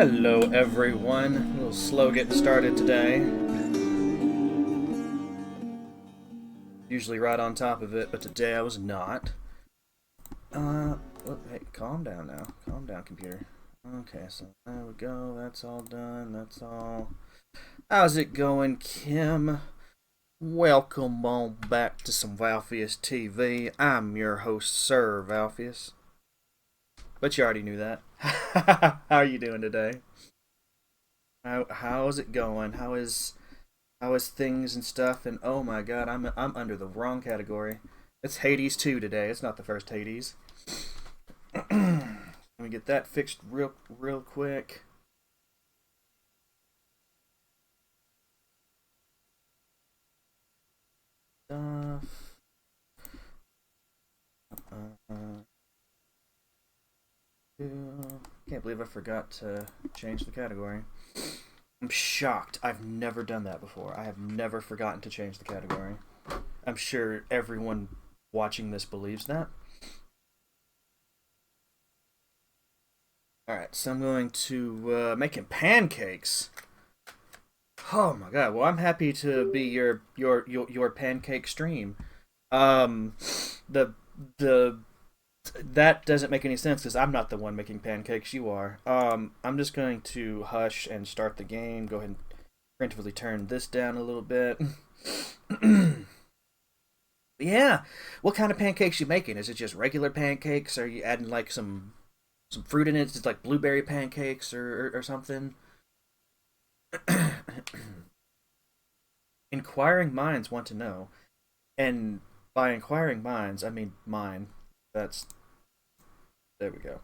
Hello everyone. A little slow getting started today. Usually right on top of it, but today I was not. Hey, calm down now. Calm down, computer. Okay, so there we go. That's all done. That's all. How's it going, Kim? Welcome on back to some Valpheus TV. I'm your host, Sir Valpheus. But you already knew that. How are you doing today? How's it going? How is things and stuff? And oh my god, I'm under the wrong category. It's Hades 2 today. It's not the first Hades. Let me get that fixed real quick. Stuff. Can't believe I forgot to change the category. I'm shocked. I've never done that before. I have never forgotten to change the category. I'm sure everyone watching this believes that. Alright, so I'm going to making pancakes. Oh my god. Well, I'm happy to be your pancake stream. Um the the that doesn't make any sense because I'm not the one making pancakes. You are. I'm just going to hush and start the game. Go ahead and preemptively turn this down a little bit. Yeah. What kind of pancakes you making? Is it just regular pancakes? Are you adding like some fruit in it? Is it like blueberry pancakes or something? Inquiring minds want to know, and by inquiring minds, I mean mine. That's there we go.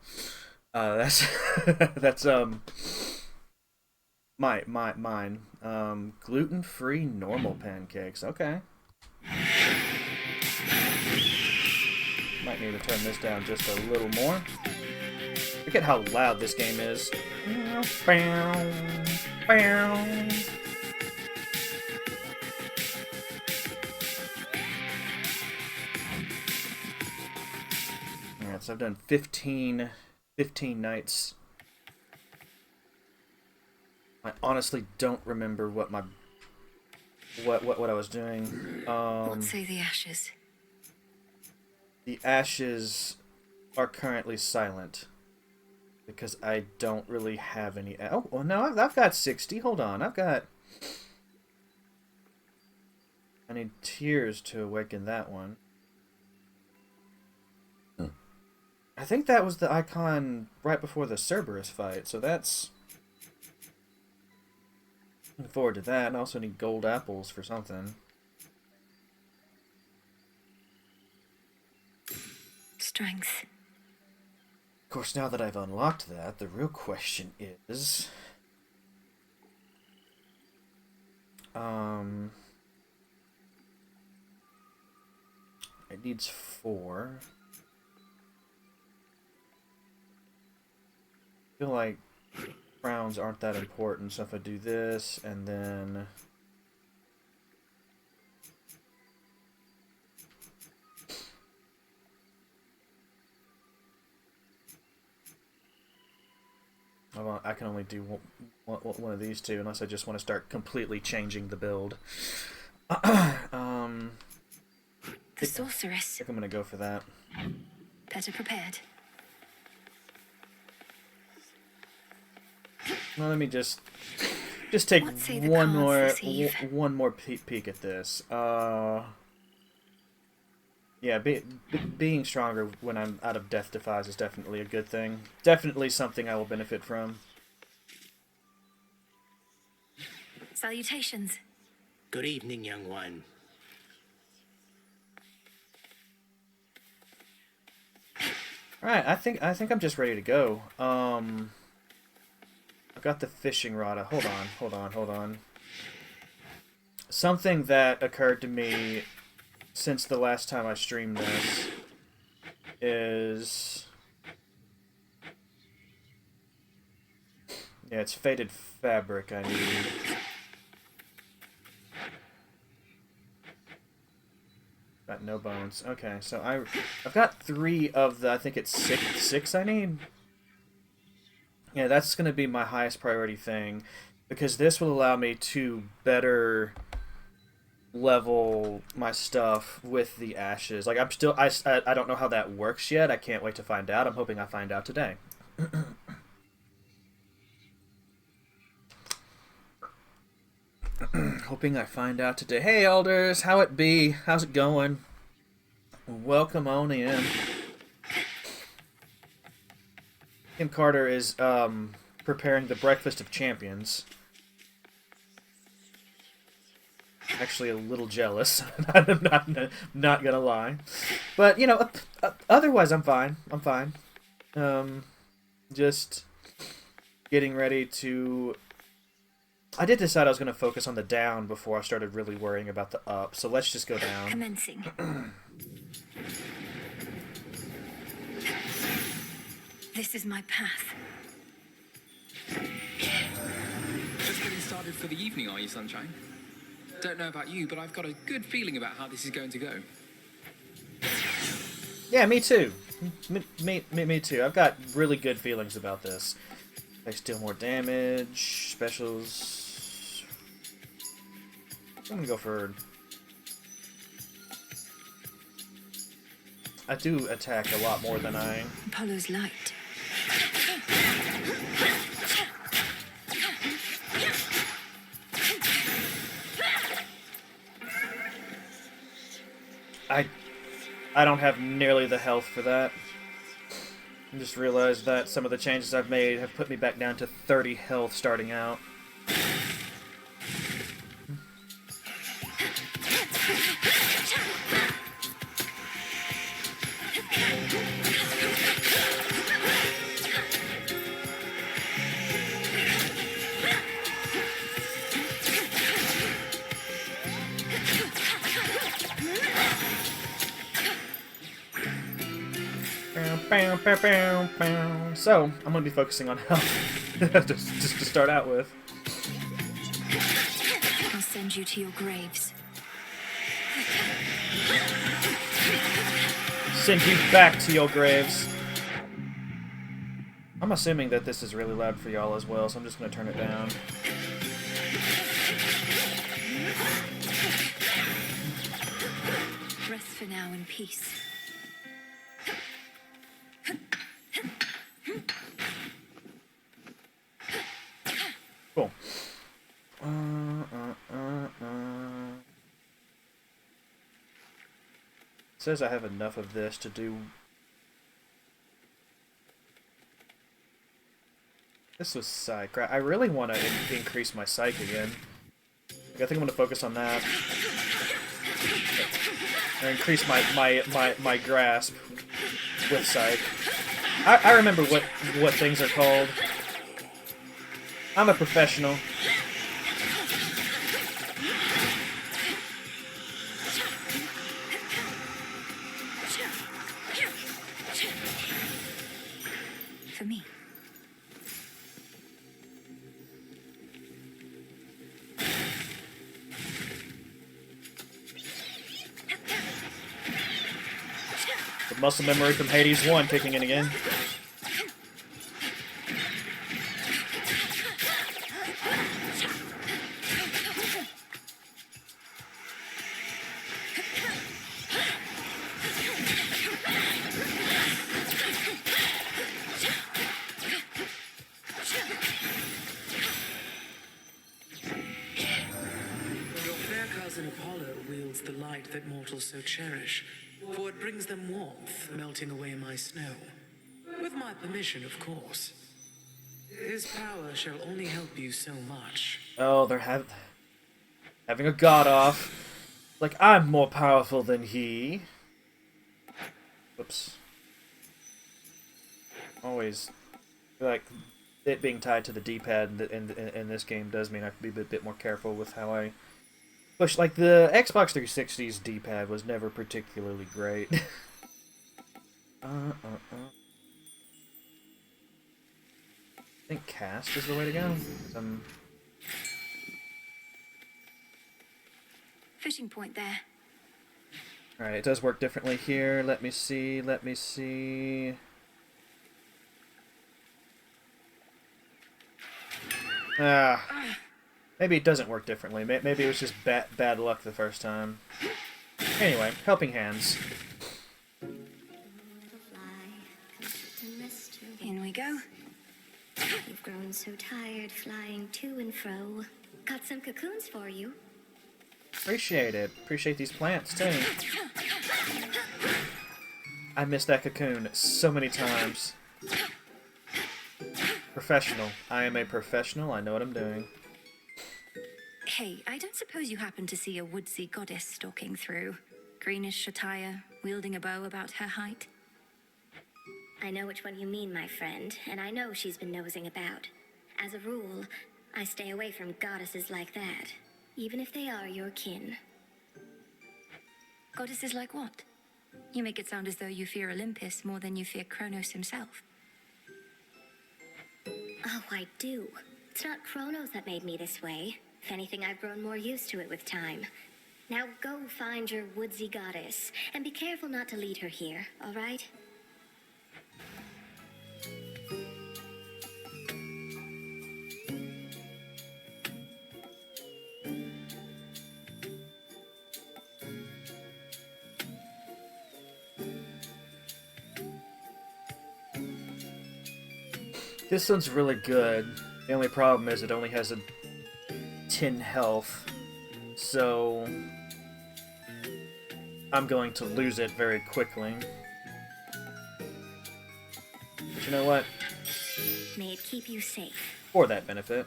That's that's mine. Gluten free normal pancakes. Okay. Might need to turn this down just a little more. Look at how loud this game is. Alright, so I've done 15 nights. I honestly don't remember what my what I was doing. What say the ashes? The ashes are currently silent because I don't really have any. Oh, well, no, I've got 60. Hold on, I need tears to awaken that one. I think that was the icon right before the Cerberus fight, so that's... Looking forward to that, and I also need gold apples for something. Strength. Of course, now that I've unlocked that, the real question is... It needs 4. I feel like crowns aren't that important, so if I do this, and then... I can only do one of these two, unless I just want to start completely changing the build. The sorceress. I think I'm gonna go for that. Better prepared. Well, let me just take What say the one cards more this eve? one more peek at this. Yeah, being stronger when I'm out of Death Defies is definitely a good thing. Definitely something I will benefit from. Salutations. Good evening, young one. All right, I think I'm just ready to go. I've got the fishing rod. Hold on. Something that occurred to me since the last time I streamed this is... Yeah, it's faded fabric I need. Got no bones. Okay, so I've got 3 of the, I think it's six I need. Yeah, that's going to be my highest priority thing, because this will allow me to better level my stuff with the ashes. Like, I don't know how that works yet. I can't wait to find out. I'm hoping I find out today. Hoping I find out today. Hey, elders, how it be? How's it going? Welcome on in. Kim Carter is preparing the breakfast of champions. Actually, a little jealous. I'm not gonna lie, but you know, otherwise I'm fine. I'm fine. Just getting ready to. I did decide I was going to focus on the down before I started really worrying about the up. So let's just go down. Commencing. This is my path. Just getting started for the evening, are you, Sunshine? Don't know about you, but I've got a good feeling about how this is going to go. Yeah, me too. Me too. I've got really good feelings about this. They deal more damage, specials. I'm gonna go for. I do attack a lot more than I. Apollo's light. I don't have nearly the health for that. I just realized that some of the changes I've made have put me back down to 30 health starting out. So, I'm going to be focusing on health, just to start out with. I'll send you to your graves. Send you back to your graves. I'm assuming that this is really loud for y'all as well, so I'm just going to turn it down. Rest for now in peace. Cool. Says I have enough of this to do. This was psych. I really want to increase my psych again. Like, I think I'm going to focus on that. Or increase my grasp with psych. I remember what things are called. I'm a professional. For me. The muscle memory from Hades 1 kicking in again. The light that mortals so cherish, for it brings them warmth, melting away my snow. With my permission, of course. His power shall only help you so much. Oh, they're having a god off. Like, I'm more powerful than he. Whoops. Always, like, it being tied to the D-pad in this game does mean I have to be a bit more careful with how I push. Like, the Xbox 360's D-pad was never particularly great. I think cast is the way to go. Fishing point there. Alright, it does work differently here. Let me see. Maybe it doesn't work differently. Maybe it was just bad luck the first time. Anyway, helping hands. In we go. You've grown so tired flying to and fro. Got some cocoons for you. Appreciate it. Appreciate these plants, too. I missed that cocoon so many times. Professional. I am a professional. I know what I'm doing. Hey, I don't suppose you happen to see a woodsy goddess stalking through. Greenish attire, wielding a bow about her height. I know which one you mean, my friend, and I know she's been nosing about. As a rule, I stay away from goddesses like that, even if they are your kin. Goddesses like what? You make it sound as though you fear Olympus more than you fear Kronos himself. Oh, I do. It's not Kronos that made me this way. If anything, I've grown more used to it with time. Now go find your woodsy goddess, and be careful not to lead her here, all right? This one's really good. The only problem is it only has a 10 health, so I'm going to lose it very quickly. But you know what? May it keep you safe. For that benefit.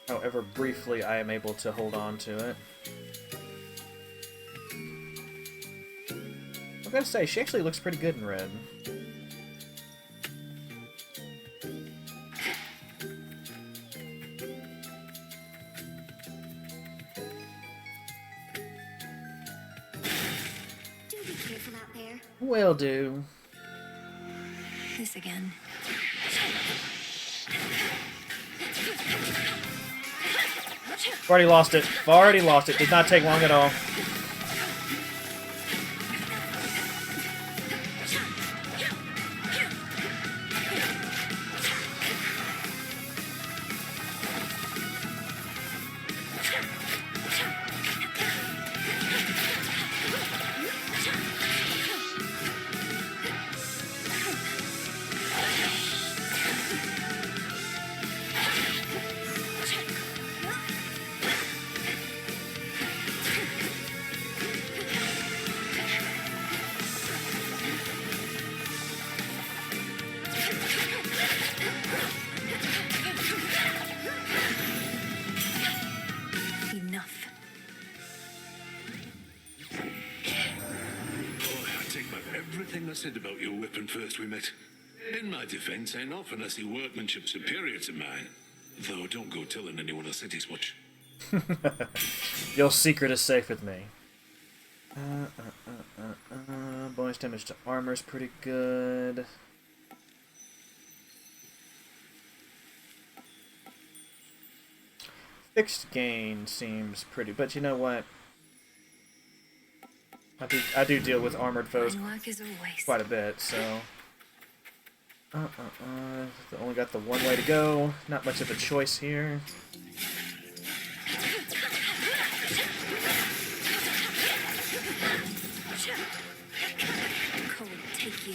However briefly I am able to hold on to it. I gotta say, she actually looks pretty good in red. Will do. This again. Already lost it. Already lost it. Did not take long at all. Everything I said about your weapon first we met. In my defense, I often see workmanship superior to mine. Though don't go telling anyone I said as much. Your secret is safe with me. Bonus damage to armor is pretty good. Fixed gain seems pretty, but you know what? I do deal with armored foes quite a bit, so... Only got the one way to go. Not much of a choice here. Cold, take you.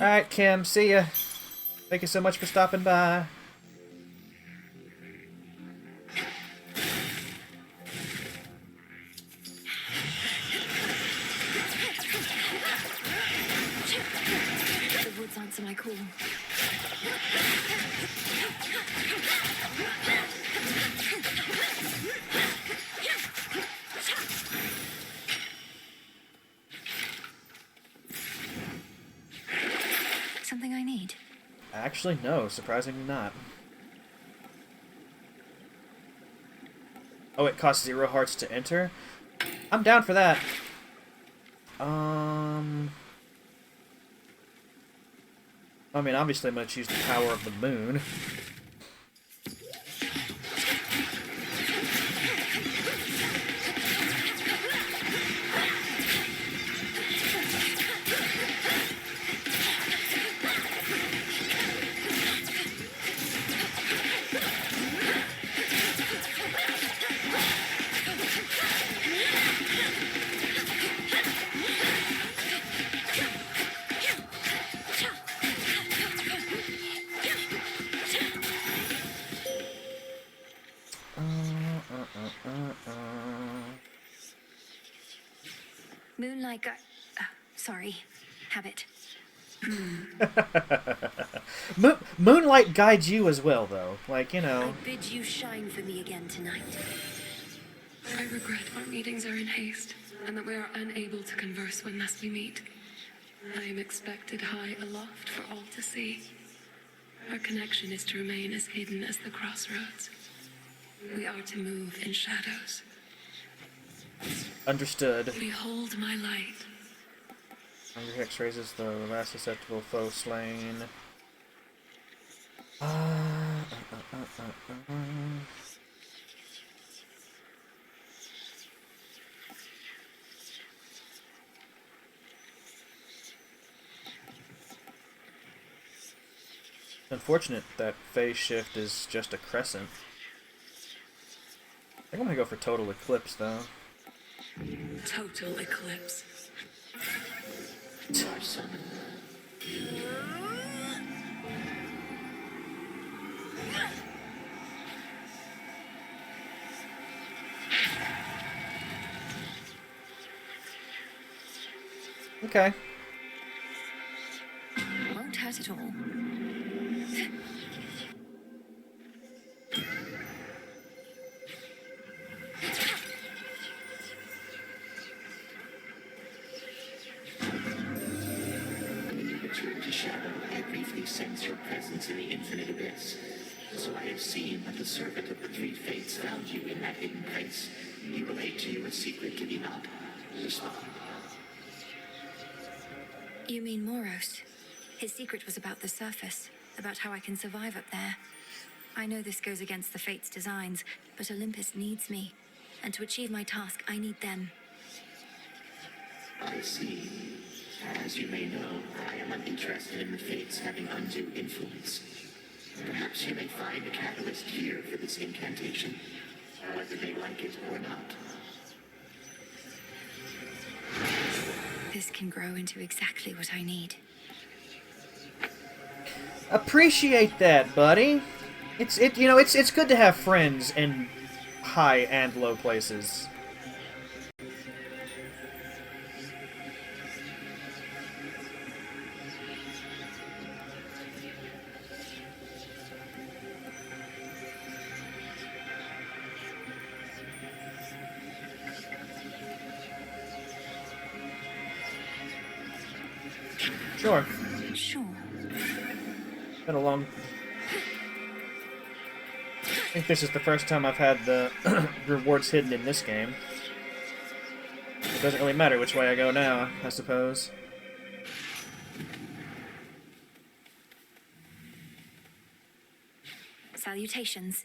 Alright, Kim, see ya. Thank you so much for stopping by. The woods answer my call. Something I need? Actually, no. Surprisingly not. Oh, it costs 0 hearts to enter? I'm down for that. I mean, obviously I'm going to choose the power of the moon. Moonlight gu- sorry. Habit. Moonlight guides you as well, though. Like, you know. I bid you shine for me again tonight. I regret our meetings are in haste, and that we are unable to converse when thus we meet. I am expected high aloft for all to see. Our connection is to remain as hidden as the crossroads. We are to move in shadows. Understood. Behold my light. Hungry Hex raises the last susceptible foe slain. Unfortunate that phase shift is just a crescent. I think I'm gonna go for total eclipse though. Total eclipse. Okay. Won't hurt at all. Return to shadow, I briefly sense your presence in the infinite abyss. So I have seen that the servant of the three fates found you in that hidden place. He relayed to you a secret, did he not? Respond. You mean Moros? His secret was about the surface, about how I can survive up there. I know this goes against the Fates' designs, but Olympus needs me. And to achieve my task, I need them. I see. As you may know, I am uninterested in the fates having undue influence. Perhaps you may find a catalyst here for this incantation, whether they like it or not. This can grow into exactly what I need. Appreciate that, buddy. It's good to have friends in high and low places. Sure. Sure. Been a long... I think this is the first time I've had the rewards hidden in this game. It doesn't really matter which way I go now, I suppose. Salutations.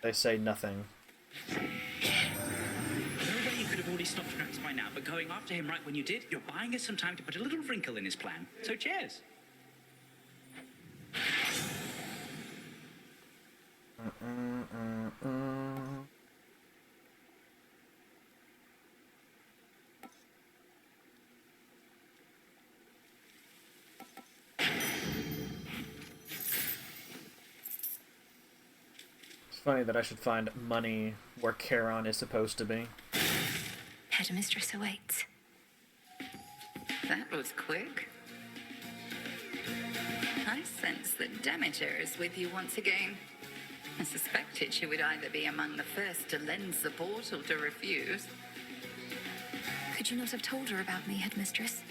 They say nothing. No way you could have already stopped tracks by now, but going after him right when you did, you're buying us some time to put a little wrinkle in his plan. So cheers. It's funny that I should find money where Charon is supposed to be. Headmistress awaits. That was quick. I sense that Demeter is with you once again. I suspected she would either be among the first to lend support or to refuse. Could you not have told her about me, Headmistress?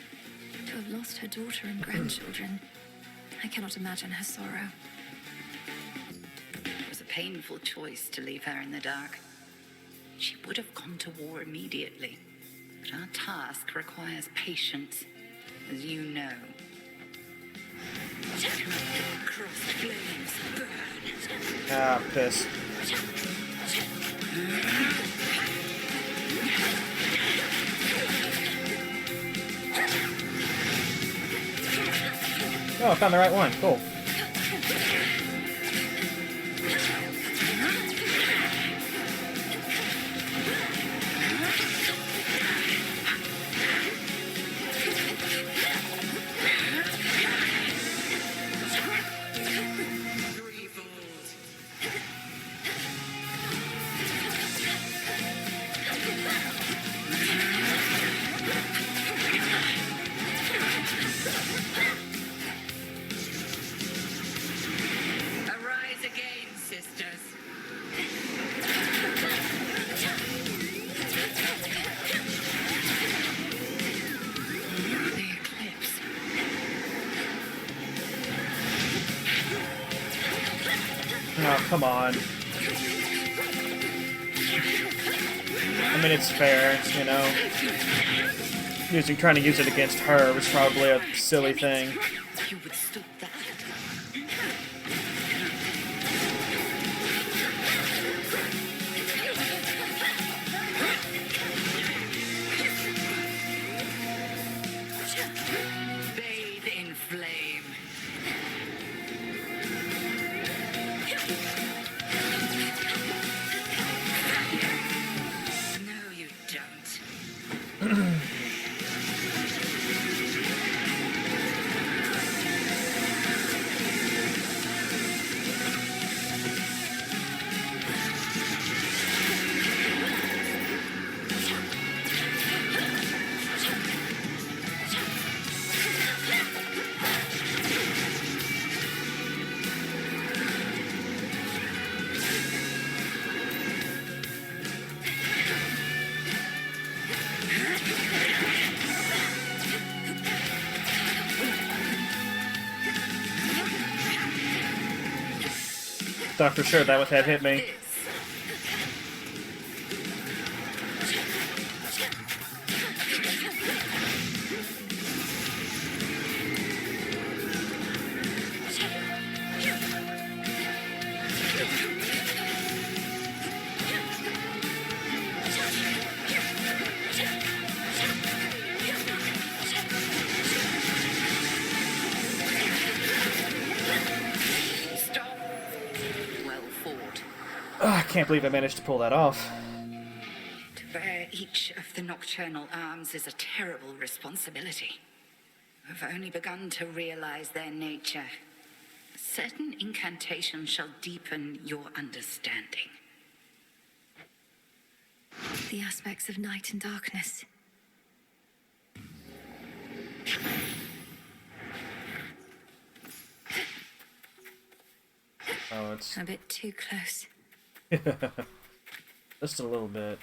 To have lost her daughter and grandchildren. I cannot imagine her sorrow. It was a painful choice to leave her in the dark. She would have gone to war immediately. But our task requires patience, as you know. Crossed flames burn. Ah, piss. Oh, I found the right one. Cool. Oh, come on. I mean, it's fair, you know. Trying to use it against her was probably a silly thing. You withstood that. Bathe in flame. No, you don't. Thought for sure that would have hit me. Oh, I can't believe I managed to pull that off. To bear each of the nocturnal arms is a terrible responsibility. I've only begun to realize their nature. A certain incantation shall deepen your understanding. The aspects of night and darkness. Oh, it's a bit too close. just a little bit.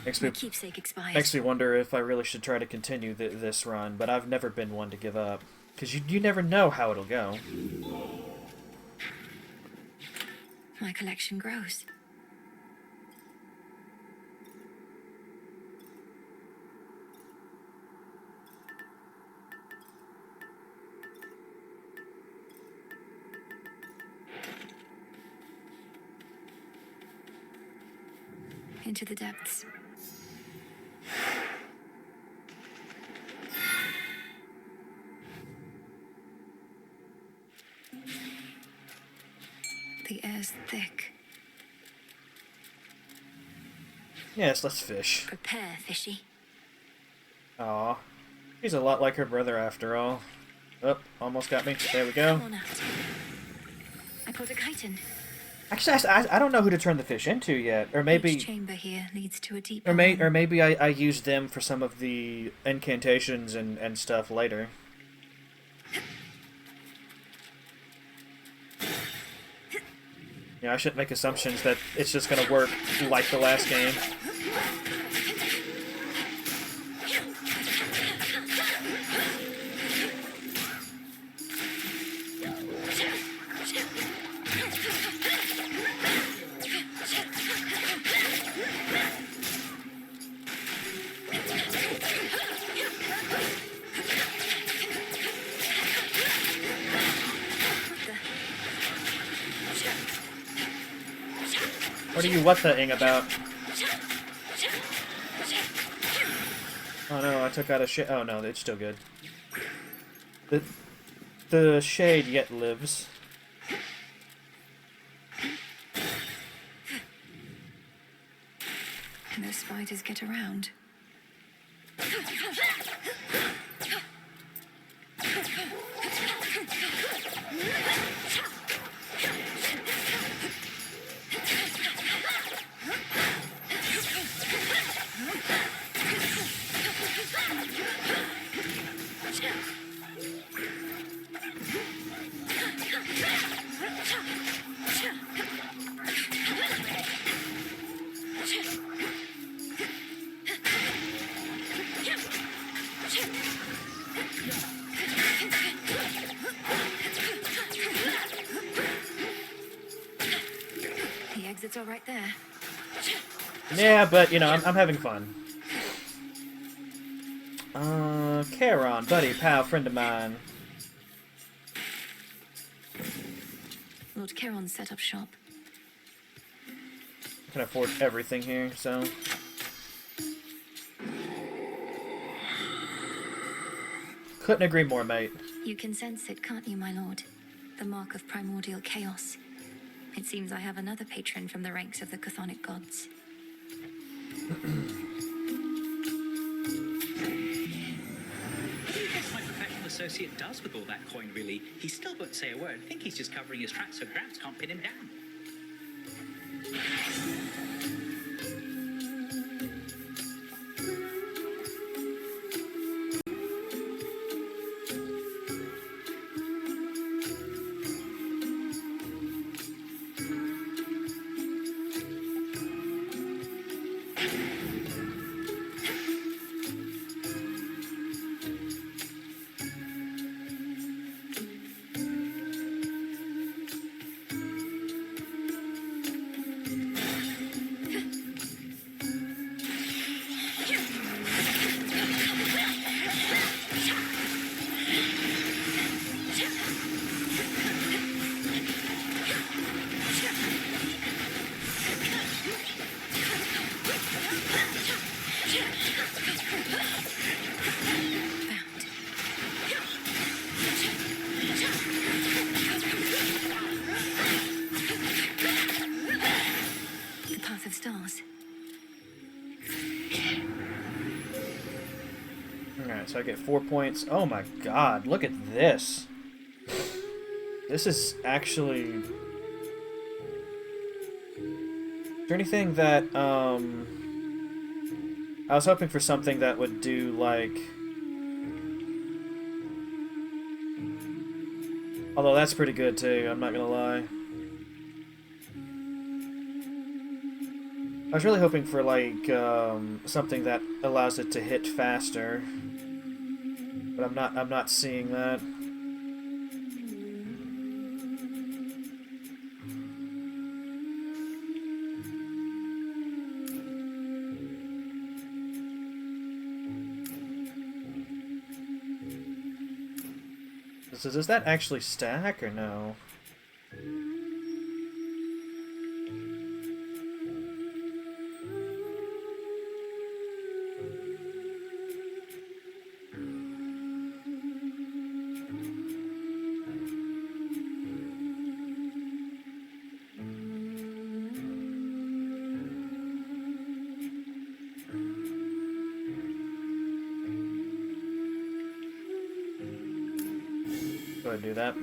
My keepsake expired. Makes me wonder if I really should try to continue this run, but I've never been one to give up. Because you never know how it'll go. My collection grows. Into the depths. The air's thick. Yes, let's fish. Prepare, fishy. Aw. He's a lot like her brother after all. Oh, almost got me. There we go. Come on out. I put a kite in. Actually, I don't know who to turn the fish into yet. Or maybe... Each chamber here leads to a deep Or maybe I use them for some of the incantations and stuff later. Yeah, I shouldn't make assumptions that it's just gonna work like the last game. What are you what-the-ing about? Oh no, I took out a shade. Oh no, it's still good. The shade yet lives. No spiders get around. it's all right there. Yeah, but, you know, I'm having fun. Charon, buddy, pal, friend of mine. Lord Charon set up shop. I can afford everything here, so... Couldn't agree more, mate. You can sense it, can't you, my lord? The mark of primordial chaos. It seems I have another patron from the ranks of the chthonic gods. What do you guess my professional associate does with all that coin, really? He still won't say a word. I think he's just covering his tracks so Gramps can't pin him down. The path of stars. Alright, so I get 4 points. Oh my god, look at this. This is actually... Is there anything that, I was hoping for something that would do, like... Although that's pretty good, too, I'm not gonna lie. I was really hoping for, like, something that allows it to hit faster. But I'm not seeing that. So does that actually stack or no? Go ahead and do that.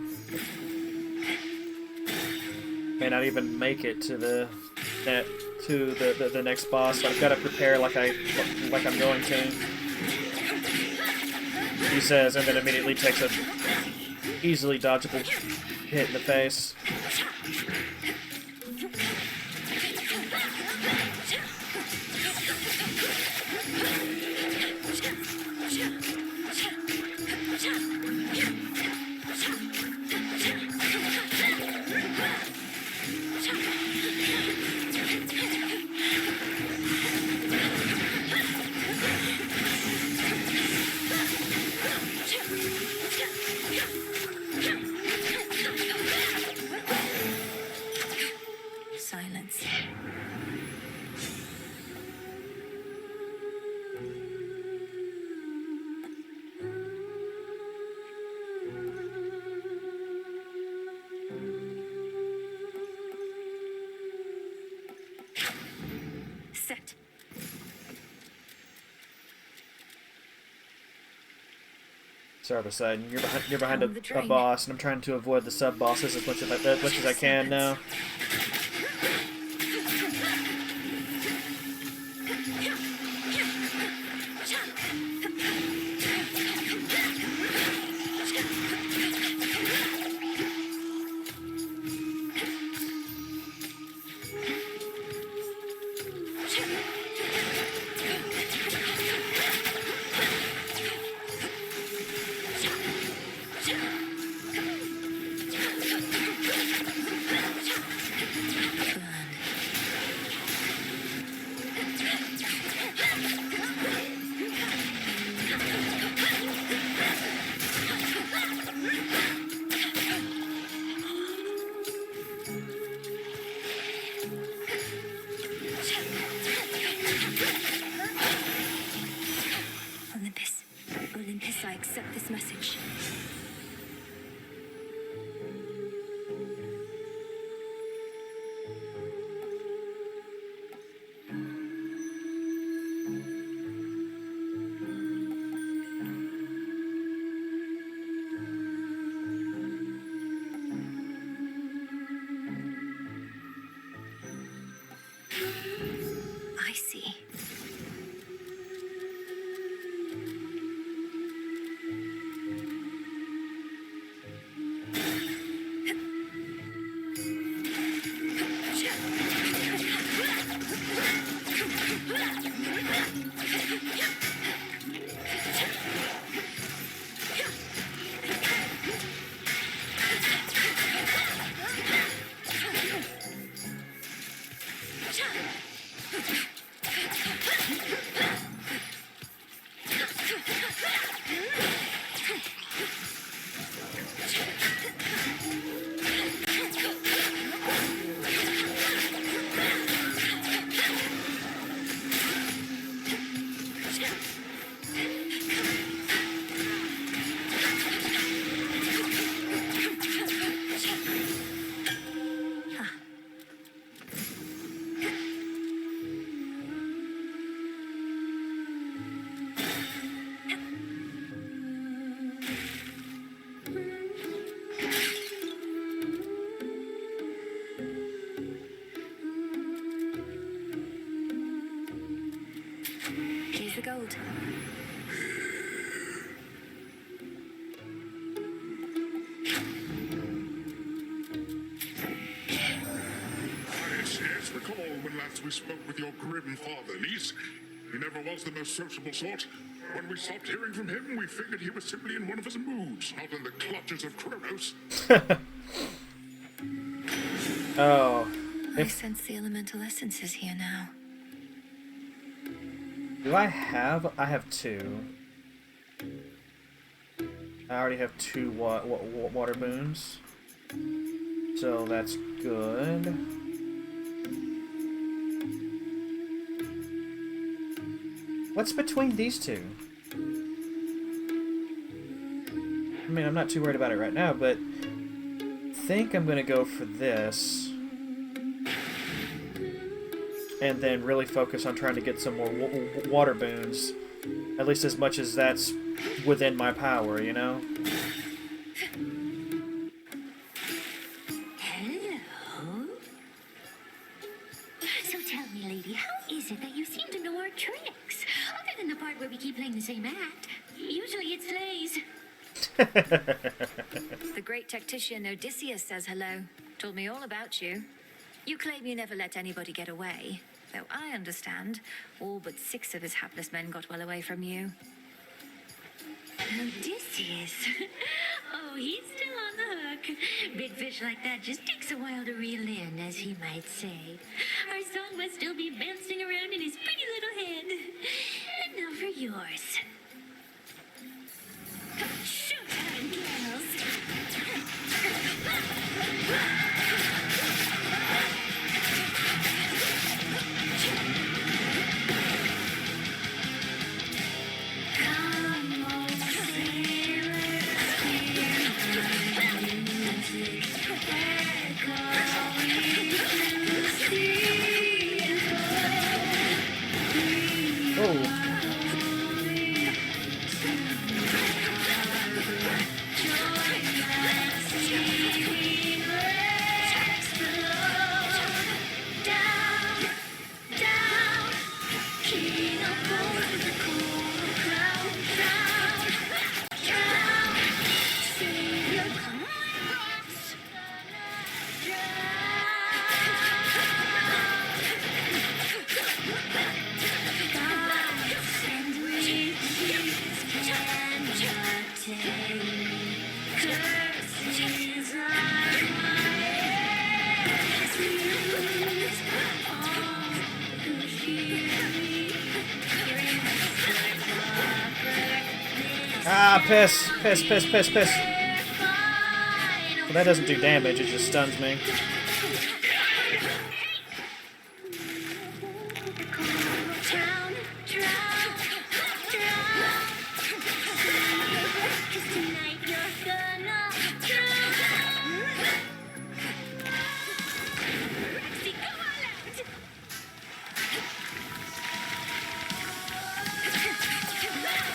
May not even make it to the next boss. So I've got to prepare like I'm going to. He says, and then immediately takes a easily dodgeable hit in the face. Silence. Set. Sorry, Poseidon. You're behind a boss, and I'm trying to avoid the sub bosses as much as I can now. that. Yes, recall when last we spoke with your grim father, niece. He never was the most sociable sort. When we stopped hearing from him, we figured he was simply in one of his moods, not in the clutches of Kronos. Oh. I sense the elemental essence is here now. Do I have... I have 2. I already have 2 water boons. So that's good. What's between these 2? I mean, I'm not too worried about it right now, but I think I'm gonna go for this. And then really focus on trying to get some more water boons. At least as much as that's within my power, you know? Hello? So tell me, lady, how is it that you seem to know our tricks? Other than the part where we keep playing the same act. Usually it slays. The great tactician Odysseus says hello. Told me all about you. You claim you never let anybody get away. Though I understand, all but 6 of his hapless men got well away from you. Odysseus? Oh, he's still on the hook. Big fish like that just takes a while to reel in, as he might say. Our song must still be bouncing around in his pretty little head. And now for yours. Showtime, girls! Ah, piss. Piss, piss, piss, piss. Well, that doesn't do damage, it just stuns me.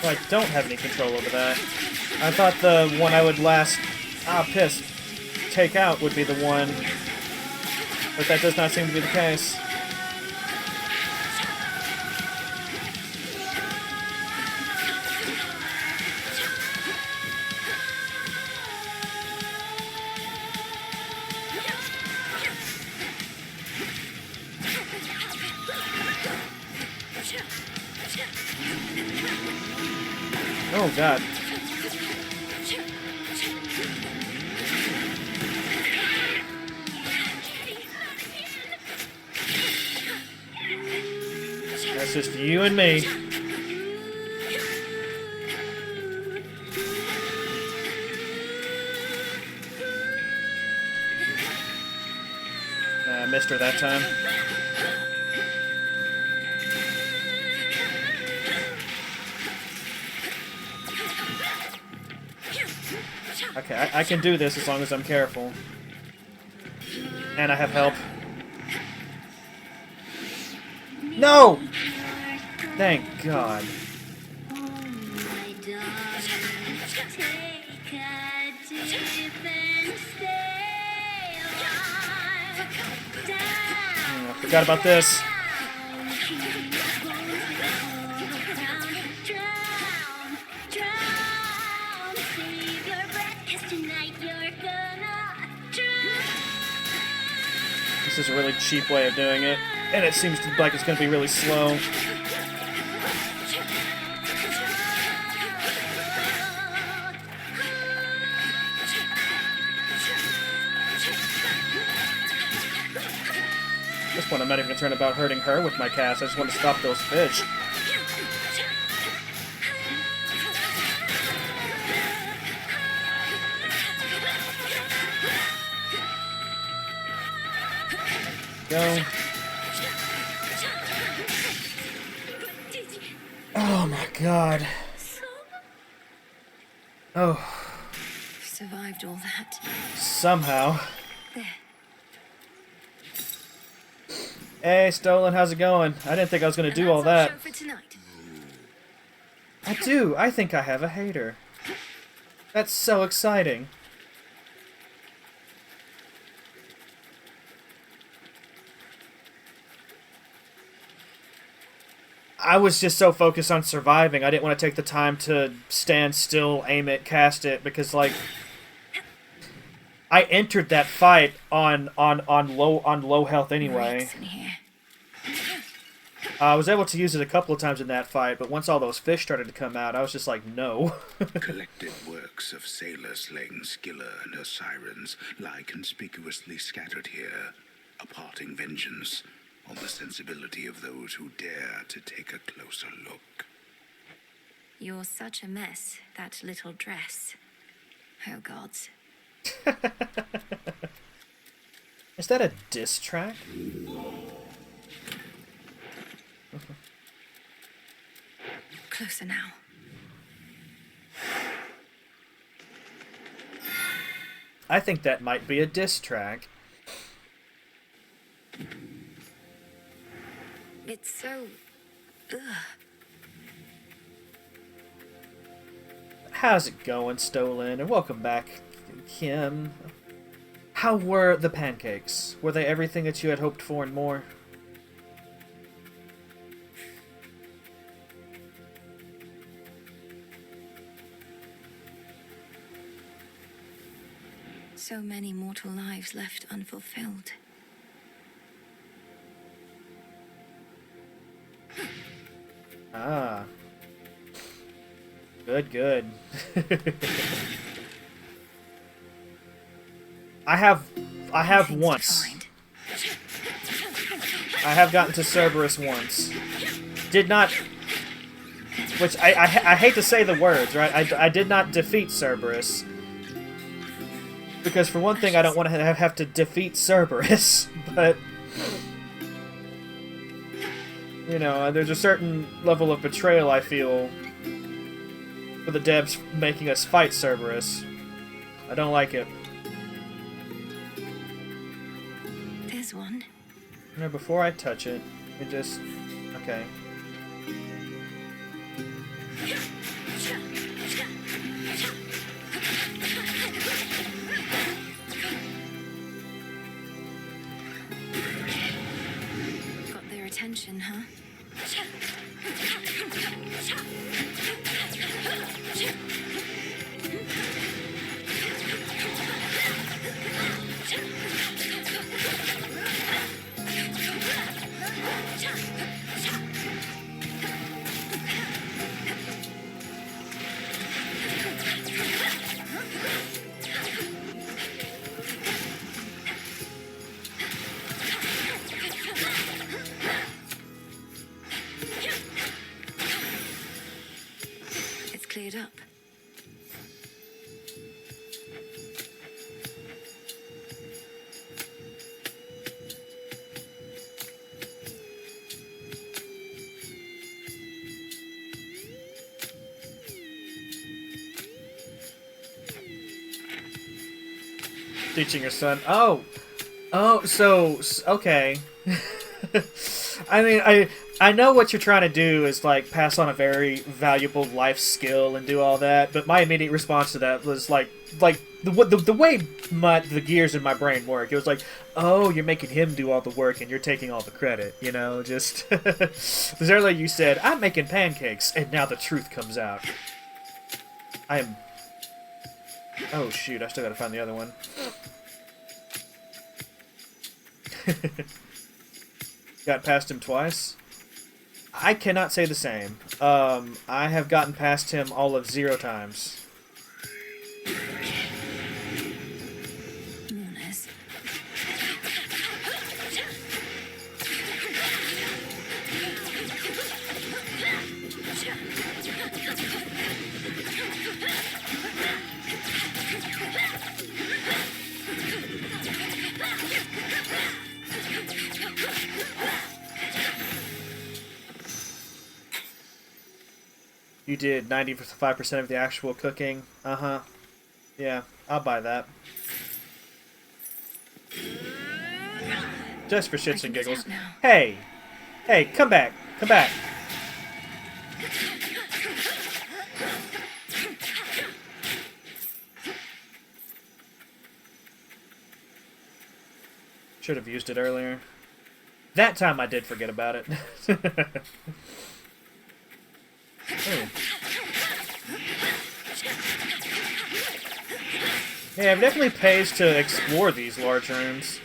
Well, I don't have any control over that. I thought the one I would take out would be the one, but that does not seem to be the case. Oh god. That's just you and me. I missed her that time. Okay, I can do this as long as I'm careful. And I have help. No! Thank God. I forgot about this. This is a really cheap way of doing it, and it seems like it's going to be really slow. At this point, I'm not even concerned about hurting her with my cast. I just want to stop those fish. Go. Oh my god. Oh. Survived all that. Somehow. There. Hey, Stolen, how's it going? I didn't think I was going to do all that. Show for tonight. I do. I think I have a hater. That's so exciting. I was just so focused on surviving, I didn't want to take the time to stand still, aim it, cast it, because, like, I entered that fight on low health anyway. I was able to use it a couple of times in that fight, but once all those fish started to come out, I was just like, no. Collected works of sailors slaying Skilla and her sirens lie conspicuously scattered here, imparting vengeance on the sensibility of those who dare to take a closer look. You're such a mess, that little dress. Oh, gods. Is that a diss track? Closer now. I think that might be a diss track. It's so... ugh. How's it going, Stolen? And welcome back, Kim. How were the pancakes? Were they everything that you had hoped for and more? So many mortal lives left unfulfilled. Ah. Good, good. I have once. I have gotten to Cerberus once. Did not... Which, I hate to say the words, right? I did not defeat Cerberus. Because for one thing, I don't want to have to defeat Cerberus, but... You know, there's a certain level of betrayal I feel for the devs making us fight Cerberus. I don't like it. There's one. You know, before I touch it, it just... Okay. Got their attention, huh? It's cleared up. Teaching your son. Oh, so okay. I mean, I know what you're trying to do is like pass on a very valuable life skill and do all that, but my immediate response to that was like the way the gears in my brain work. It was like, oh, you're making him do all the work and you're taking all the credit. You know, just because earlier you said I'm making pancakes, and now the truth comes out. I am. Oh shoot! I still gotta find the other one. Got past him twice. I cannot say the same. I have gotten past him all of 0 times. Mourners. You did 95% of the actual cooking. Uh-huh. Yeah, I'll buy that. Just for shits and giggles. Hey! Hey, come back! Come back! Should have used it earlier. That time I did forget about it. Oh. Yeah, it definitely pays to explore these large rooms.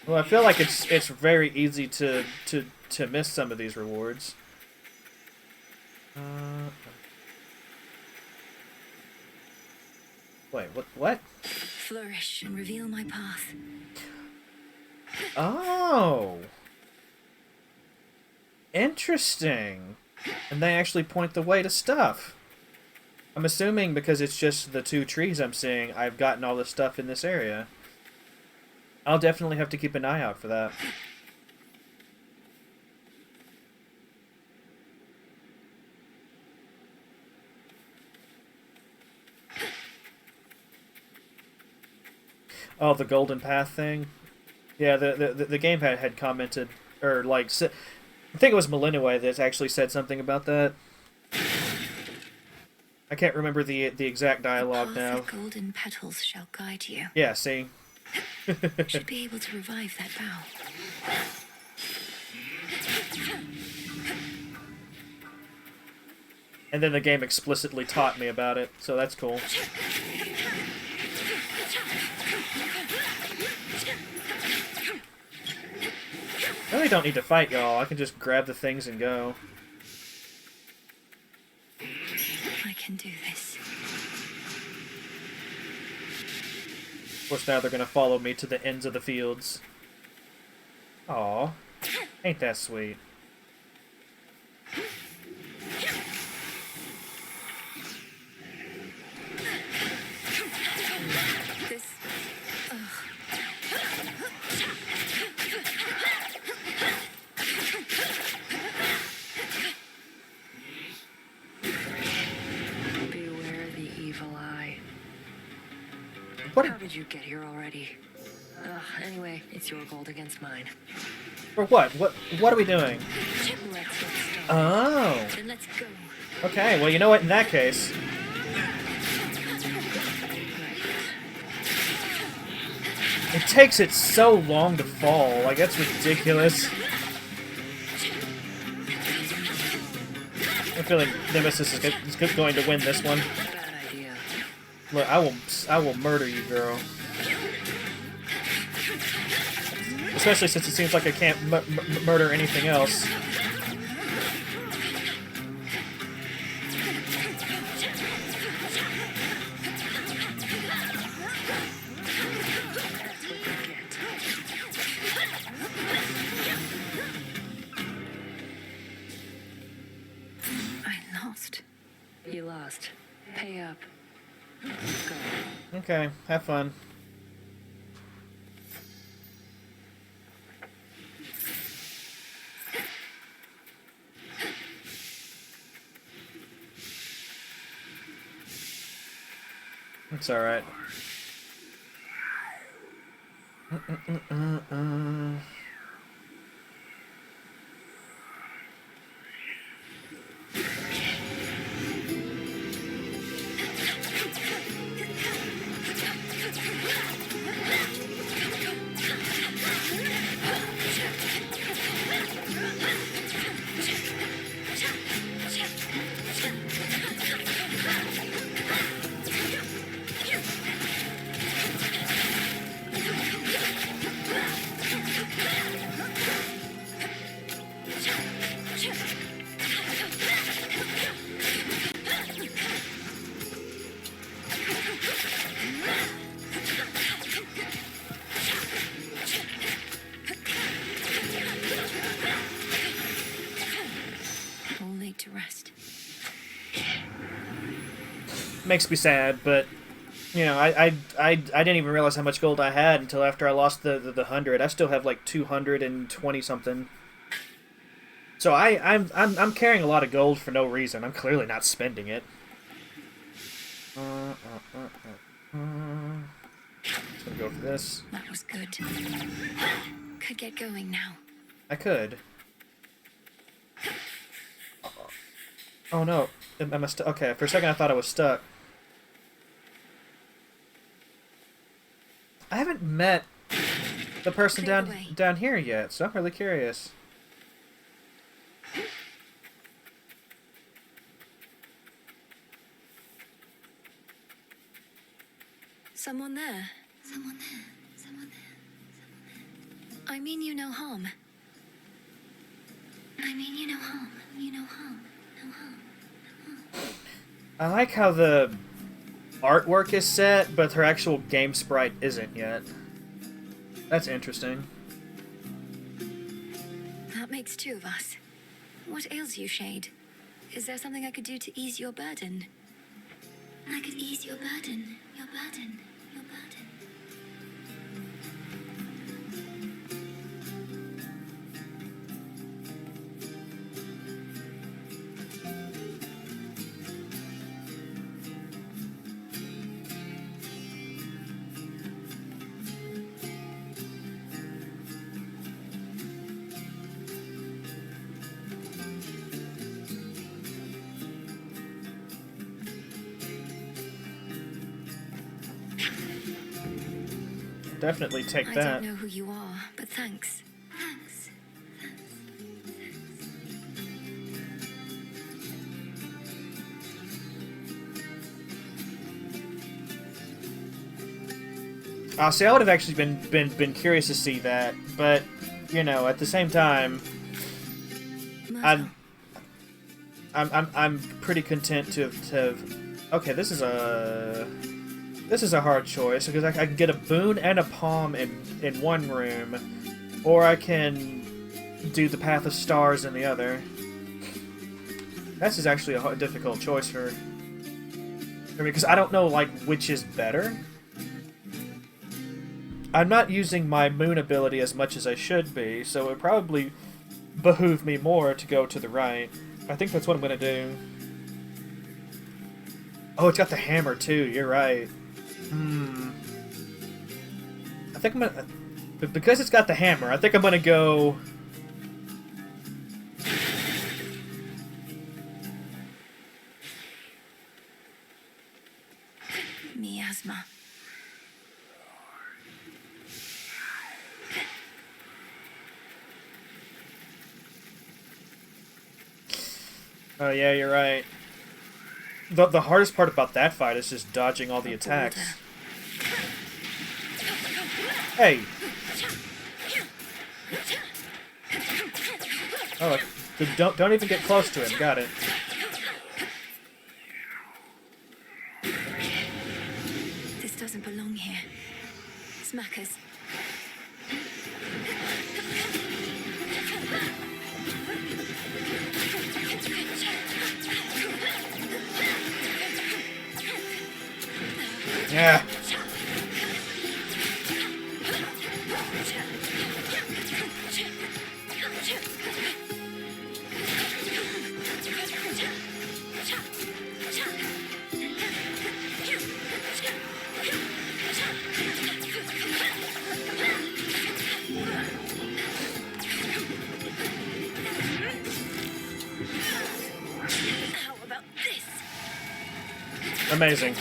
Well, I feel like it's very easy to miss some of these rewards. Wait, what? Flourish and reveal my path. Oh! Interesting. And they actually point the way to stuff. I'm assuming because it's just the 2 trees I'm seeing, I've gotten all the stuff in this area. I'll definitely have to keep an eye out for that. Oh, the golden path thing? Yeah, the game had commented, or like, I think it was Malinaway that actually said something about that. I can't remember the exact dialogue now. The golden petals shall guide you. Yeah, see? Should be able to revive that bough. And then the game explicitly taught me about it, so that's cool. I really don't need to fight y'all. I can just grab the things and go. I can do this. Of course, now they're gonna follow me to the ends of the fields. Aw. Ain't that sweet. How did you get here already? Anyway, it's your gold against mine. For what? What are we doing? Oh. Then let's go. Okay, well, you know what, in that case... It takes it so long to fall. Like, that's ridiculous. I feel like Nemesis is going to win this one. Look, I will murder you, girl. Especially since it seems like I can't murder anything else. I lost. You lost. Pay up. Go. Okay, have fun. It's alright. makes me sad, but you know, I didn't even realize how much gold I had until after I lost the 100. I still have like 220 something. So I'm carrying a lot of gold for no reason. I'm clearly not spending it. Just gonna go for this. That was good. Could get going now. I could. Oh no. Am I stuck? Okay, for a second I thought I was stuck. I haven't met the person down here yet, so I'm really curious. Someone there. Someone there. Someone there. I mean you no harm. I mean you no harm. You no harm. No harm. No harm. I like how the artwork is set, but her actual game sprite isn't yet. That's interesting. That makes two of us. What ails you, Shade? Is there something I could do to ease your burden? I could ease your burden. Your burden. Your burden. Definitely take that. I don't know who you are, but thanks. Thanks. See, I would have actually been curious to see that, but you know, at the same time, I'm pretty content to have. Okay, this is a hard choice because I can get a boon and a palm in one room, or I can do the Path of Stars in the other. This is actually a difficult choice for me because I don't know like which is better. I'm not using my moon ability as much as I should be, so it would probably behoove me more to go to the right. I think that's what I'm gonna do. Oh, it's got the hammer too. You're right. I think I'm gonna... But because it's got the hammer, I think I'm gonna go... Miasma. Oh yeah, you're right. The hardest part about that fight is just dodging all the attacks. Hey! Oh, don't even get close to him. Got it. This doesn't belong here. Smackers. Yeah. How about this? Amazing.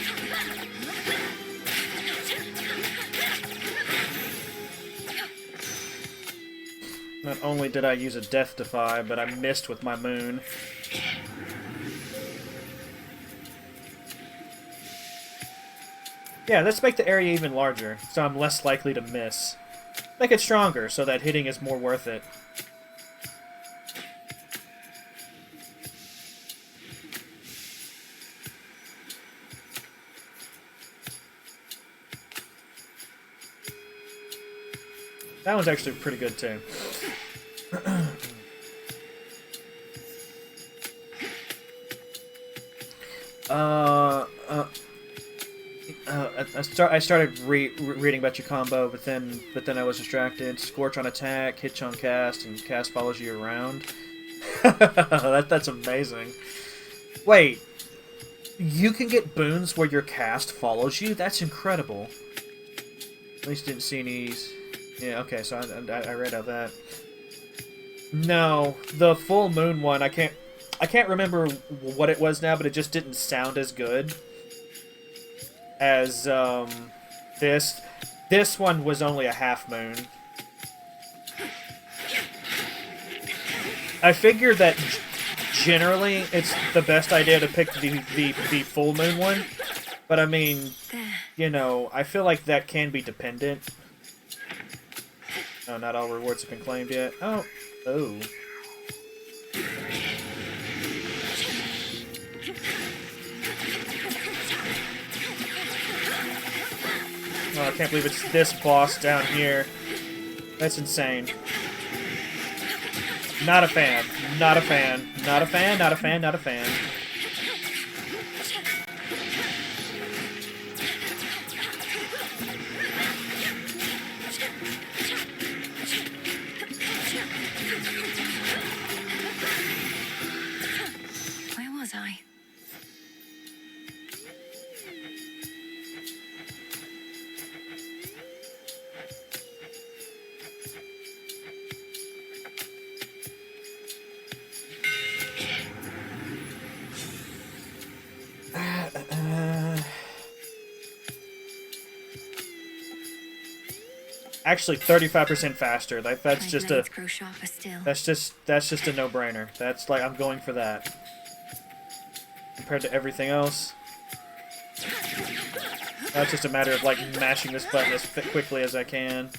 Not only did I use a Death Defy, but I missed with my moon. Yeah, let's make the area even larger, so I'm less likely to miss. Make it stronger, so that hitting is more worth it. That one's actually pretty good, too. I started reading about your combo, but then I was distracted. Scorch on attack, hitch on cast, and cast follows you around. That's amazing. Wait, you can get boons where your cast follows you? That's incredible. At least didn't see any. Yeah, okay, so I read out that. No, the full moon one, I can't remember what it was now, but it just didn't sound as good as this. This one was only a half moon. I figured that generally it's the best idea to pick the full moon one, but I mean, you know, I feel like that can be dependent. No, not all rewards have been claimed yet. Oh. Oh. Oh, I can't believe it's this boss down here. That's insane. Not a fan. Not a fan. Not a fan, not a fan, not a fan. Where was I? Actually, 35% faster. That's just a. Grow sharper still. That's just a no-brainer. That's like I'm going for that. Compared to everything else, that's just a matter of like mashing this button as quickly as I can.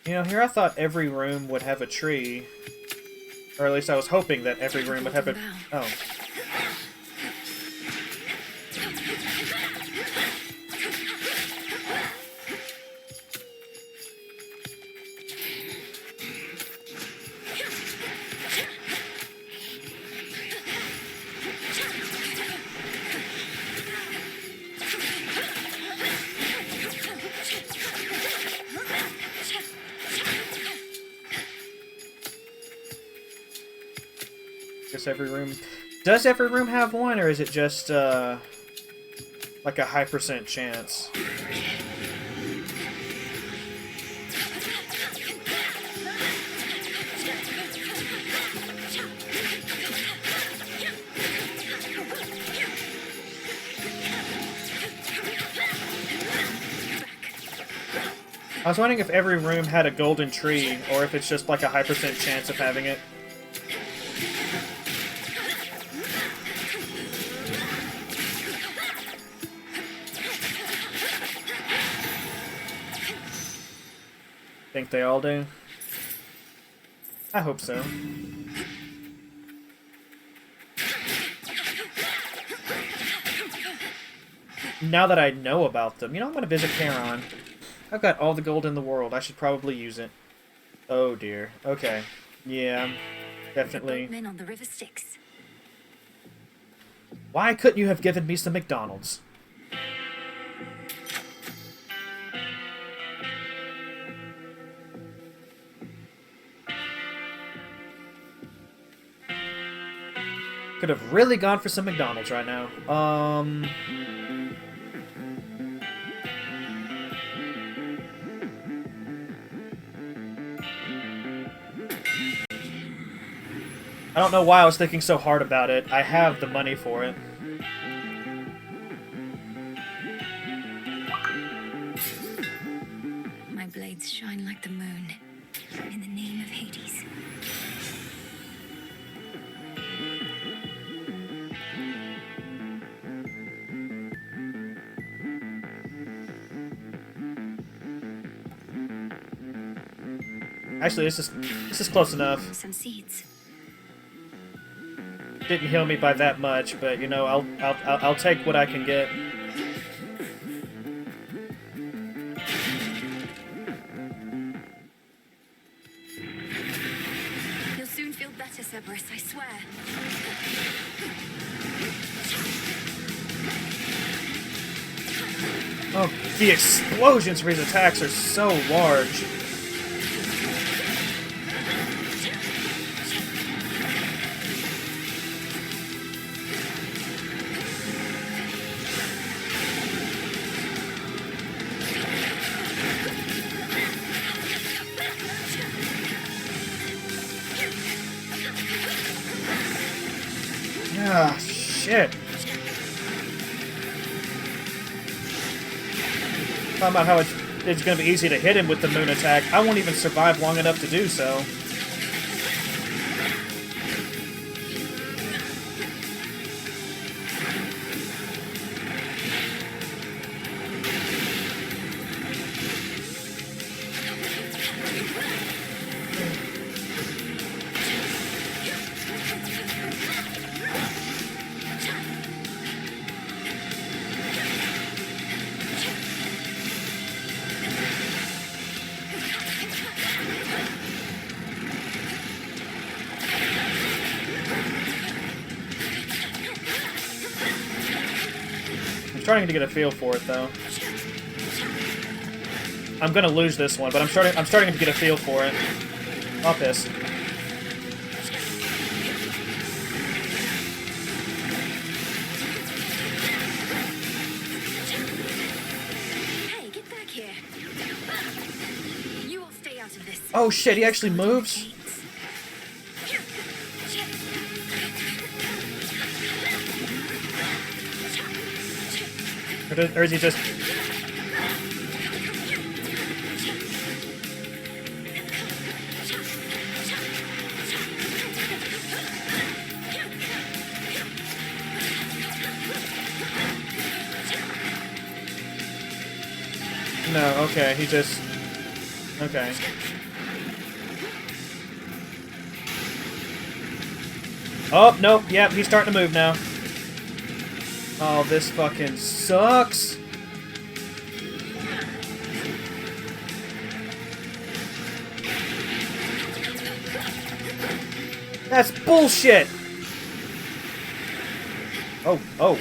You know, here I thought every room would have a tree. Or at least I was hoping that every room would have a... Oh. Every room... Does every room have one, or is it just, like a high % chance? I was wondering if every room had a golden tree, or if it's just like a high % chance of having it. Think they all do? I hope so. Now that I know about them, you know, I'm gonna visit Charon. I've got all the gold in the world. I should probably use it. Oh dear. Okay. Yeah, definitely. The boatmen on the river Styx. Why couldn't you have given me some McDonald's? Could have really gone for some McDonald's right now. I don't know why I was thinking so hard about it. I have the money for it. My blades shine like the moon. In the name of Hades. Actually, this is close enough. Some seeds. Didn't heal me by that much, but you know, I'll take what I can get. You'll soon feel The explosions for his attacks are so large. Ah, shit. Talking about how it's going to be easy to hit him with the moon attack. I won't even survive long enough to do so. Starting to get a feel for it, though. I'm gonna lose this one, but I'm starting to get a feel for it. I'll piss. Hey, get back here. You will stay out of this. Oh shit, he actually moves? Or is he just... No, okay, he just... Okay. Oh, nope, yep, he's starting to move now. Oh, this fucking sucks. That's bullshit. Oh, oh.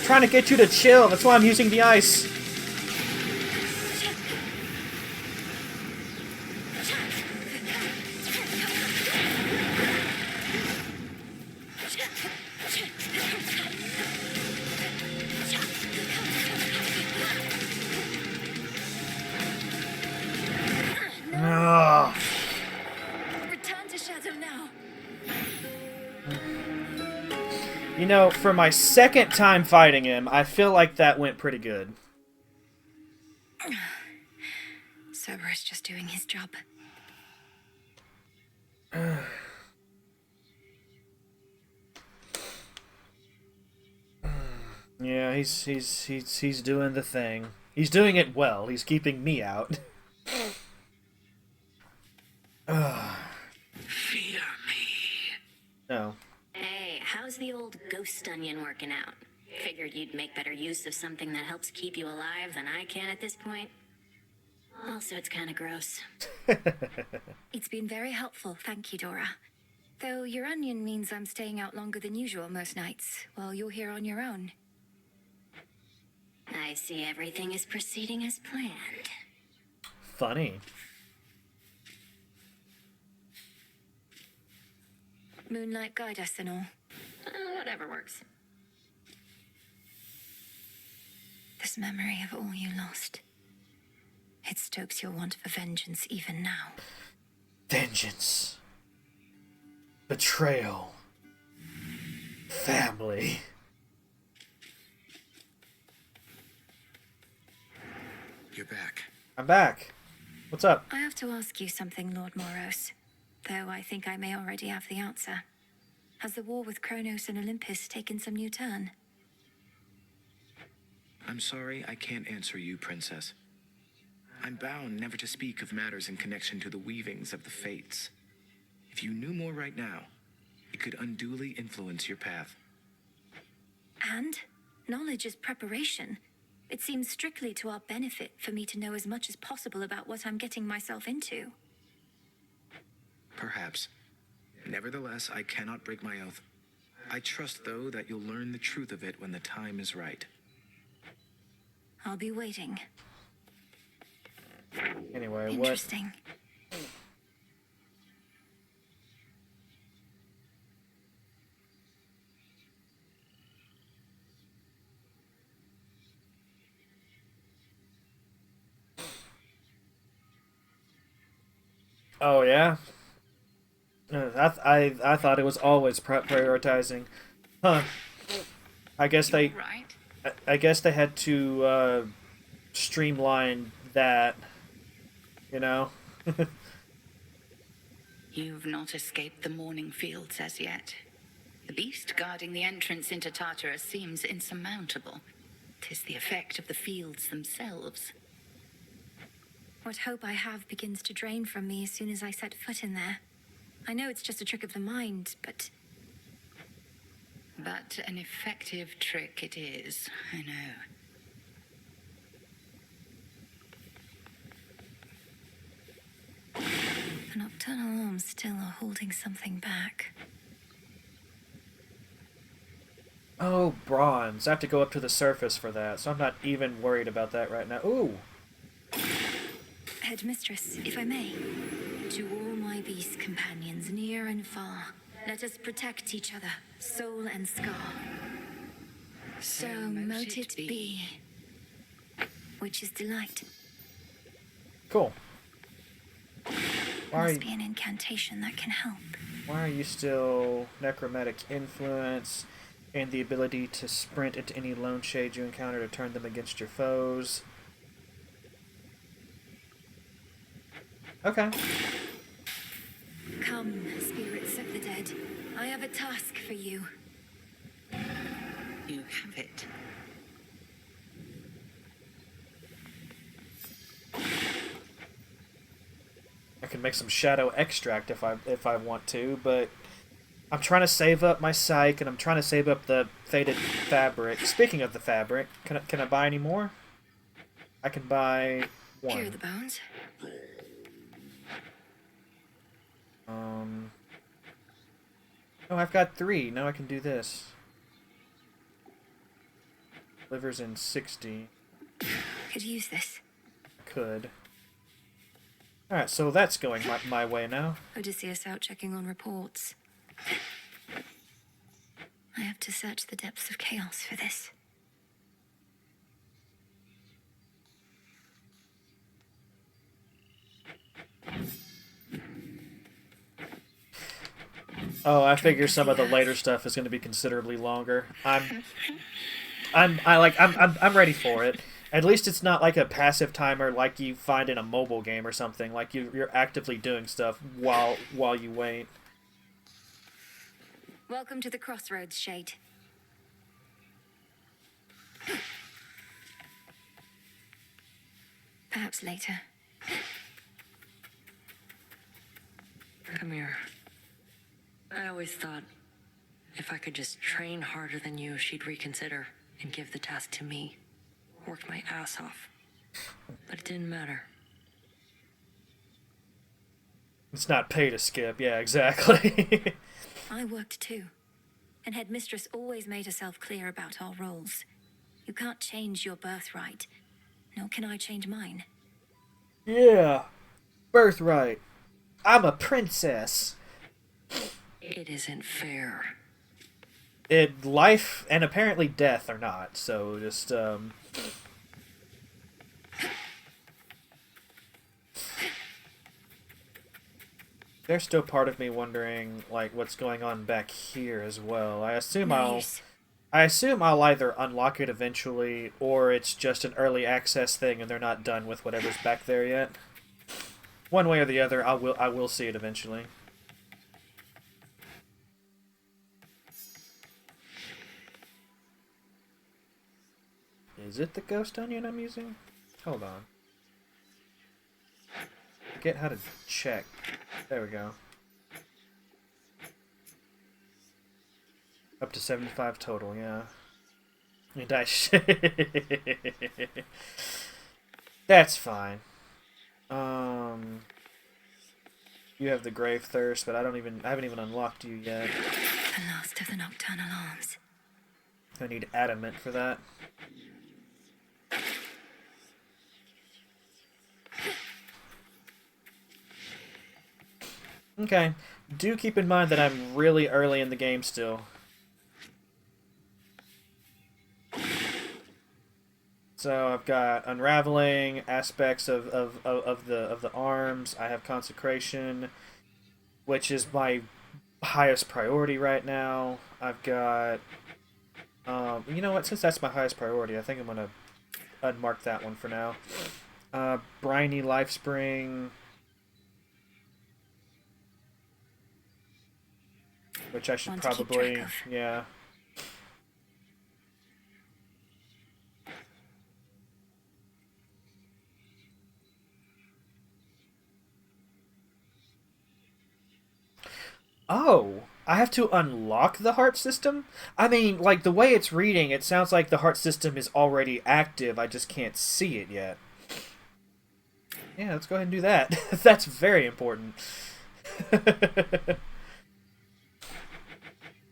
Trying to get you to chill. That's why I'm using the ice. Ugh. Return to Shadow now. You know, for my second time fighting him, I feel like that went pretty good. Cerberus just doing his job. Yeah, he's doing the thing. He's doing it well. He's keeping me out. Fear me. No. Hey, how's the old ghost onion working out? Figured you'd make better use of something that helps keep you alive than I can at this point. Also, it's kind of gross. It's been very helpful, thank you, Dora. Though your onion means I'm staying out longer than usual most nights, while you're here on your own. I see everything is proceeding as planned. Funny. Moonlight guide us and all. Whatever works. This memory of all you lost. It stokes your want for vengeance even now. Vengeance. Betrayal. Family. You're back. I'm back. What's up? I have to ask you something, Lord Moros. Though I think I may already have the answer. Has the war with Kronos and Olympus taken some new turn? I'm sorry, I can't answer you, Princess. I'm bound never to speak of matters in connection to the weavings of the fates. If you knew more right now, it could unduly influence your path. And knowledge is preparation. It seems strictly to our benefit for me to know as much as possible about what I'm getting myself into. Perhaps. Nevertheless, I cannot break my oath. I trust, though, that you'll learn the truth of it when the time is right. I'll be waiting. Anyway, Interesting. Oh yeah. I thought it was always prioritizing. Huh. I guess they. Right. I guess they had to streamline that. You know. You've not escaped the morning fields as yet. The beast guarding the entrance into Tartarus seems insurmountable. 'Tis the effect of the fields themselves. What hope I have begins to drain from me as soon as I set foot in there. I know it's just a trick of the mind, but... But an effective trick it is, I know. The nocturnal arms still are holding something back. Oh, bronze. I have to go up to the surface for that, so I'm not even worried about that right now. Ooh. Headmistress, if I may, to all my beast companions near and far, let us protect each other, soul and scar. So mote it be. Witch's delight. Cool. Must be an incantation that can help. Why are you still necromantic influence and the ability to sprint into any lone shade you encounter to turn them against your foes? Okay. Come, spirits of the dead. I have a task for you. You have it. I can make some shadow extract if I want to, but I'm trying to save up my psyche and I'm trying to save up the faded fabric. Speaking of the fabric, can I buy any more? I can buy one. Here are the bones. Oh, I've got 3. Now I can do this. Liver's in 60. Could use this. Could. Alright, so that's going my way now. Odysseus out checking on reports. I have to search the depths of chaos for this. Oh, I figure some of the later stuff is going to be considerably longer. I'm ready for it. At least it's not like a passive timer like you find in a mobile game or something. Like you're actively doing stuff while you wait. Welcome to the crossroads, Shade. Perhaps later. Come here. I always thought if I could just train harder than you, she'd reconsider and give the task to me. Worked my ass off. But it didn't matter. It's not pay to skip. Yeah, exactly. I worked too. And Headmistress always made herself clear about our roles. You can't change your birthright, nor can I change mine. Yeah. Birthright. I'm a princess. It isn't fair. Life and apparently death are not, so just, There's still part of me wondering, like, what's going on back here as well. I assume I'll either unlock it eventually, or it's just an early access thing and they're not done with whatever's back there yet. One way or the other, I will see it eventually. Is it the ghost onion I'm using? Hold on. Forget how to check. There we go. Up to 75 total, yeah. You die. That's fine. You have the Grave Thirst, but I haven't even unlocked you yet. The last of the nocturnal arms. I need adamant for that. Okay. Do keep in mind that I'm really early in the game still. So I've got unraveling aspects of the arms. I have consecration, which is my highest priority right now. I've got you know what? Since that's my highest priority, I think I'm gonna unmark that one for now. Briny Lifespring, which I should probably, yeah. Oh, I have to unlock the heart system? I mean, like, the way it's reading, it sounds like the heart system is already active. I just can't see it yet. Yeah, let's go ahead and do that. That's very important.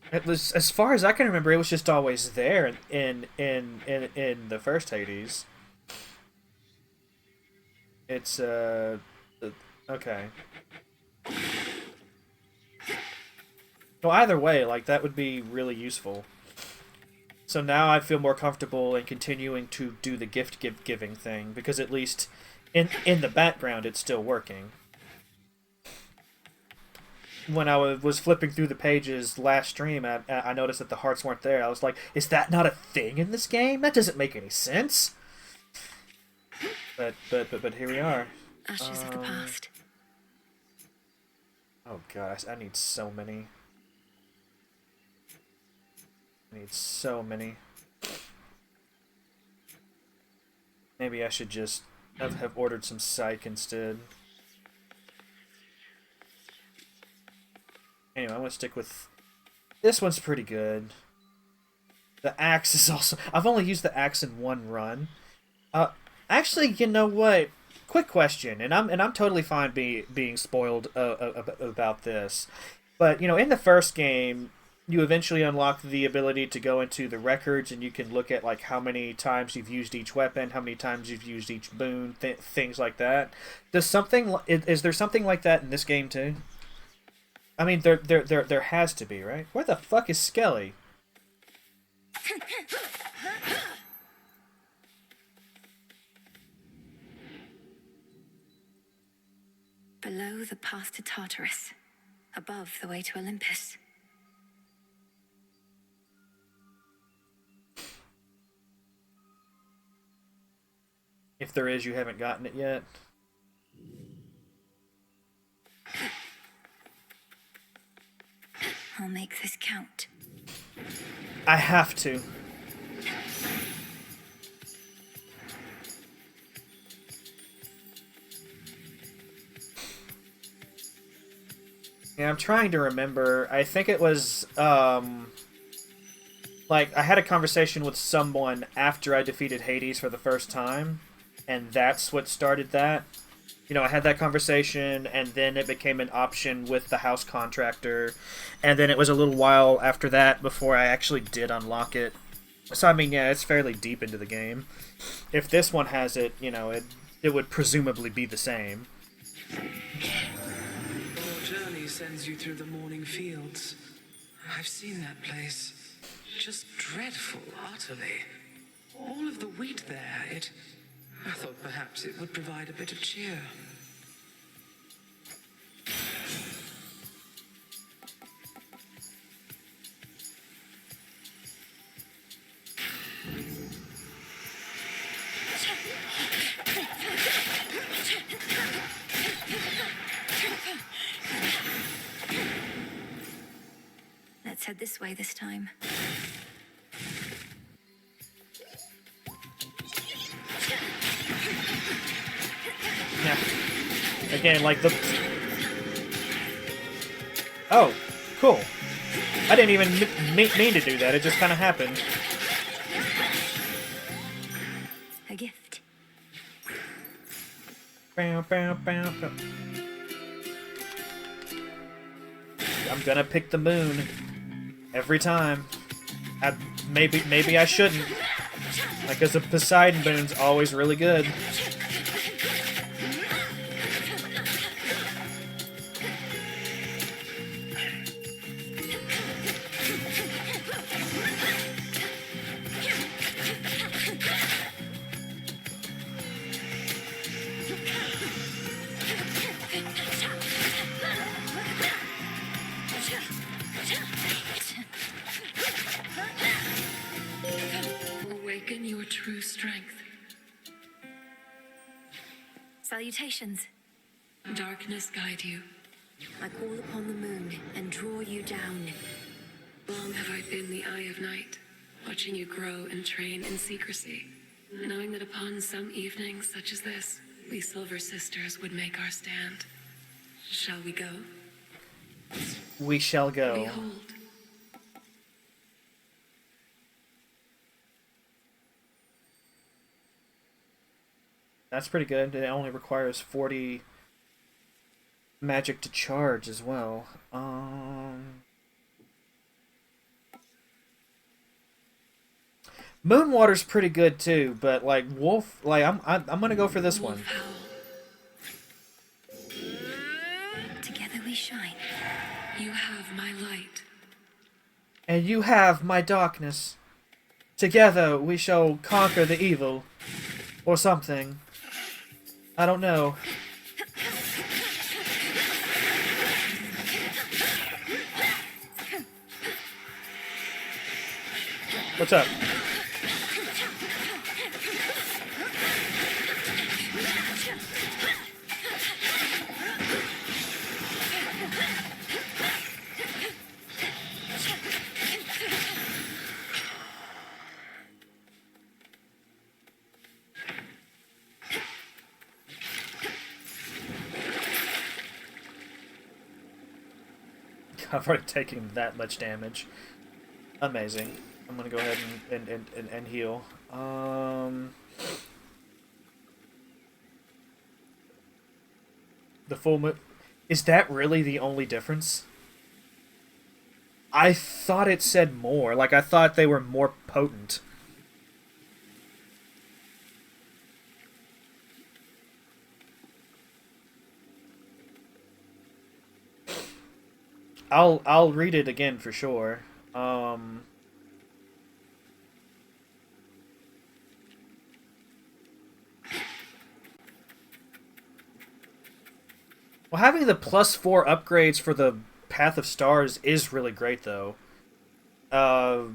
It was, as far as I can remember, it was just always there in the first Hades. It's okay. Well, either way, like, that would be really useful. So now I feel more comfortable in continuing to do the giving thing, because at least in the background it's still working. When I was flipping through the pages last stream, I noticed that the hearts weren't there. I was like, is that not a thing in this game? That doesn't make any sense. But here we are. Ashes of the past. Oh gosh, I need so many. I need so many. Maybe I should just have ordered some psych instead. Anyway, I'm gonna stick with this one's pretty good. The axe is also. I've only used the axe in one run. Actually, you know what? Quick question, and I'm totally fine being spoiled about this, but you know, in the first game, you eventually unlock the ability to go into the records, and you can look at like how many times you've used each weapon, how many times you've used each boon, things like that. Is there something like that in this game too? I mean, there has to be, right? Where the fuck is Skelly? Below the path to Tartarus. Above the way to Olympus. If there is, you haven't gotten it yet. I'll make this count. I have to. Yeah, I'm trying to remember. I think it was, like, I had a conversation with someone after I defeated Hades for the first time, and that's what started that. You know, I had that conversation, and then it became an option with the house contractor, and then it was a little while after that before I actually did unlock it. So, I mean, yeah, it's fairly deep into the game. If this one has it, you know, it would presumably be the same. Your journey sends you through the morning fields. I've seen that place. Just dreadful, utterly. All of the wheat there, I thought perhaps it would provide a bit of cheer. Let's head this way this time. Yeah. Again, like the... Oh, cool. I didn't even mean to do that, it just kind of happened. A gift. Bow, bow, bow, bow. I'm gonna pick the moon. Every time. Maybe I shouldn't. Because the Poseidon moon's always really good. Awaken your true strength. Salutations. Darkness guide you. I call upon the moon and draw you down. Long have I been the eye of night, watching you grow and train in secrecy, knowing that upon some evenings such as this, we Silver Sisters would make our stand. Shall we go? We shall go. Behold. That's pretty good. It only requires 40 magic to charge as well. Moonwater's pretty good too, but like Wolf, like I'm gonna go for this one. Together we shine. You have my light. And you have my darkness. Together we shall conquer the evil. Or something. I don't know. What's up? I've already taken that much damage. Amazing. I'm gonna go ahead and heal. The full moon... Is that really the only difference? I thought it said more. Like, I thought they were more potent. I'll read it again for sure. Well, having the +4 upgrades for the Path of Stars is really great, though. Yeah,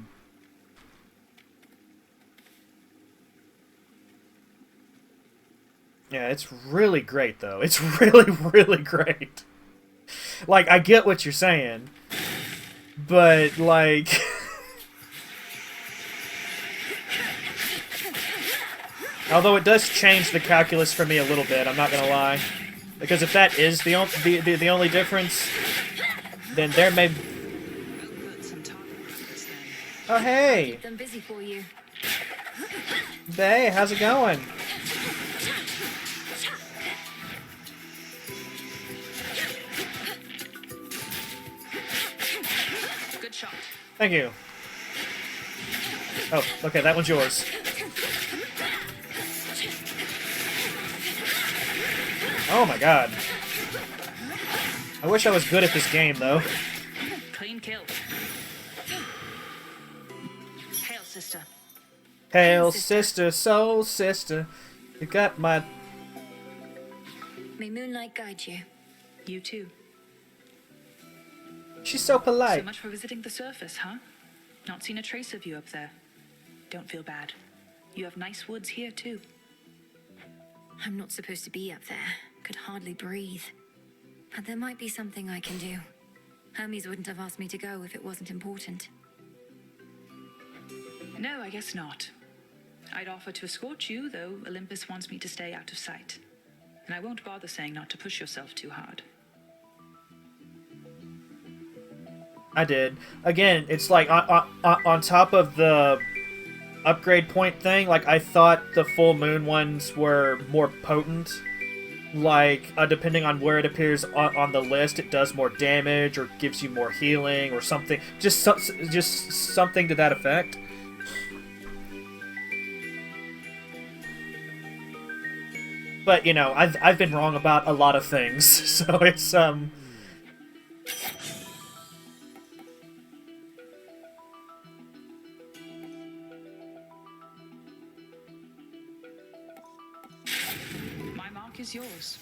it's really great, though. It's really, really great. Like, I get what you're saying, but, like... Although it does change the calculus for me a little bit, I'm not gonna lie. Because if that is the only difference, then there may... Oh, hey! Keep them busy for you. Hey, how's it going? Good shot. Thank you. Oh, okay, that one's yours. Oh my god. I wish I was good at this game, though. Clean kill. Hail, sister. Hail, sister, soul sister. You got my... May moonlight guide you. You too. She's so polite. So much for visiting the surface, huh? Not seen a trace of you up there. Don't feel bad. You have nice woods here too. I'm not supposed to be up there. Could hardly breathe. But there might be something I can do. Hermes wouldn't have asked me to go if it wasn't important. No, I guess not. I'd offer to escort you, though Olympus wants me to stay out of sight. And I won't bother saying not to push yourself too hard. I did. Again, it's like on top of the upgrade point thing, like I thought the full moon ones were more potent. Like, depending on where it appears on the list, it does more damage or gives you more healing or something. Just something to that effect. But, you know, I've been wrong about a lot of things, so it's, My mark is yours.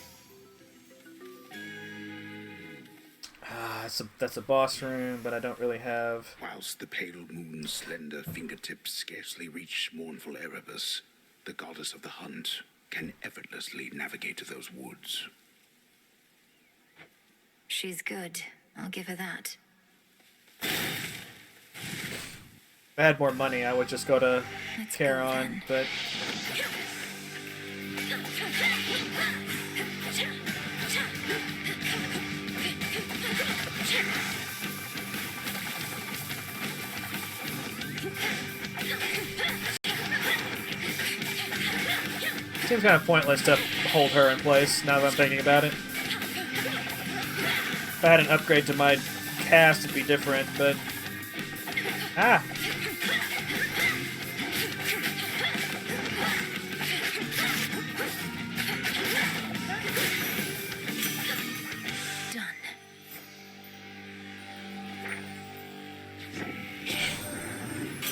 that's a boss room, but I don't really have... Whilst the pale moon's slender fingertips scarcely reach mournful Erebus, the goddess of the hunt can effortlessly navigate those woods. She's good. I'll give her that. If I had more money, I would just go to Charon, but... Seems kind of pointless to hold her in place, now that I'm thinking about it. If I had an upgrade to my cast, it'd be different, but... Ah!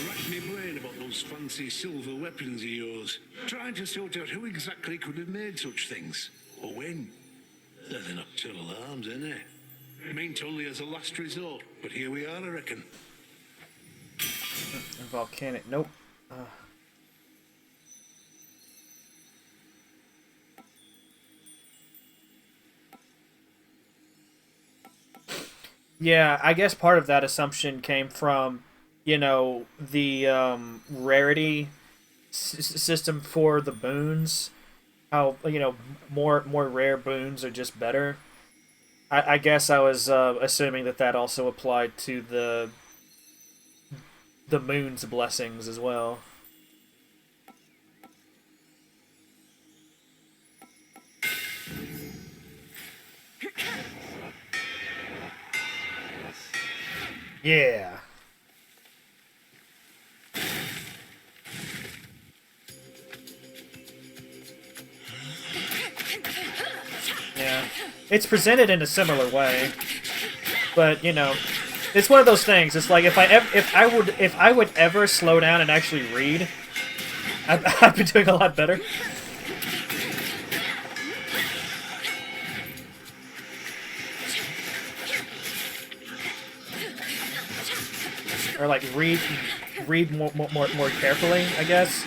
Rack me brain about those fancy silver weapons of yours. Trying to sort out who exactly could have made such things. Or when. They're the nocturnal arms, ain't they? Meant only as a last resort, but here we are, I reckon. Volcanic, nope. Yeah, I guess part of that assumption came from, you know, the rarity system for the boons. How, you know, more rare boons are just better. I guess I was assuming that also applied to the moon's blessings as well. Yeah. Yeah. It's presented in a similar way. But, you know, it's one of those things. It's like if I would ever slow down and actually read, I'd be doing a lot better. Or like read more carefully, I guess.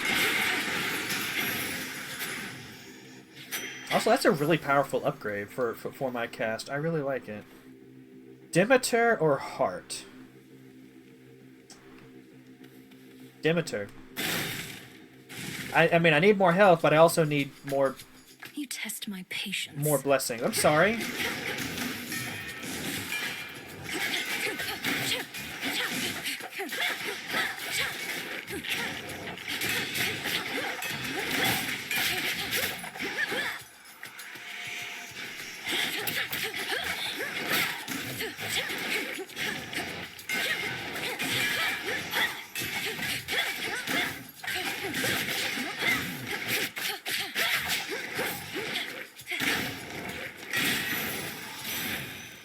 Also, that's a really powerful upgrade for my cast. I really like it. Demeter or Heart? Demeter. I mean, I need more health, but I also need more... You test my patience. More blessings. I'm sorry.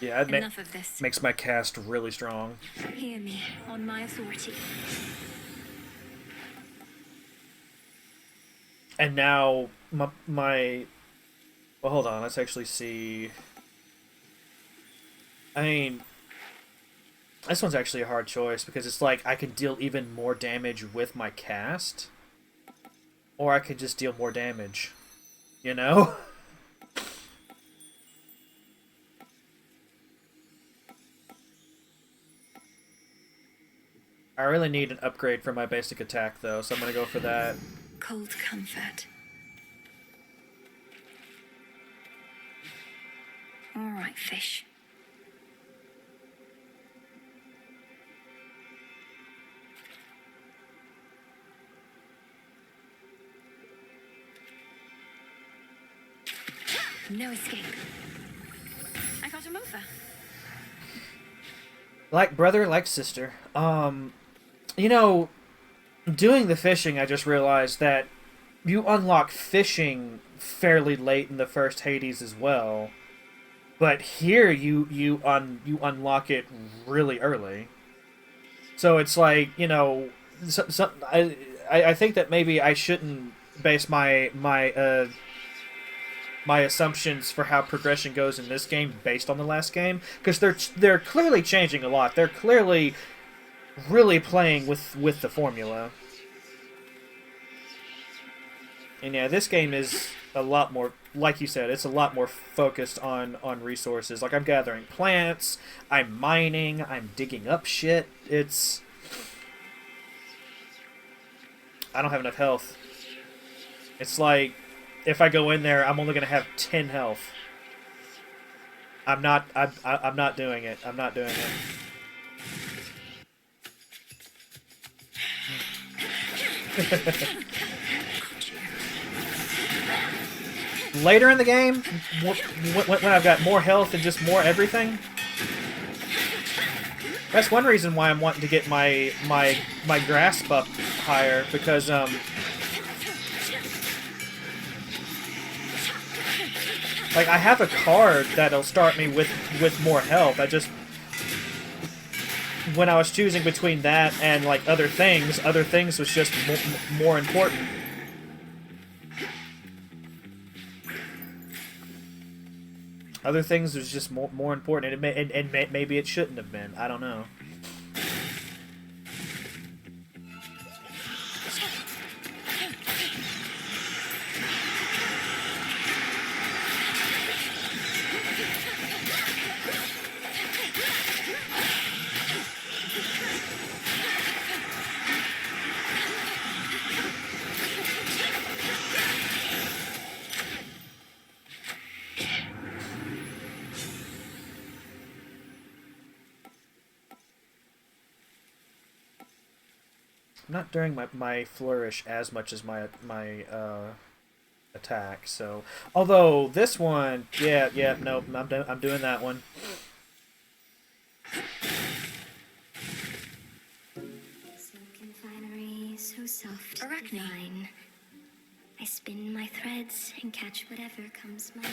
Yeah, Enough of this. Makes my cast really strong. Hear me on my authority. And now my well, hold on. Let's actually see. I mean, this one's actually a hard choice because it's like I can deal even more damage with my cast, or I could just deal more damage. You know? I really need an upgrade for my basic attack, though, so I'm gonna go for that. Cold comfort. All right, fish. No escape. I got him over. Like brother, like sister. You know, doing the fishing, I just realized that you unlock fishing fairly late in the first Hades as well. But here you unlock it really early. So it's like, you know, I think that maybe I shouldn't base my assumptions for how progression goes in this game based on the last game, because they're clearly changing a lot. They're clearly really playing with the formula. And yeah, this game is a lot more, like you said, it's a lot more focused on resources. Like, I'm gathering plants, I'm mining, I'm digging up shit. I don't have enough health. It's like, if I go in there, I'm only gonna have 10 health. I'm not doing it. I'm not doing it. Later in the game, when I've got more health and just more everything, that's one reason why I'm wanting to get my grasp up higher, because like, I have a card that'll start me with more health. I just, when I was choosing between that and like other things was just more important. Other things was just more important, and maybe it shouldn't have been. I don't know. I'm not during my flourish as much as my attack. So, although this one, yeah, nope, I'm doing that one. Silken finery, so soft, divine. I spin my threads and catch whatever comes my way.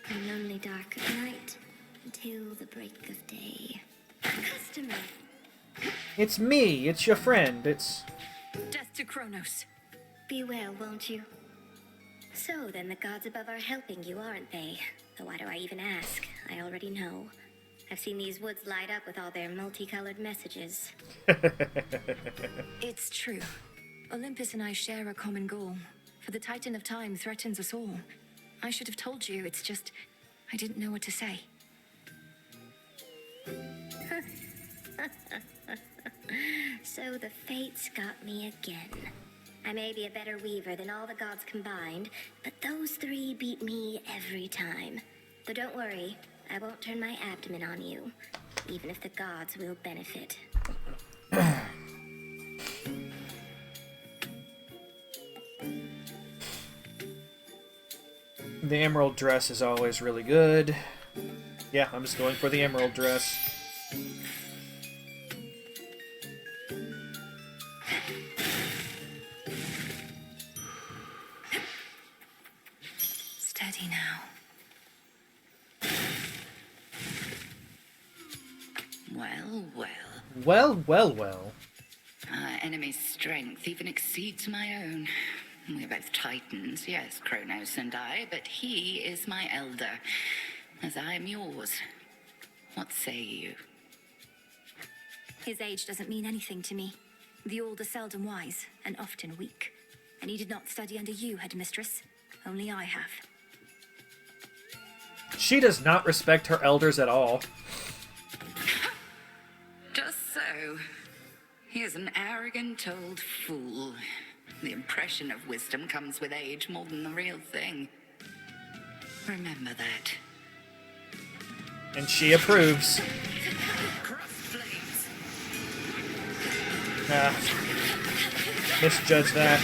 From lonely dark of night until the break of day. Customer. It's me. It's your friend. It's Death to Kronos. Be well, won't you? So then the gods above are helping you, aren't they? Though why do I even ask? I already know. I've seen these woods light up with all their multicolored messages. It's true. Olympus and I share a common goal. For the Titan of Time threatens us all. I should have told you, it's just I didn't know what to say. So the fates got me again. I may be a better weaver than all the gods combined, but those three beat me every time. Though don't worry, I won't turn my abdomen on you, even if the gods will benefit. The emerald dress is always really good. Yeah, I'm just going for the emerald dress. Steady now. Well. Our enemy's strength even exceeds my own. We're both titans, yes, Kronos and I, but he is my elder, as I am yours. What say you? His age doesn't mean anything to me. The old are seldom wise, and often weak. And he did not study under you, headmistress. Only I have. She does not respect her elders at all. Just so. He is an arrogant old fool. The impression of wisdom comes with age more than the real thing. Remember that. And she approves. Nah. Misjudge that.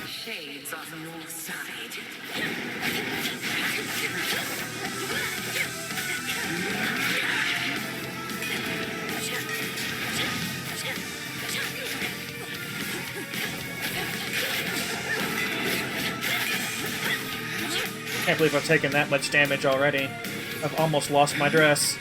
Shades on your side. Can't believe I've taken that much damage already. I've almost lost my dress.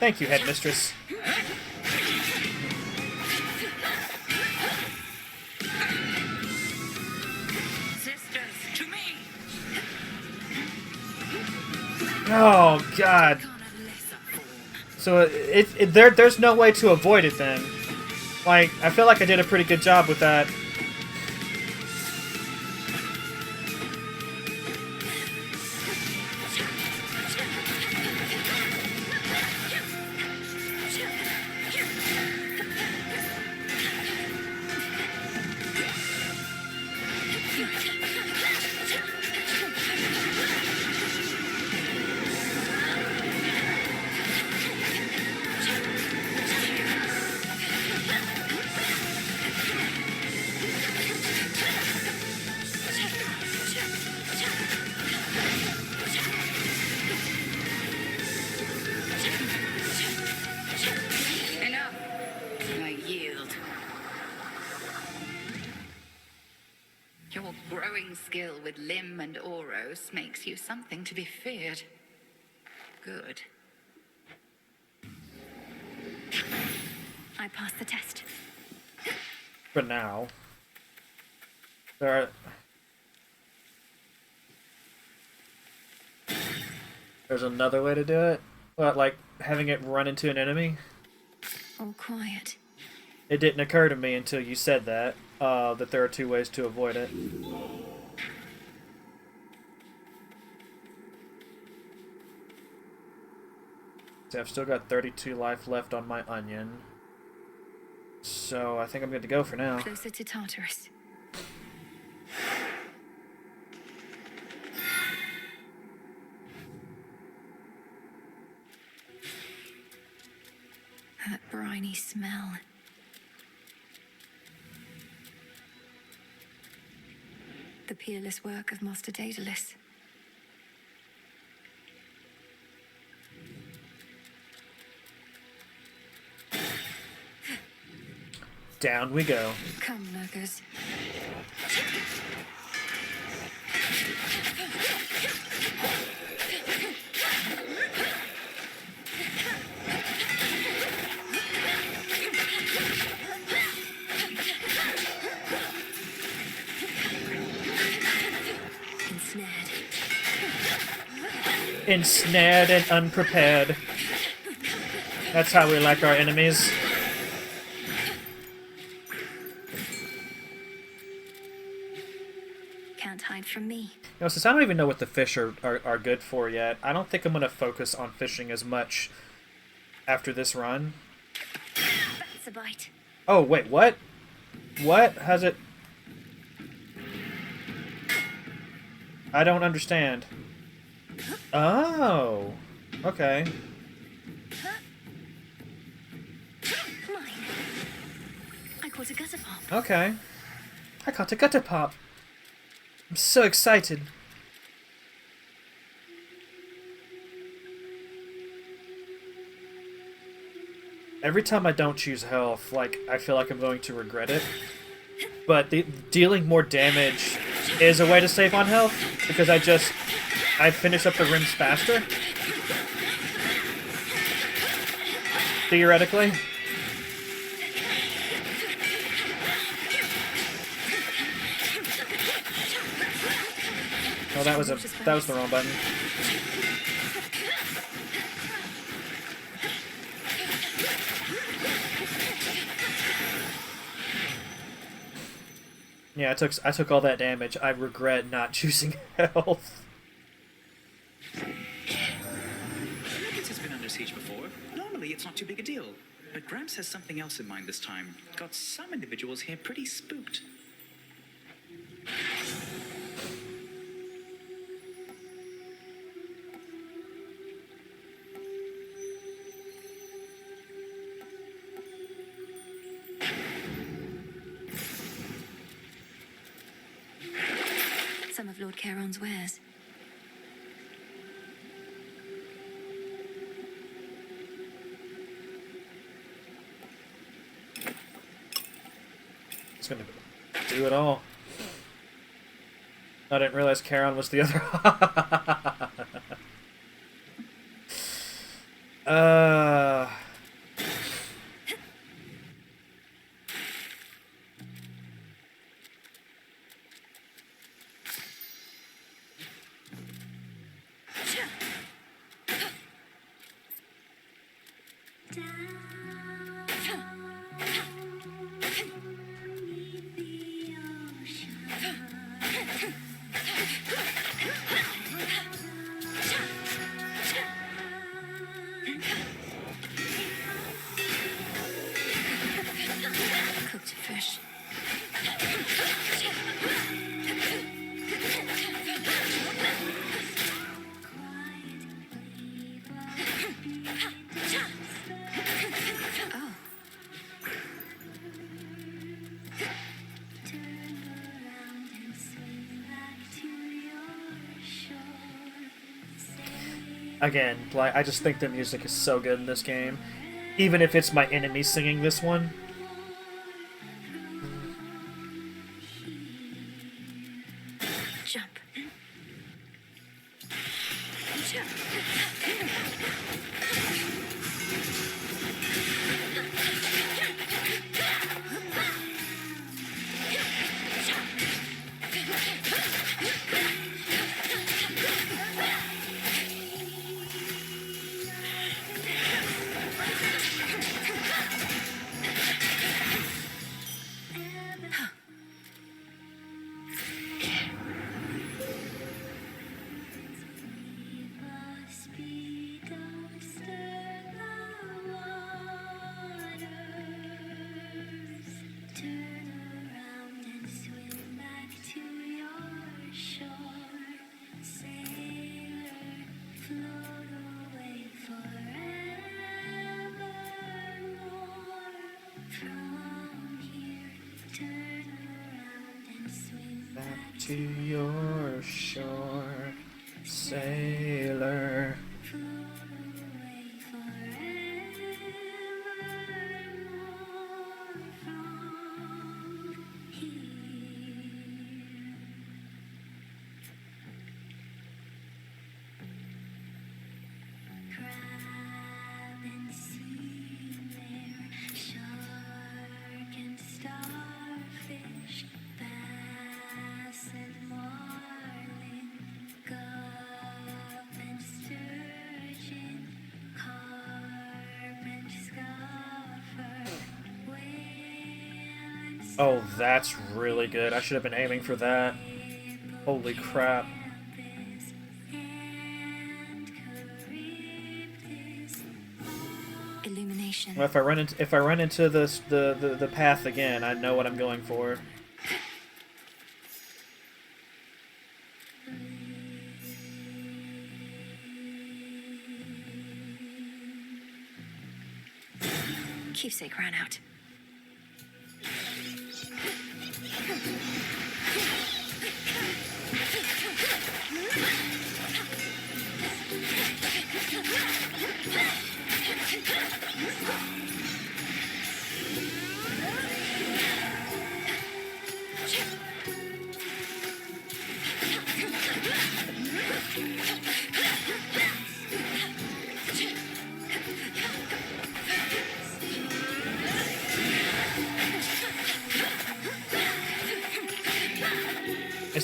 Thank you, Headmistress. Sisters, to me! Oh God! So there's no way to avoid it then. Like, I feel like I did a pretty good job with that. Skill with Lim and Oros makes you something to be feared. Good. I passed the test. For now. There's another way to do it? What, like having it run into an enemy? All quiet. It didn't occur to me until you said that, that there are two ways to avoid it. See, I've still got 32 life left on my onion. So I think I'm good to go for now. Closer to Tartarus. That briny smell. The peerless work of Master Daedalus. Down we go. Come, lurkers. Ensnared and unprepared. That's how we like our enemies. Can't hide from me. You know, since I don't even know what the fish are good for yet, I don't think I'm going to focus on fishing as much after this run. That's a bite. Oh, wait, what? What? Has it... I don't understand. Oh. Okay. Mine. I caught a gutter pop. Okay. I caught a gutter pop. I'm so excited. Every time I don't choose health, like, I feel like I'm going to regret it. but dealing more damage is a way to save on health, because I finish up the rooms faster. Theoretically. Oh, that was the wrong button. Yeah, I took all that damage. I regret not choosing health. Olympus has been under siege before. Normally, it's not too big a deal. But Gramps has something else in mind this time. Got some individuals here pretty spooked. Some of Lord Charon's wares. It's gonna do it all. I didn't realize Charon was the other. Cooked fish. Oh. Again, like, I just think the music is so good in this game. Even if it's my enemy singing this one. Jump. Back to your shore, sailor. Oh, that's really good. I should have been aiming for that. Holy crap. Illumination. Well, if I run into this the path again, I know what I'm going for. Keepsake ran out.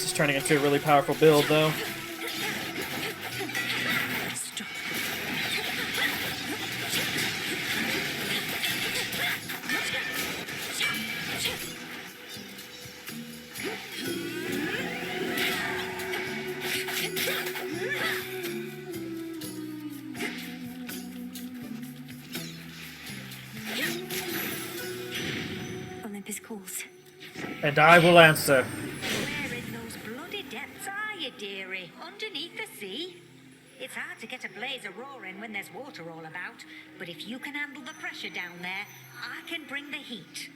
This is turning into a really powerful build, though. Olympus calls. And I will answer. Where in those bloody depths are you, dearie? Underneath the sea? It's hard to get a blaze a roaring when there's water all about, but if you can handle the pressure down there, I can bring the heat.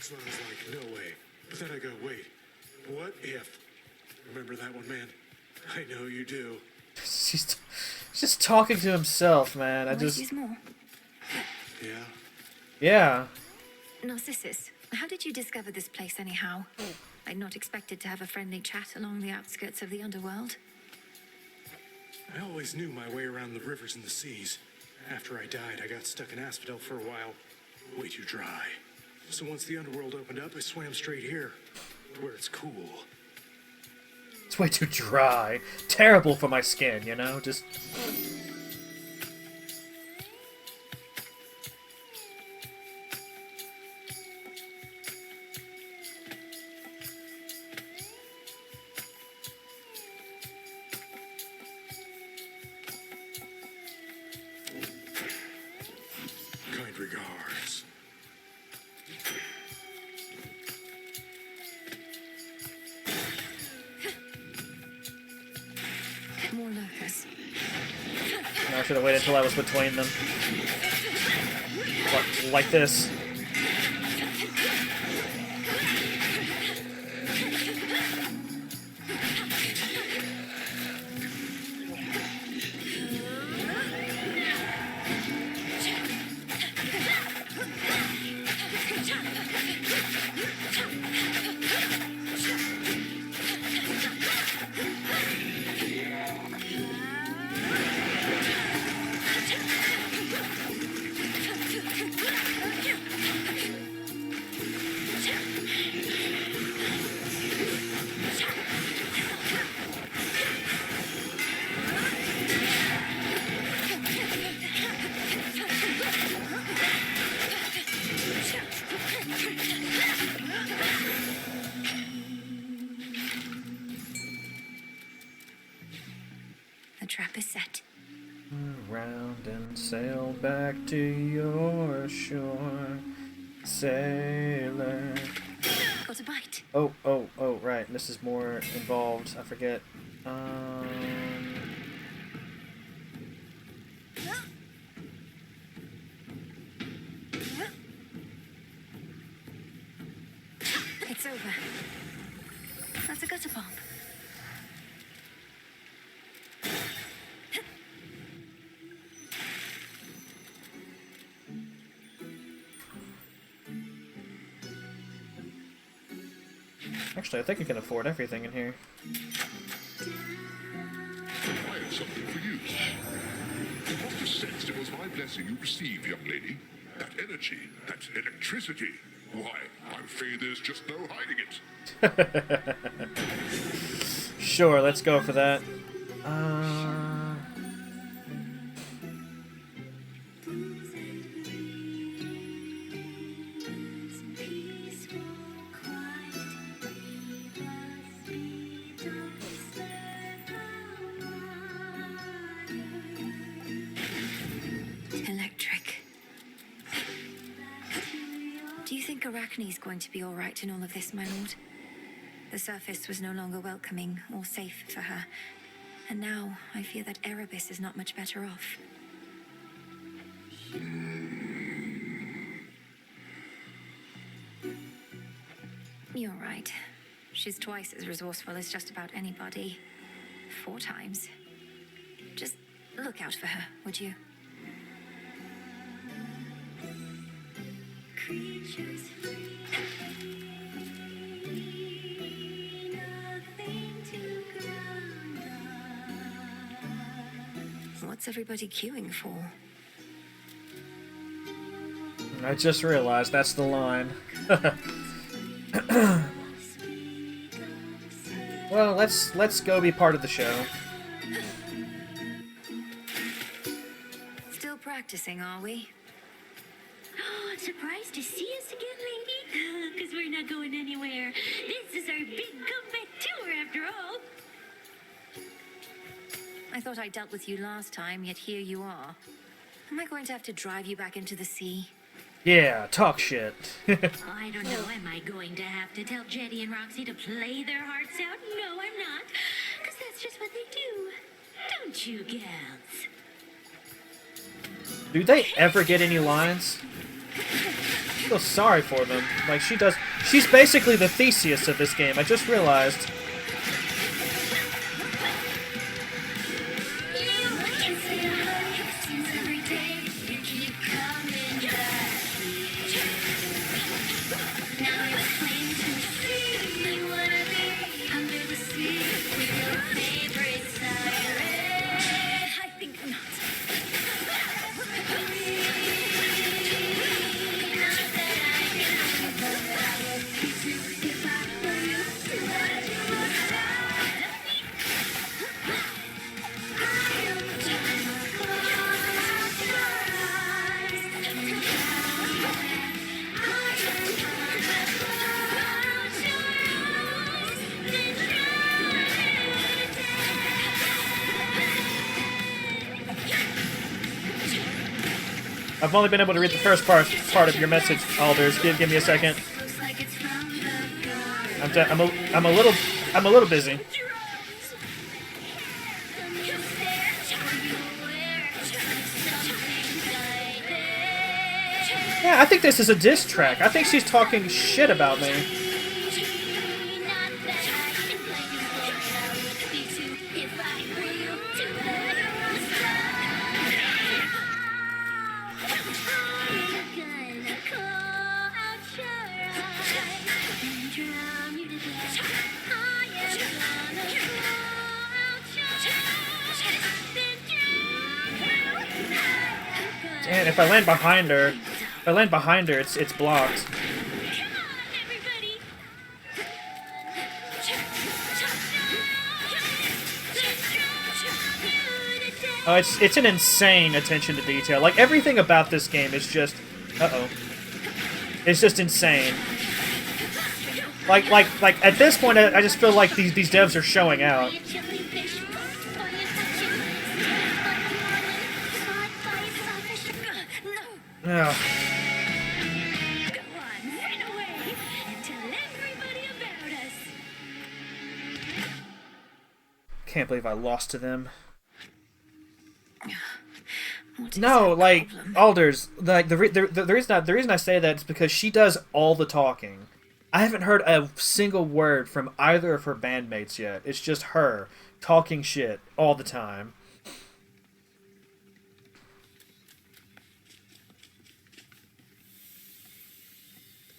So I was like, no way. But then I go, wait, what if? Remember that one, man? I know you do. He's just talking to himself, man. Use more. Yeah? Yeah. Narcissus, how did you discover this place anyhow? I'd not expected to have a friendly chat along the outskirts of the underworld. I always knew my way around the rivers and the seas. After I died, I got stuck in Asphodel for a while. Way too dry. So once the underworld opened up, I swam straight here, where it's cool. It's way too dry. Terrible for my skin, you know? Just... Kind regards. More lurkers. I should have waited until I was between them. Like this. The trap is set. Round and sail back to your shore, sailor. Got a bite. Oh, right. This is more involved. I forget. It's over. That's a gutter bomb. Actually, I think I can afford everything in here. I have something for you. You must have sensed it was my blessing you received, young lady. That energy, that electricity. Why, I'm afraid there's just no hiding it. Sure, let's go for that. Electric. Do you think Arachne's going to be all right in all of this, my lord? The surface was no longer welcoming or safe for her. And now I fear that Erebus is not much better off. You're right. She's twice as resourceful as just about anybody. 4 times. Just look out for her, would you? Creatures free, nothing to ground us. What's everybody queuing for? I just realized that's the line. Well, let's go be part of the show. Still practicing, are we? Oh, surprised to see us again, lady? Because we're not going anywhere. This is our big comeback tour, after all. I thought I dealt with you last time, yet here you are. Am I going to have to drive you back into the sea? Yeah, talk shit. I don't know. Am I going to have to tell Jetty and Roxy to play their hearts out? No, I'm not. Because that's just what they do. Don't you, gals? Do they ever get any lines? I feel sorry for them. Like, she's basically the Theseus of this game. I just realized. I've only been able to read the first part of your message, Alders. Give me a second. I'm a little busy. Yeah, I think this is a diss track. I think she's talking shit about me. And if I land behind her, it's blocked. Oh, it's an insane attention to detail. Like, everything about this game is just... Uh-oh. It's just insane. Like, at this point, I just feel like these devs are showing out. Yeah. Can't believe I lost to them. No, like, Alders, like, the reason I say that is because she does all the talking. I haven't heard a single word from either of her bandmates yet. It's just her talking shit all the time.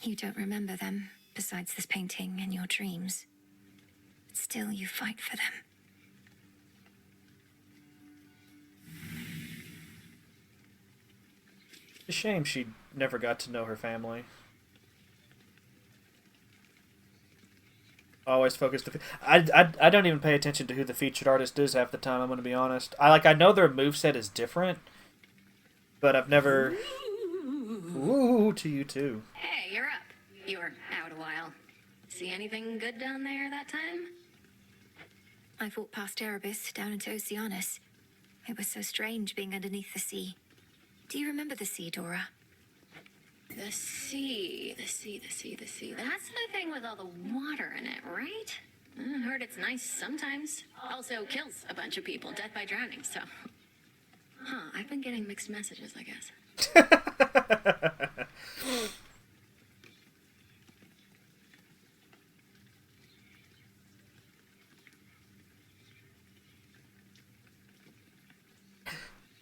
You don't remember them, besides this painting and your dreams. But still, you fight for them. It's a shame she never got to know her family. Always focused. I don't even pay attention to who the featured artist is half the time. I'm going to be honest. I know their moveset is different, but I've never. Ooh, to you too. Hey, you're up. You were out a while. See anything good down there that time? I fought past Erebus down into Oceanus. It was so strange being underneath the sea. Do you remember the sea, Dora? The sea. That's the thing with all the water in it, right? I heard it's nice sometimes. Also kills a bunch of people, death by drowning, so... Huh, I've been getting mixed messages, I guess.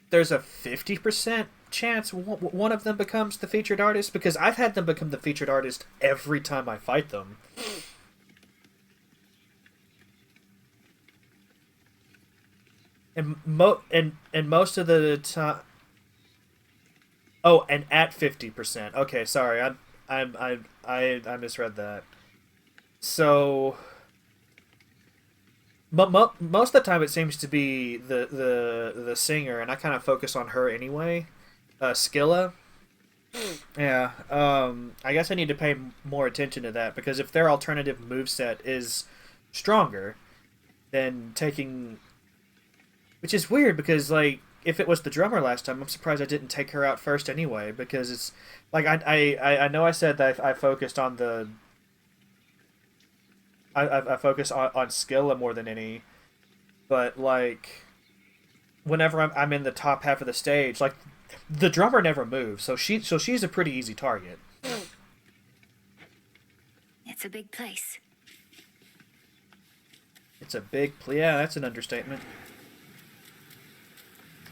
there's a 50% chance one of them becomes the featured artist? Because I've had them become the featured artist every time I fight them. And most of the time. Oh, and at 50%. Okay, sorry, I misread that. So, but most of the time it seems to be the singer, and I kind of focus on her anyway. Skilla. Yeah. I guess I need to pay more attention to that because if their alternative moveset is stronger, then taking, which is weird because like if it was the drummer last time, I'm surprised I didn't take her out first anyway because it's like I know I said that I focused on the I focus on Skilla more than any, but like whenever I'm in the top half of the stage, like the drummer never moves, so she's a pretty easy target. It's a big place. It's a big yeah, that's an understatement.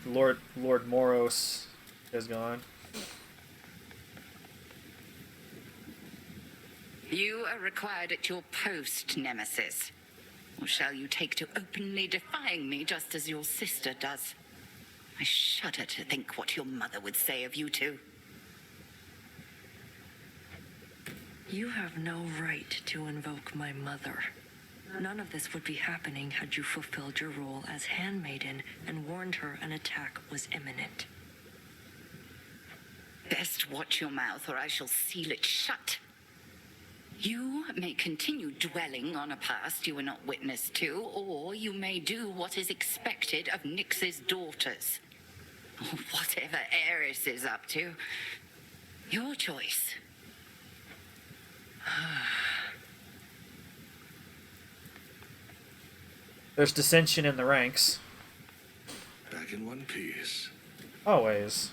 Lord Moros is gone. You are required at your post, Nemesis. Or shall you take to openly defying me just as your sister does? I shudder to think what your mother would say of you two. You have no right to invoke my mother. None of this would be happening had you fulfilled your role as handmaiden and warned her an attack was imminent. Best watch your mouth or I shall seal it shut. You may continue dwelling on a past you were not witness to, or you may do what is expected of Nyx's daughters. Or whatever Eris is up to. Your choice. There's dissension in the ranks. Back in one piece. Always.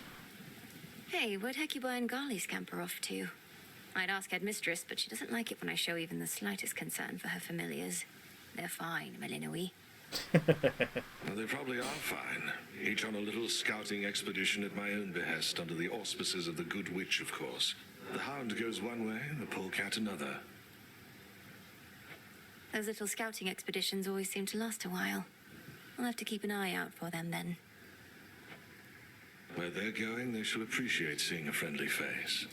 Hey, where'd Hecuba and Garly scamper off to? I'd ask Headmistress, but she doesn't like it when I show even the slightest concern for her familiars. They're fine, Malinoe. Well, they probably are fine. Each on a little scouting expedition at my own behest, under the auspices of the Good Witch, of course. The Hound goes one way, the Polecat another. Those little scouting expeditions always seem to last a while. I'll have to keep an eye out for them then. Where they're going, they shall appreciate seeing a friendly face.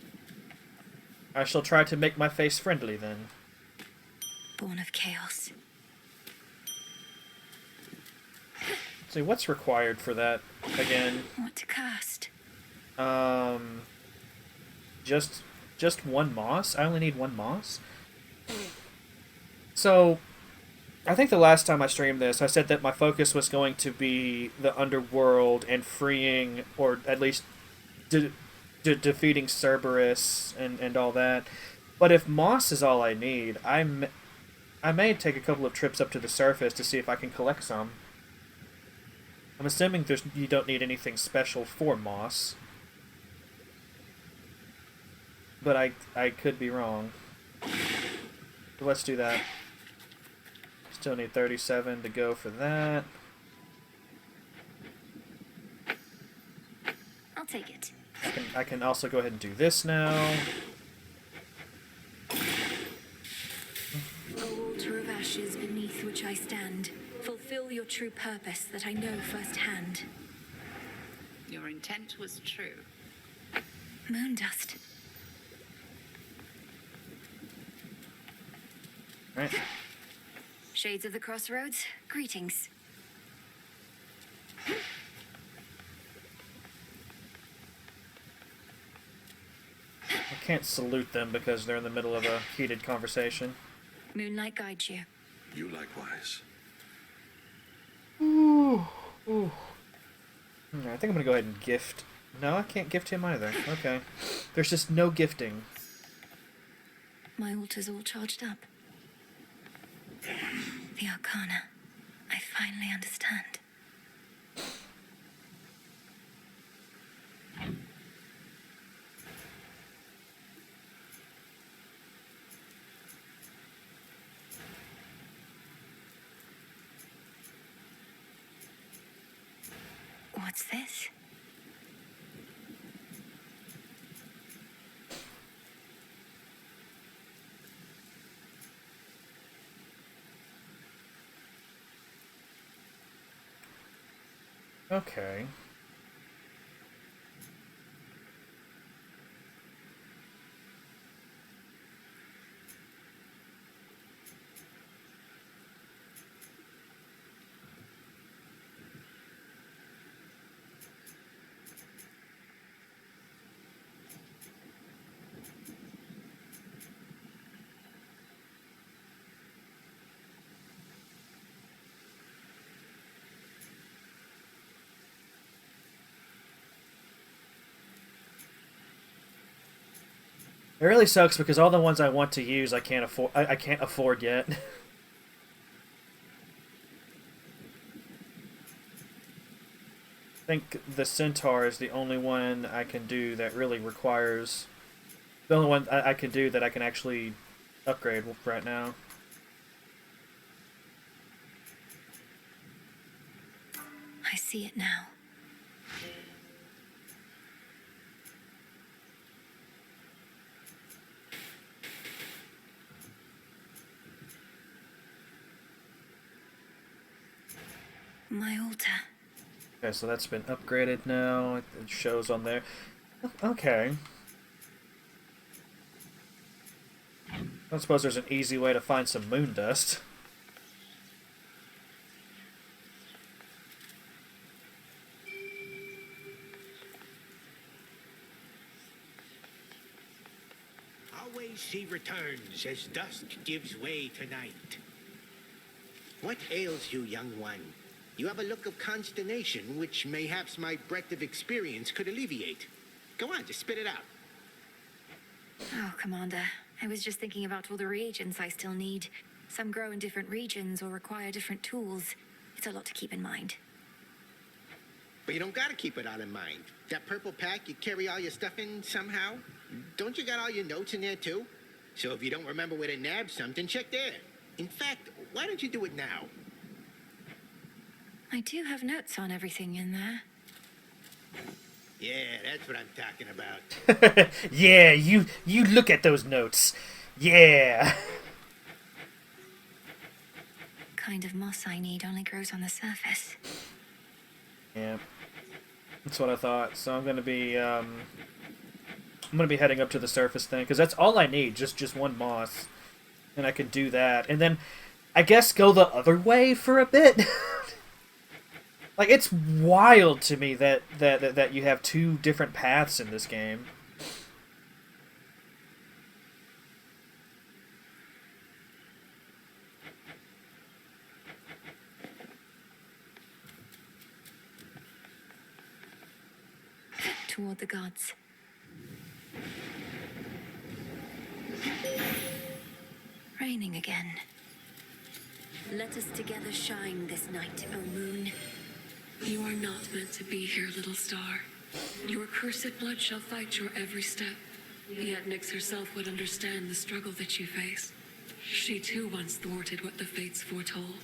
I shall try to make my face friendly then. Born of chaos. See, what's required for that again? What to cast? Just one moss? I only need one moss? So, I think the last time I streamed this, I said that my focus was going to be the underworld and freeing, or at least defeating Cerberus and all that. But if moss is all I need, I may take a couple of trips up to the surface to see if I can collect some. I'm assuming you don't need anything special for moss. But I could be wrong. So let's do that. Still need 37 to go for that. I'll take it. I can also go ahead and do this now. O altar of ashes beneath which I stand, fulfill your true purpose that I know firsthand. Your intent was true. Moondust. Right. Shades of the Crossroads, greetings. I can't salute them because they're in the middle of a heated conversation. Moonlight guides you. You likewise. Ooh. Ooh. I think I'm gonna go ahead and gift. No, I can't gift him either. Okay. There's just no gifting. My altar's all charged up. The Arcana. I finally understand. What's this? Okay. It really sucks because all the ones I want to use I can't afford. I can't afford yet. I think the Centaur is the only one I can do that really requires. The only one I can do that I can actually upgrade right now. I see it now. My altar. Okay, so that's been upgraded now. It shows on there. Okay. I suppose there's an easy way to find some moon dust. Always she returns as dusk gives way to night. What ails you, young one? You have a look of consternation, which mayhaps my breadth of experience could alleviate. Go on, just spit it out. Oh, Commander. I was just thinking about all the reagents I still need. Some grow in different regions or require different tools. It's a lot to keep in mind. But you don't gotta keep it all in mind. That purple pack, you carry all your stuff in somehow? Don't you got all your notes in there too? So if you don't remember where to nab something, check there. In fact, why don't you do it now? I do have notes on everything in there. Yeah, that's what I'm talking about. Yeah, you look at those notes. Yeah. Kind of moss I need only grows on the surface. Yeah. That's what I thought. So I'm gonna be heading up to the surface then, because that's all I need, just one moss. And I can do that. And then I guess go the other way for a bit. Like, it's wild to me that you have two different paths in this game. Toward the gods. Raining again. Let us together shine this night, O moon. You are not meant to be here, little star. Your cursed blood shall fight your every step. Yet Nyx herself would understand the struggle that you face. She too once thwarted what the fates foretold.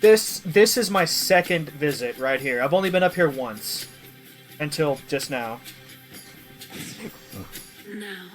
This is my second visit right here. I've only been up here once. Until just now. Now.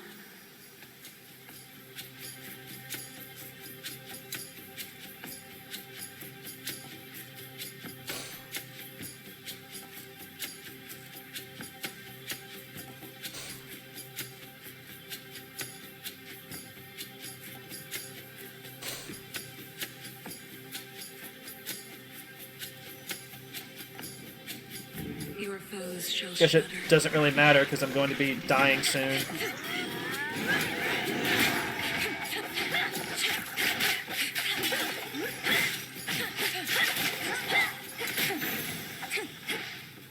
Your foes shall Guess it shudder. doesn't really matter because I'm going to be dying soon.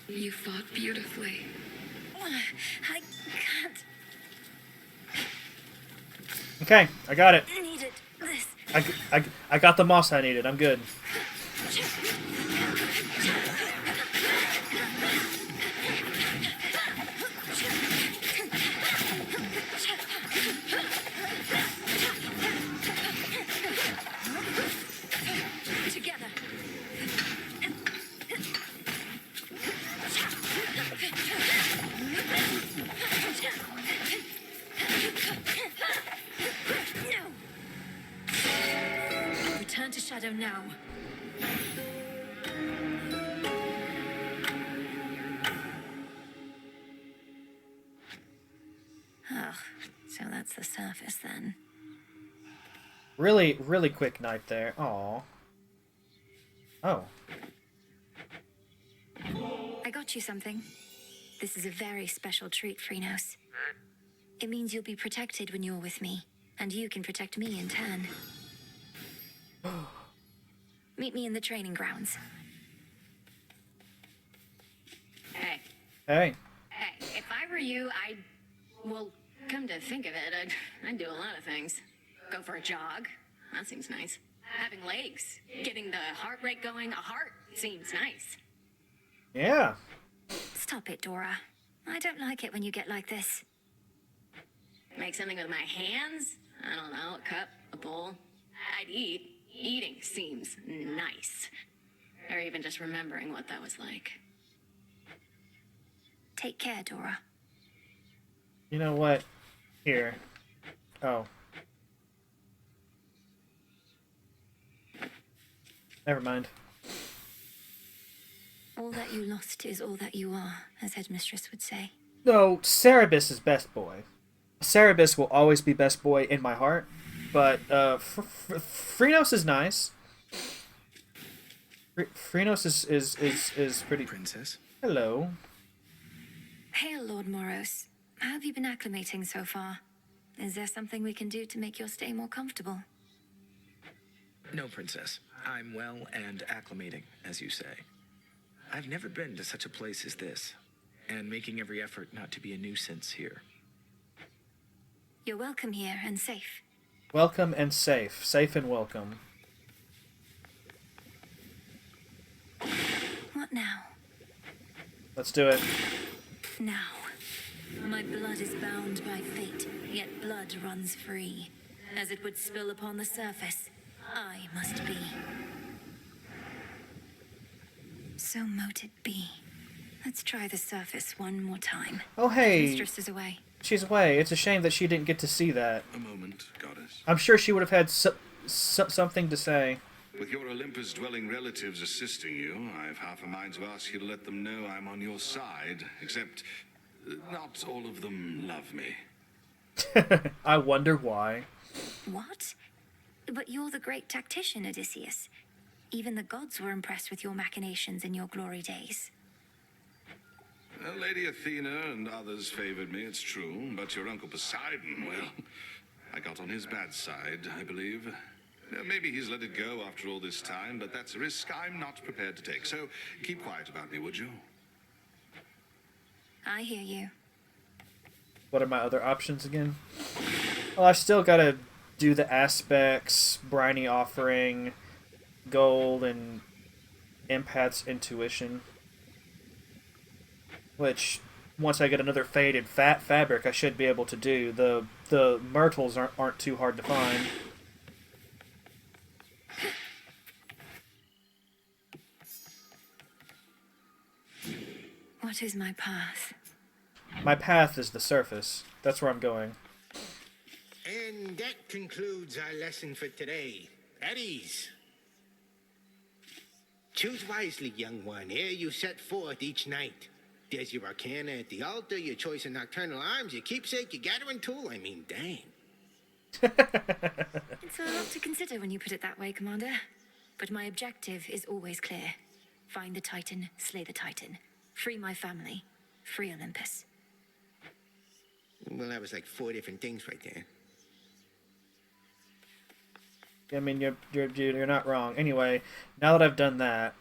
You fought beautifully. I can't. Okay, I got it. I needed this. I got the moss I needed. I'm good. Together. No. Return to Shadow now. so that's the surface then. Really, really quick night there. Aw. Oh. I got you something. This is a very special treat, Phrynos. It means you'll be protected when you're with me, and you can protect me in turn. Meet me in the training grounds. Hey. Hey. Hey, if I were you, well, come to think of it, I'd do a lot of things. Go for a jog. That seems nice. Having legs. Getting the heart rate going. A heart seems nice. Yeah. Stop it, Dora. I don't like it when you get like this. Make something with my hands? I don't know, a cup, a bowl. I'd eat. Eating seems nice. Or even just remembering what that was like. Take care, Dora. You know what? Here. Oh. Never mind. All that you lost is all that you are, as Headmistress would say. No, Cerebus is best boy. Cerebus will always be best boy in my heart, but Phrynos is nice. Phrynos is pretty. Princess. Hello. Hail, Lord Moros. How have you been acclimating so far? Is there something we can do to make your stay more comfortable? No, Princess. I'm well and acclimating, as you say. I've never been to such a place as this, and making every effort not to be a nuisance here. You're welcome here and safe. Welcome and safe. Safe and welcome. What now? Let's do it. Now. My blood is bound by fate, yet blood runs free. As it would spill upon the surface, I must be. So mote it be. Let's try the surface one more time. Oh, hey. Mistress is away. She's away. It's a shame that she didn't get to see that. A moment, goddess. I'm sure she would have had something to say. With your Olympus-dwelling relatives assisting you, I've half a mind to ask you to let them know I'm on your side, except not all of them love me. I wonder why. What? But you're the great tactician, Odysseus. Even the gods were impressed with your machinations in your glory days. Well, Lady Athena and others favored me, it's true, but your Uncle Poseidon, well, I got on his bad side, I believe. Maybe he's let it go after all this time, but that's a risk I'm not prepared to take. So keep quiet about me, would you? I hear you. What are my other options again? Well, I still gotta do the aspects, briny offering, gold, and empath's intuition. Which, once I get another faded fabric, I should be able to do. The myrtles aren't too hard to find. What is my path? My path is the surface. That's where I'm going. And that concludes our lesson for today. At ease. Choose wisely, young one, ere you set forth each night. There's your arcana at the altar, your choice of nocturnal arms, your keepsake, your gathering tool. I mean, dang. It's a lot to consider when you put it that way, Commander. But my objective is always clear. Find the Titan, slay the Titan. Free my family. Free Olympus. Well, that was like 4 different things right there. I mean, you're not wrong. Anyway, now that I've done that,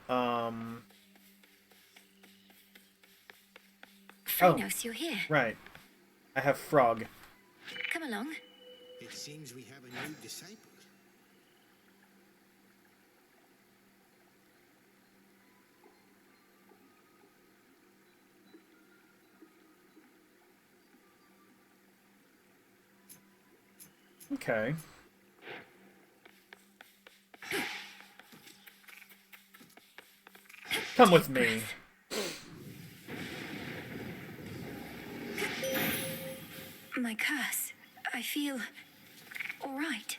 Phrynos, you're here. Right. I have frog. Come along. It seems we have a new disciple. Okay. Come with me. My curse. I feel all right.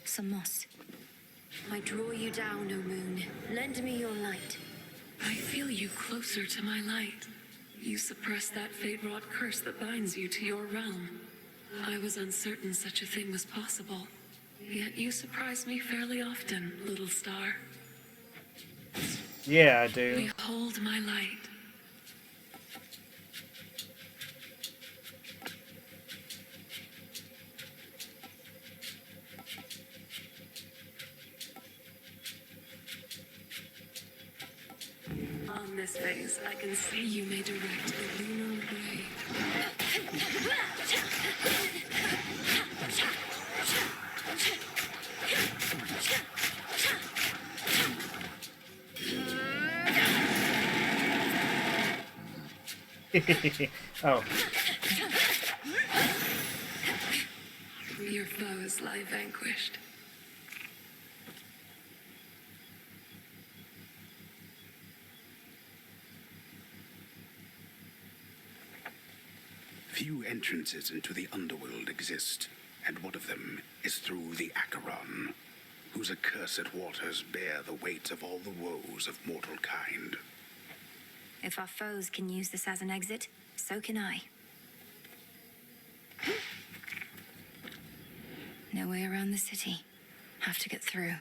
Some moss. I draw you down, O moon. Lend me your light. I feel you closer to my light. You suppressed that fate-wrought curse that binds you to your realm. I was uncertain such a thing was possible. Yet you surprise me fairly often, little star. Yeah, I do. Behold my light. On this phase, I can see you may direct the lunar way. Oh. Your foes lie vanquished. Few entrances into the underworld exist, and one of them is through the Acheron, whose accursed waters bear the weight of all the woes of mortal kind. If our foes can use this as an exit, so can I. No way around the city. Have to get through.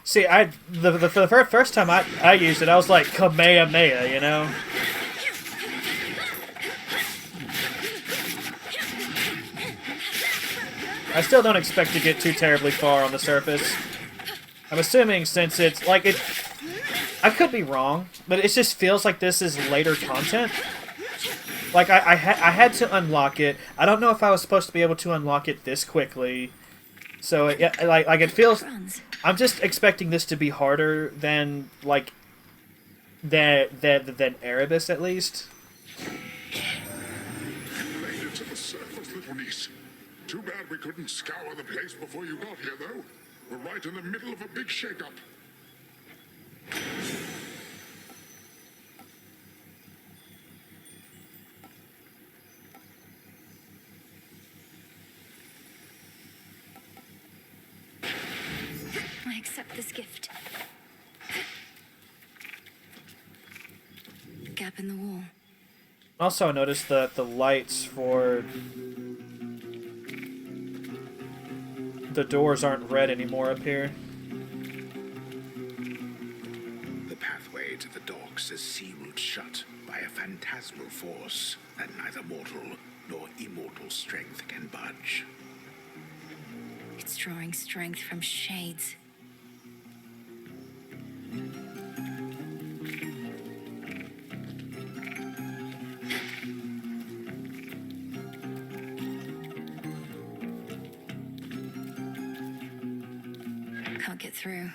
See, the first time I used it, I was like Kamehameha, you know? I still don't expect to get too terribly far on the surface. I'm assuming since it's like it, I could be wrong, but it just feels like this is later content. Like I had to unlock it. I don't know if I was supposed to be able to unlock it this quickly. So like it feels. I'm just expecting this to be harder than like than Erebus at least. Made it to the surface, little niece. Too bad we couldn't scour the place before you got here, though. We're right in the middle of a big shake-up. I accept this gift. Gap in the wall. Also, I noticed that the lights for the doors aren't red anymore up here. The pathway to the docks is sealed shut by a phantasmal force that neither mortal nor immortal strength can budge. It's drawing strength from shades. Can't get through.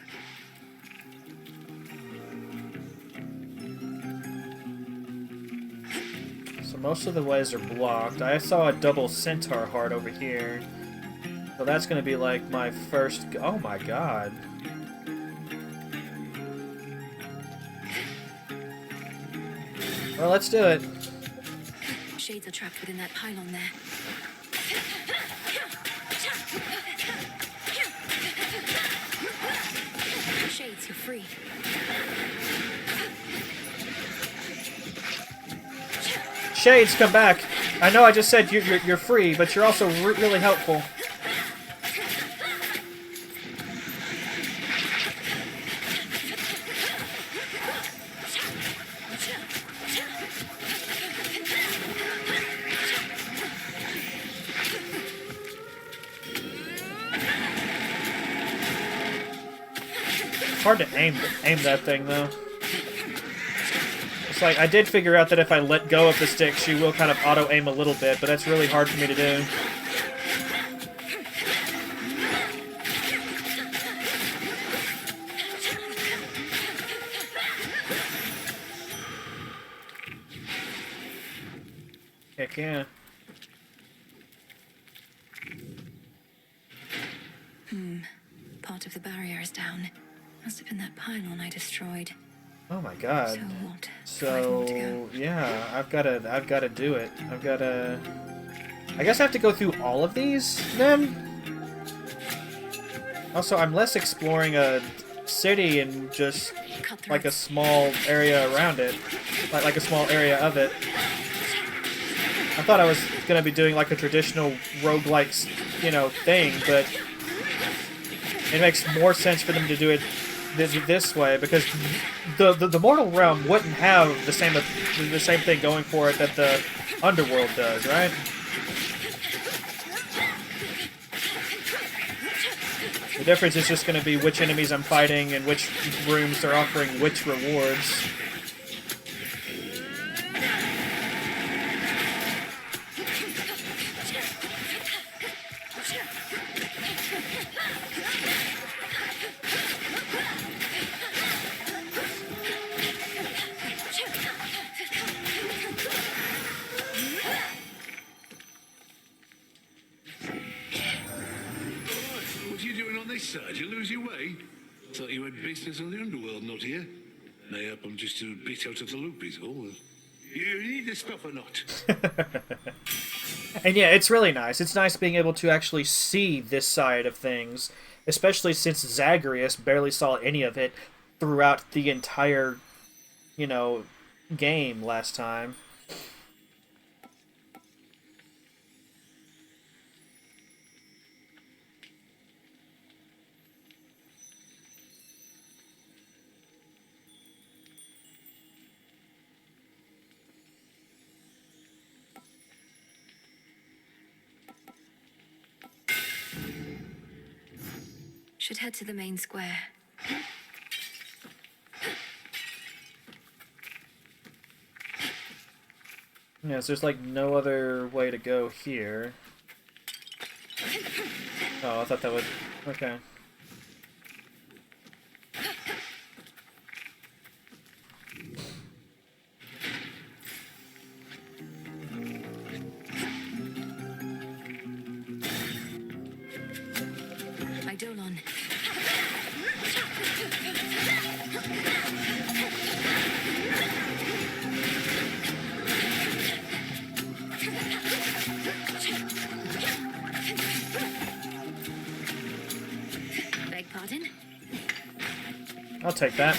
So most of the ways are blocked. I saw a double centaur heart over here. So that's going to be like my first... Oh my god. Well, let's do it. Shades are trapped within that pylon there. Shades, you're free. Shades, come back. I know I just said you're free, but you're also really helpful. Hard to aim that thing though. It's like I did figure out that if I let go of the stick, she will kind of auto aim a little bit, but that's really hard for me to do. Heck yeah. Part of the barrier is down. Must have been that pylon I destroyed. Oh my god. So what? So yeah, I've gotta do it. I guess I have to go through all of these then? Also, I'm less exploring a city and just like a small area around it, like a small area of it. I thought I was gonna be doing like a traditional roguelike, you know, thing, but it makes more sense for them to do it this way because the mortal realm wouldn't have the same thing going for it that the underworld does, right? The difference is just going to be which enemies I'm fighting and which rooms are offering which rewards. What are you doing on this side? You lose your way? Thought you had business on the underworld, not here. Mayhap I'm just a bit out of the loop, is all. You need the stuff or not? And yeah, it's really nice. It's nice being able to actually see this side of things, especially since Zagreus barely saw any of it throughout the entire, you know, game last time. Should head to the main square. Yeah, so there's like no other way to go here. Oh, I thought that would... Okay. Eidolon. Beg pardon? I'll take that.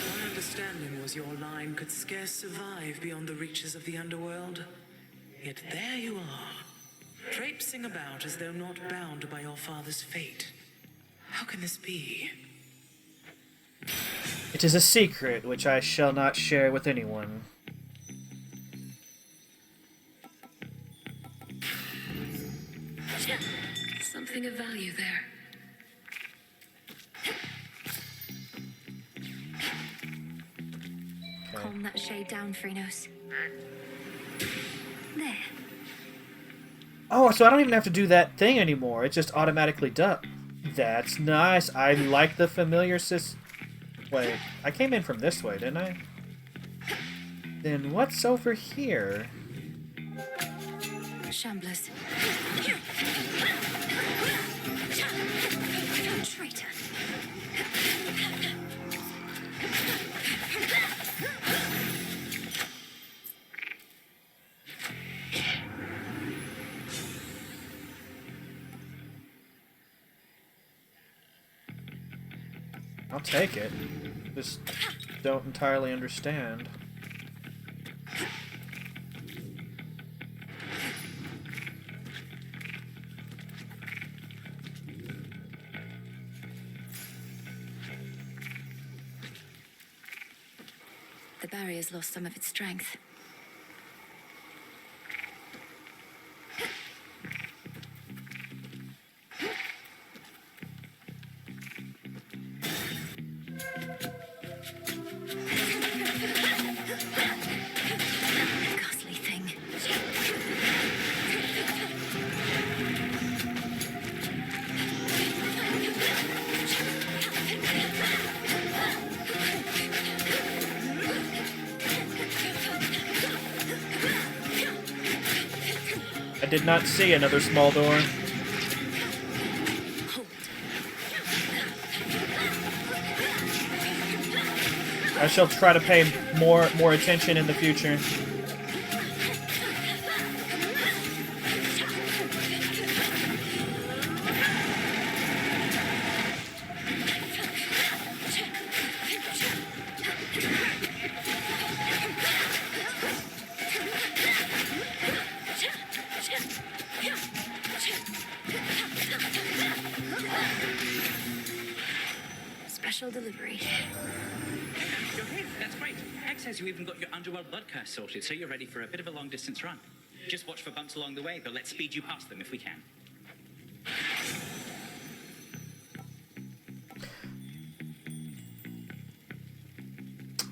My understanding was your line could scarce survive beyond the reaches of the underworld. Yet there you are, traipsing about as though not bound by your father's fate. How can this be? It is a secret which I shall not share with anyone. Something of value there. Calm that shade down, Phrynos. There. Oh, so I don't even have to do that thing anymore. It just automatically does. That's nice. I like the familiar Wait, I came in from this way, didn't I? Then what's over here? Shamblers. Traitor. I'll take it. Just don't entirely understand. The barrier's lost some of its strength. did not see another small door. I shall try to pay more attention in the future. Special delivery. You're here. That's great. Heck says you even got your underworld blood curse sorted, so you're ready for a bit of a long-distance run. Just watch for bumps along the way, but let's speed you past them if we can.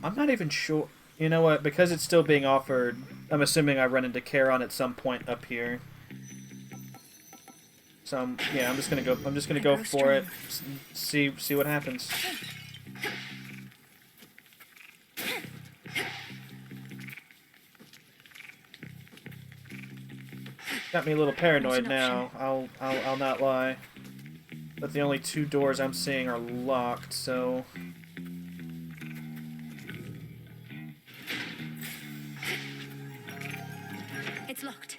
I'm not even sure. You know what? Because it's still being offered, I'm assuming I run into Charon at some point up here. So yeah, I'm just gonna go for it. See what happens. Got me a little paranoid now. I'll not lie. But the only two doors I'm seeing are locked, so. It's locked.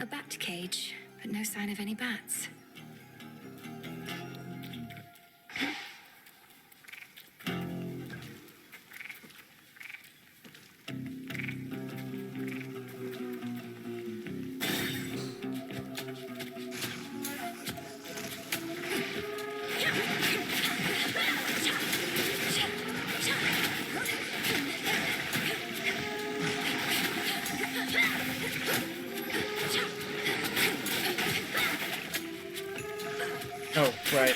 A bat cage, but no sign of any bats. Oh, right.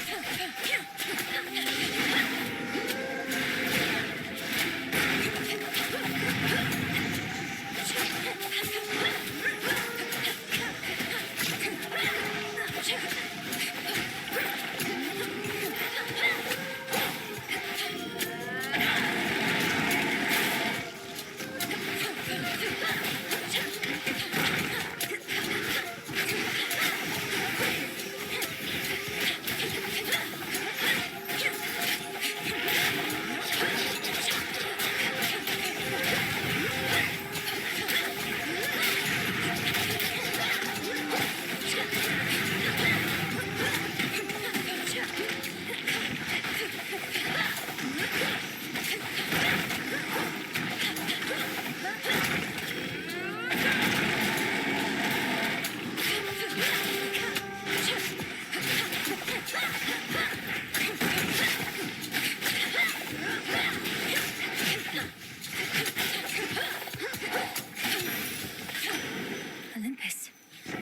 Olympus,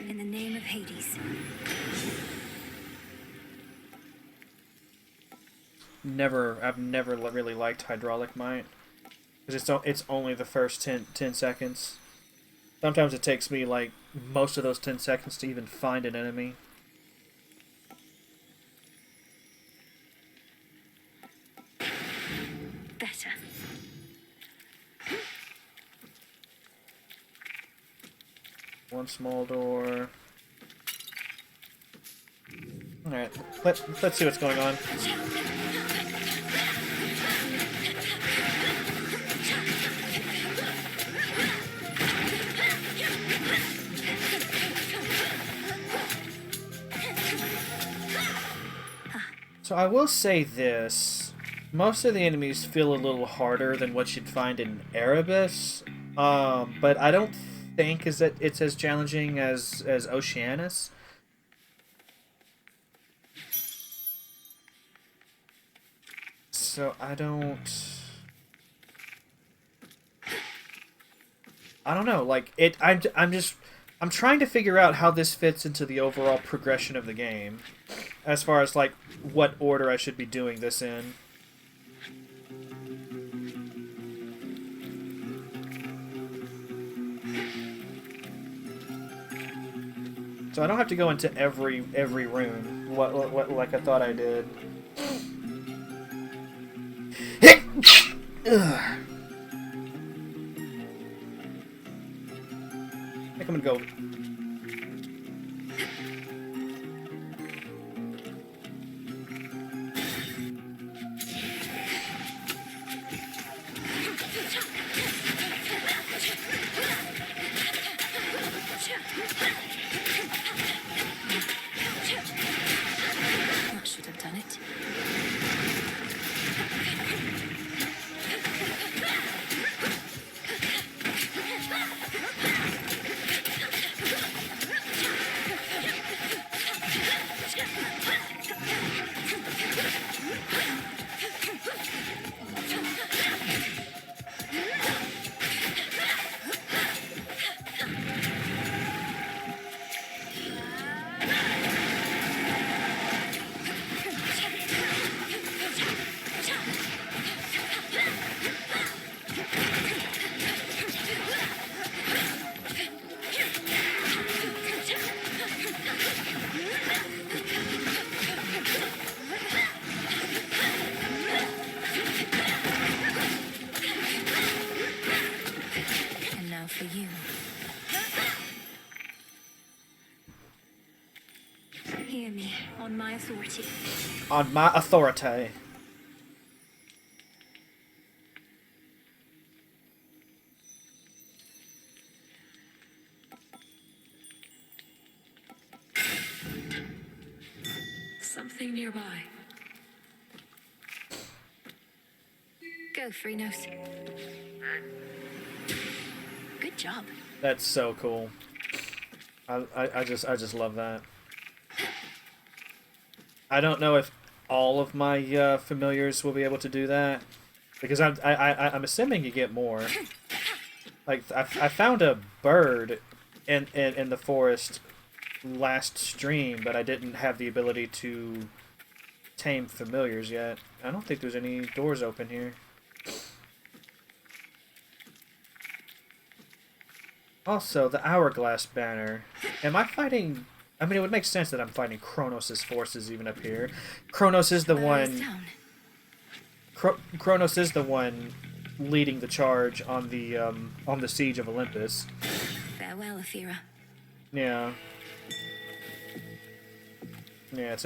in the name of Hades. I've never really liked hydraulic might. Because it's only the first 10 seconds. Sometimes it takes me, like, most of those 10 seconds to even find an enemy. Better. One small door. Alright, let's see what's going on. So I will say this. Most of the enemies feel a little harder than what you'd find in Erebus. But I don't think is that it's as challenging as Oceanus. So I don't know, like I'm trying to figure out how this fits into the overall progression of the game as far as like what order I should be doing this in. So I don't have to go into every room what like I thought I did. I think I'm gonna go. That should have done it. And now for you. Hear me, on my authority. On my authority. Something nearby. Go, Phrynos. Good job. That's so cool. I just love that. I don't know if all of my familiars will be able to do that, because I'm assuming you get more. Like I found a bird in the forest last stream, but I didn't have the ability to tame familiars yet. I don't think there's any doors open here. Also, the Hourglass banner. Am I fighting... I mean, it would make sense that I'm fighting Kronos' forces even up here. Kronos is the one... Kronos is the one leading the charge on the siege of Olympus. Farewell, Athera. Yeah. Yeah, it's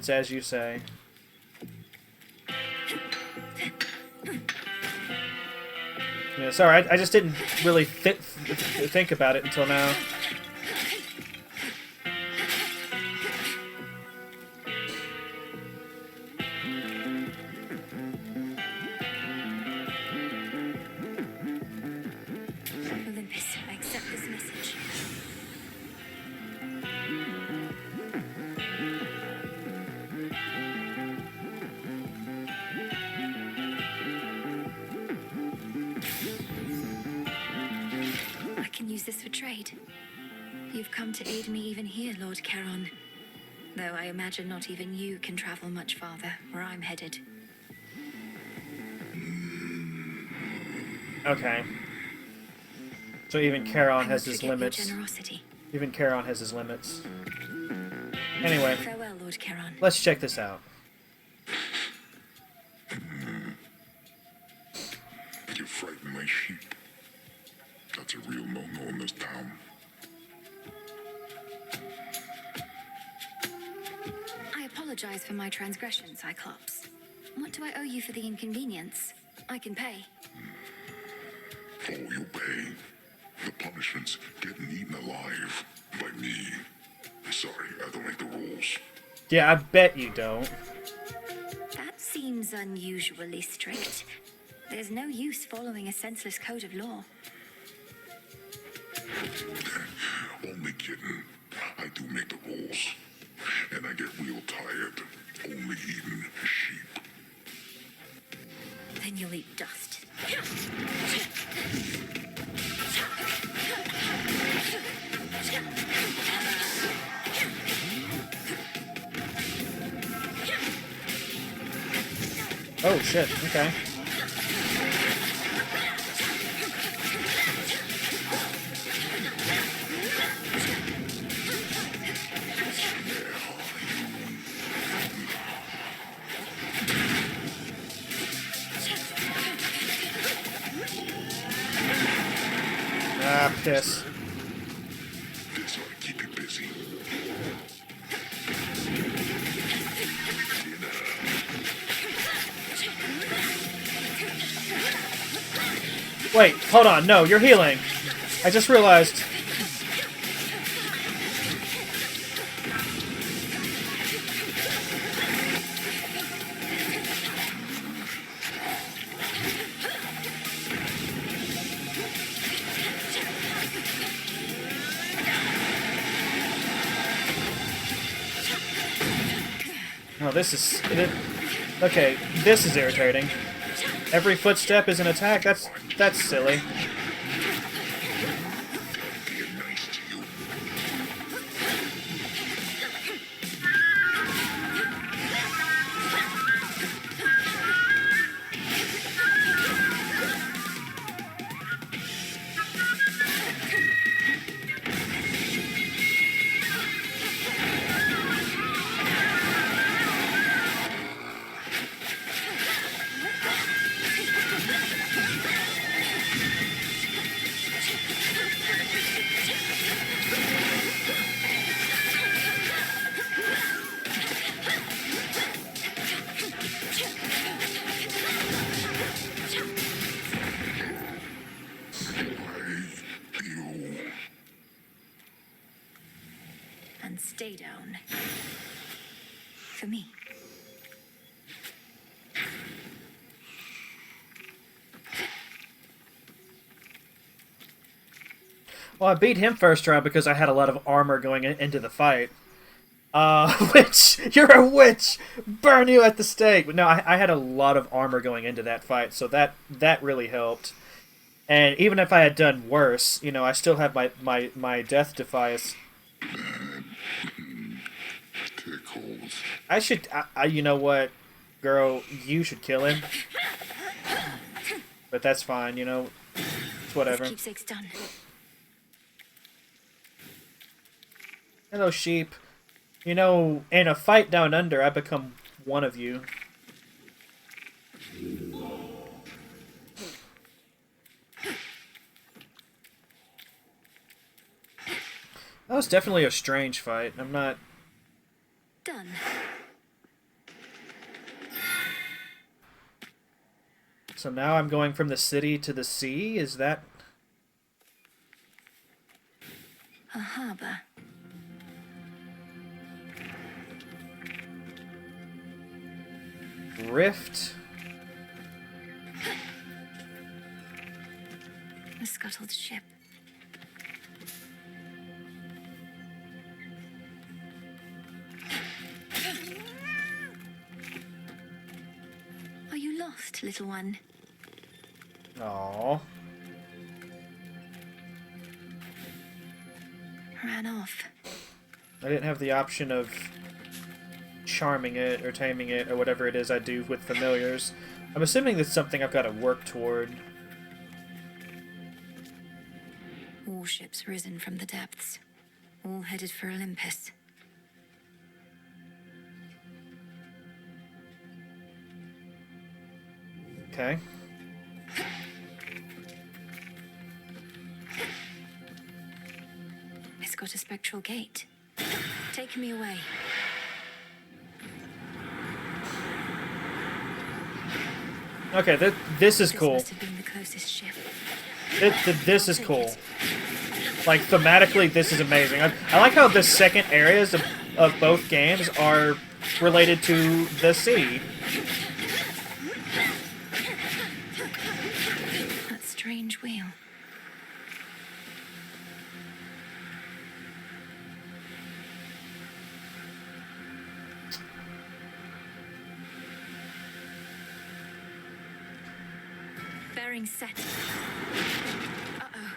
as you say. Yeah, sorry, I just didn't really think about it until now. Olympus, I accept this message. I can use this for trade. You've come to aid me even here, Lord Charon. Though I imagine not even you can travel much farther where I'm headed. Okay. So even Charon has his forget your limits. generosity. Even Charon has his limits. Anyway, Farewell, Lord Charon. let's check this out. You frighten my sheep. That's a real no-no in this town. I apologize for my transgression, Cyclops. What do I owe you for the inconvenience? I can pay. Oh, you pay. The punishment's getting eaten alive by me. Sorry, I don't make the rules. Yeah, I bet you don't. That seems unusually strict. There's no use following a senseless code of law. Only kidding. I do make the rules. And I get real tired only eating sheep. Then you'll eat dust. Oh shit, okay. this. This ought to keep you busy. Wait, hold on. No, you're healing. I just realized. Oh, this is... Okay, this is irritating. Every footstep is an attack? That's silly. And stay down. For me. Well, I beat him first try because I had a lot of armor going into the fight. Witch! You're a witch! Burn you at the stake! But no, I had a lot of armor going into that fight, so that really helped. And even if I had done worse, you know, I still have my death defiance. I should... you know what? Girl, you should kill him. But that's fine, you know. It's whatever. Keepsake's done. Hello, sheep. You know, in a fight down under, I become one of you. That was definitely a strange fight. I'm not... Done. So now I'm going from the city to the sea? Is that... A harbor. Rift? A scuttled ship. Are you lost, little one? Aww. Ran off. I didn't have the option of charming it or taming it or whatever it is I do with familiars. I'm assuming that's something I've got to work toward. Warships risen from the depths, all headed for Olympus. Okay. It's got a spectral gate. Take me away. Okay, this is cool. Must have been the closest ship. This is cool. Like, thematically, this is amazing. I like how the second areas of both games are related to the sea. That strange wheel. Bearing set. Uh-oh.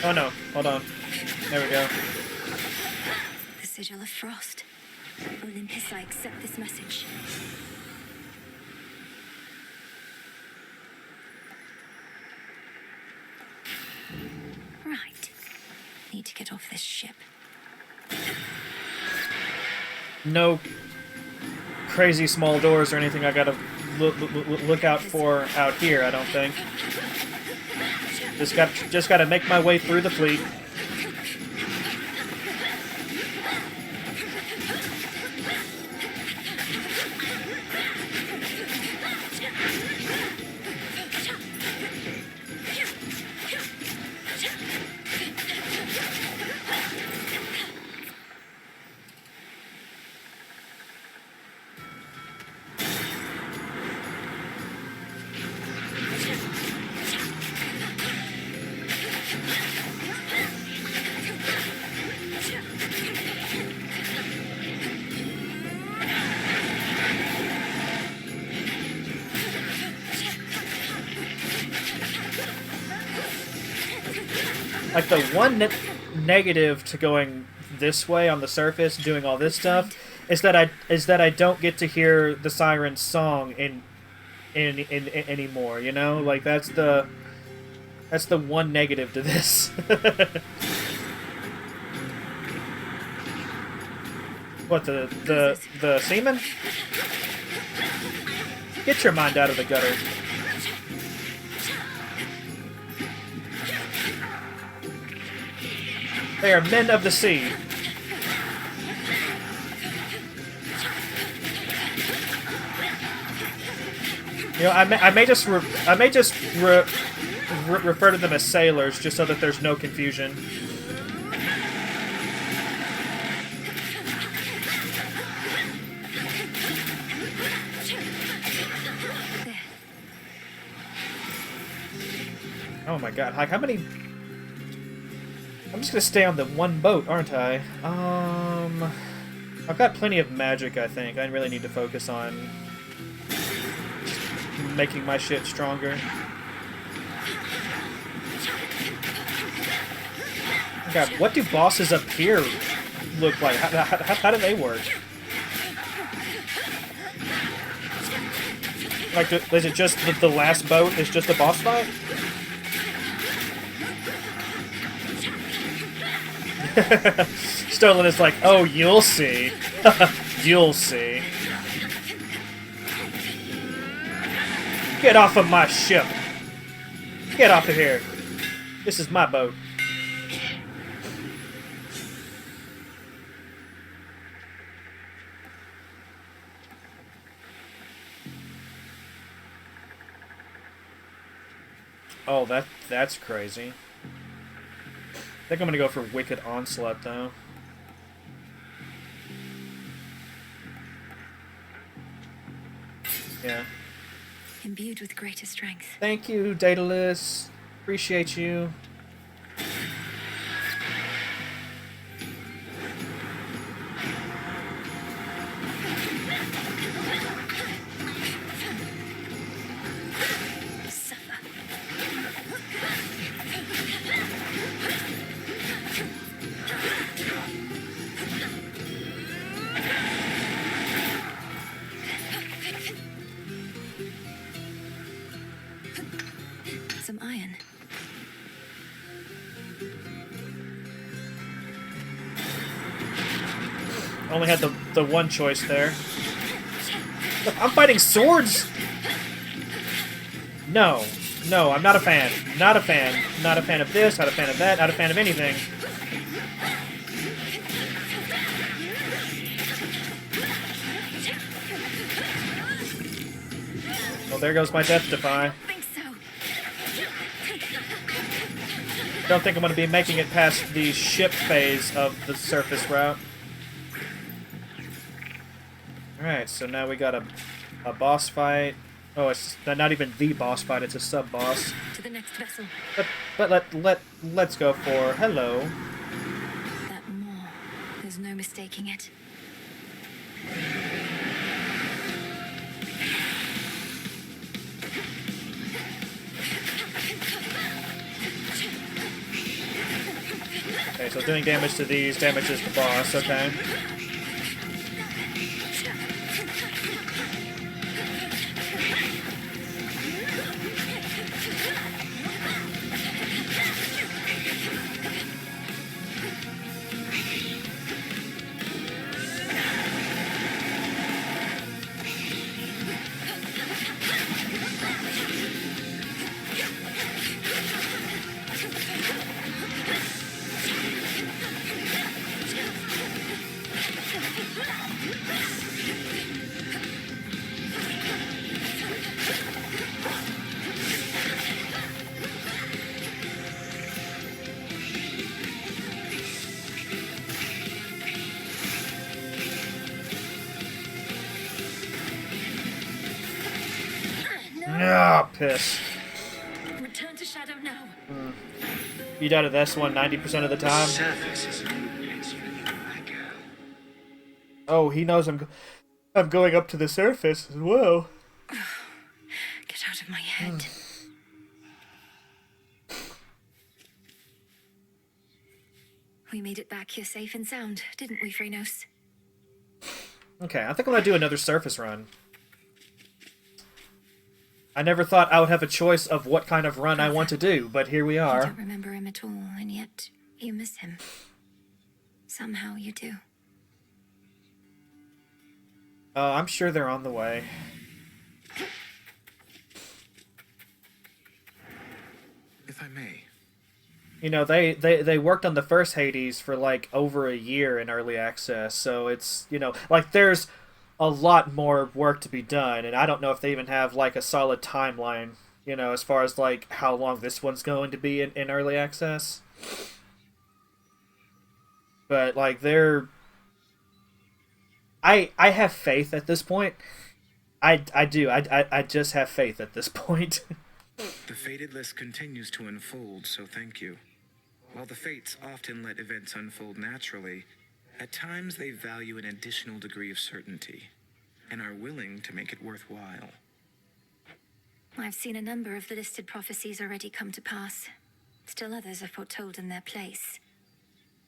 Oh no, hold on. There we go. The sigil of frost. Olympus, I accept this message. Right. Need to get off this ship. No crazy small doors or anything I gotta look out for out here, I don't think. Just gotta make my way through the fleet. Like, the one negative to going this way on the surface, doing all this stuff, is that I don't get to hear the siren's song in anymore. You know, like that's the one negative to this. What, the seaman? Get your mind out of the gutter. They are men of the sea. You know, I may just refer to them as sailors, just so that there's no confusion. Oh my god, like, how many... I'm just gonna stay on the one boat, aren't I? I've got plenty of magic, I think. I really need to focus on making my shit stronger. God, what do bosses up here look like? How do they work? Like, is it just the last boat is just a boss fight? Sterling is like, oh, you'll see. You'll see. Get off of my ship. Get off of here. This is my boat. Oh, that's crazy. I think I'm gonna go for Wicked Onslaught, though. Yeah. Imbued with greater strength. Thank you, Daedalus. Appreciate you. Some iron. Only had the one choice there. Look, I'm fighting swords! No. No, I'm not a fan. Not a fan. Not a fan of this, not a fan of that, not a fan of anything. Well, there goes my death defy. Don't think I'm going to be making it past the ship phase of the surface route. Alright, so now we got a boss fight. Oh, it's not even the boss fight, it's a sub-boss. To the next vessel. But let's go for hello. That maw. There's no mistaking it. Okay, so doing damage to these damages the boss, okay. Ah, piss. Return to shadow now. You died at this one 90% of the time. Surface is no place for you, my girl. Oh, he knows I'm going up to the surface as well. Get out of my head. We made it back here safe and sound, didn't we, Phrynos? Okay, I think I'm gonna do another surface run. I never thought I would have a choice of what kind of run I want to do, but here we You are. don't remember him at all, and yet you miss him. Somehow you do. I'm sure they're on the way. If I may. You know, they worked on the first Hades for like over a year in early access, so it's, you know, like there's a lot more work to be done, and I don't know if they even have like a solid timeline, you know, as far as like how long this one's going to be in early access. But like I have faith at this point. I do. I just have faith at this point. The fated list continues to unfold, so thank you. While the fates often let events unfold naturally, at times they value an additional degree of certainty, and are willing to make it worthwhile. I've seen a number of the listed prophecies already come to pass. Still others are foretold in their place.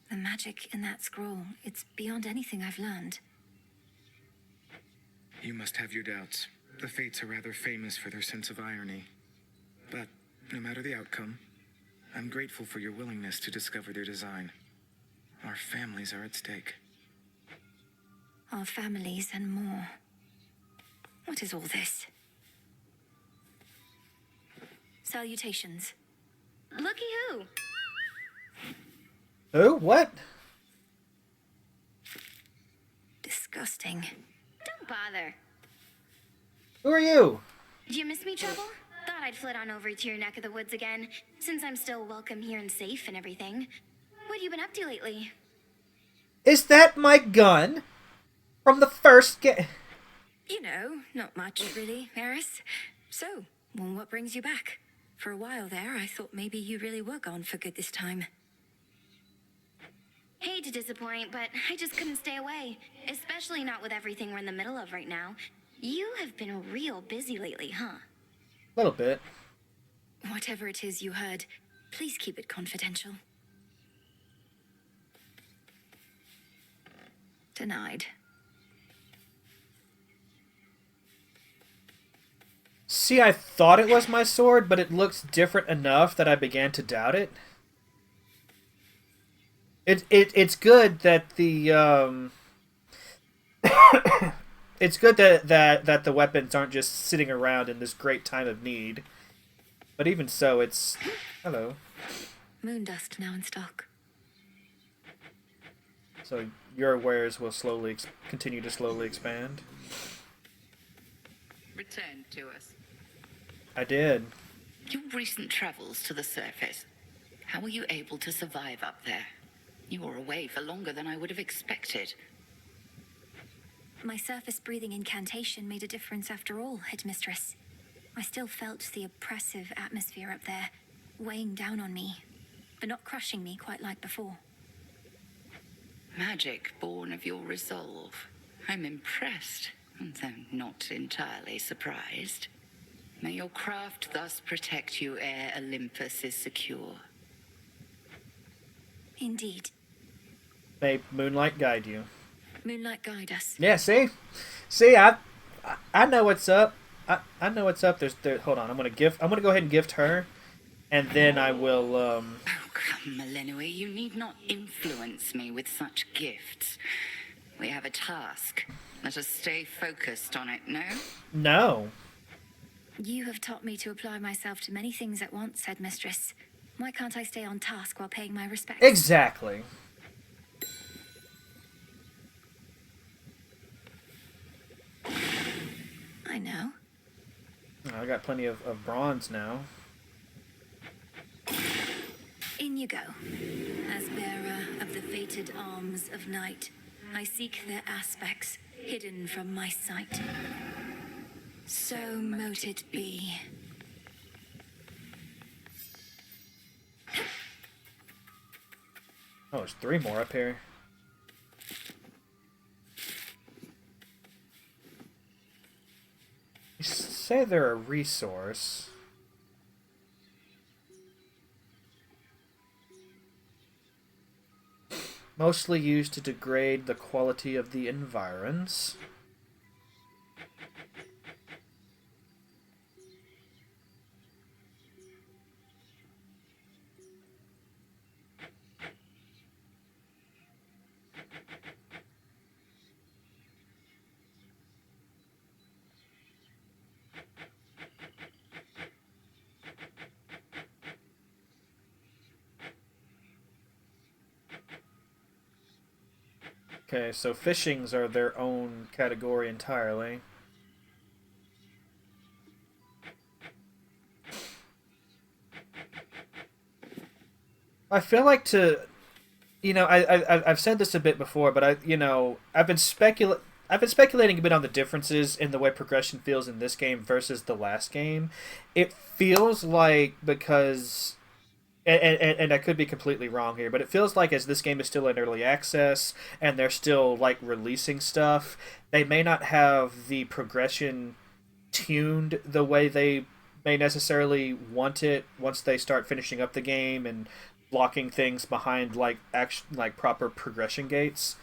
The magic in that scroll, it's beyond anything I've learned. You must have your doubts. The fates are rather famous for their sense of irony. But, no matter the outcome, I'm grateful for your willingness to discover their design. Our families are at stake. Our families and more. What is all this? Salutations. Looky who. Who? What? Disgusting. Don't bother. Who are you? Did you miss me, Trouble? Thought I'd flit on over to your neck of the woods again, since I'm still welcome here and safe and everything. What have you been up to lately? Is that my gun? From the first game? You know, not much really, Eris. So, well, what brings you back? For a while there, I thought maybe you really were gone for good this time. Hate to disappoint, but I just couldn't stay away. Especially not with everything we're in the middle of right now. You have been real busy lately, huh? A little bit. Whatever it is you heard, please keep it confidential. Denied. See, I thought it was my sword, but it looks different enough that I began to doubt it. It's good that the it's good that the weapons aren't just sitting around in this great time of need. But even so, it's... Hello. Moon dust now in stock. So your wares will slowly continue to slowly expand. Return to us. I did. Your recent travels to the surface. How were you able to survive up there? You were away for longer than I would have expected. My surface breathing incantation made a difference after all, Headmistress. I still felt the oppressive atmosphere up there, weighing down on me, but not crushing me quite like before. Magic born of your resolve. I'm impressed, though not entirely surprised. May your craft thus protect you ere Olympus is secure. Indeed. May moonlight guide you. Moonlight guide us. Yeah, see? See, I know what's up. I know what's up. Hold on. I'm gonna go ahead and gift her, and then I will. Oh, come, Melenue, you need not influence me with such gifts. We have a task. Let us stay focused on it, no? No. You have taught me to apply myself to many things at once, headmistress. Why can't I stay on task while paying my respects? Exactly. I know. I got plenty of bronze now. In you go. As bearer of the fated arms of night, I seek their aspects hidden from my sight. So mote it be. Oh, there's 3 more up here. You say they're a resource. Mostly used to degrade the quality of the environs. Okay, so fishings are their own category entirely. I feel like I've said this a bit before, but I've been speculating a bit on the differences in the way progression feels in this game versus the last game. It feels like because and I could be completely wrong here, but it feels like as this game is still in early access and they're still like releasing stuff, they may not have the progression tuned the way they may necessarily want it once they start finishing up the game and blocking things behind like proper progression gates.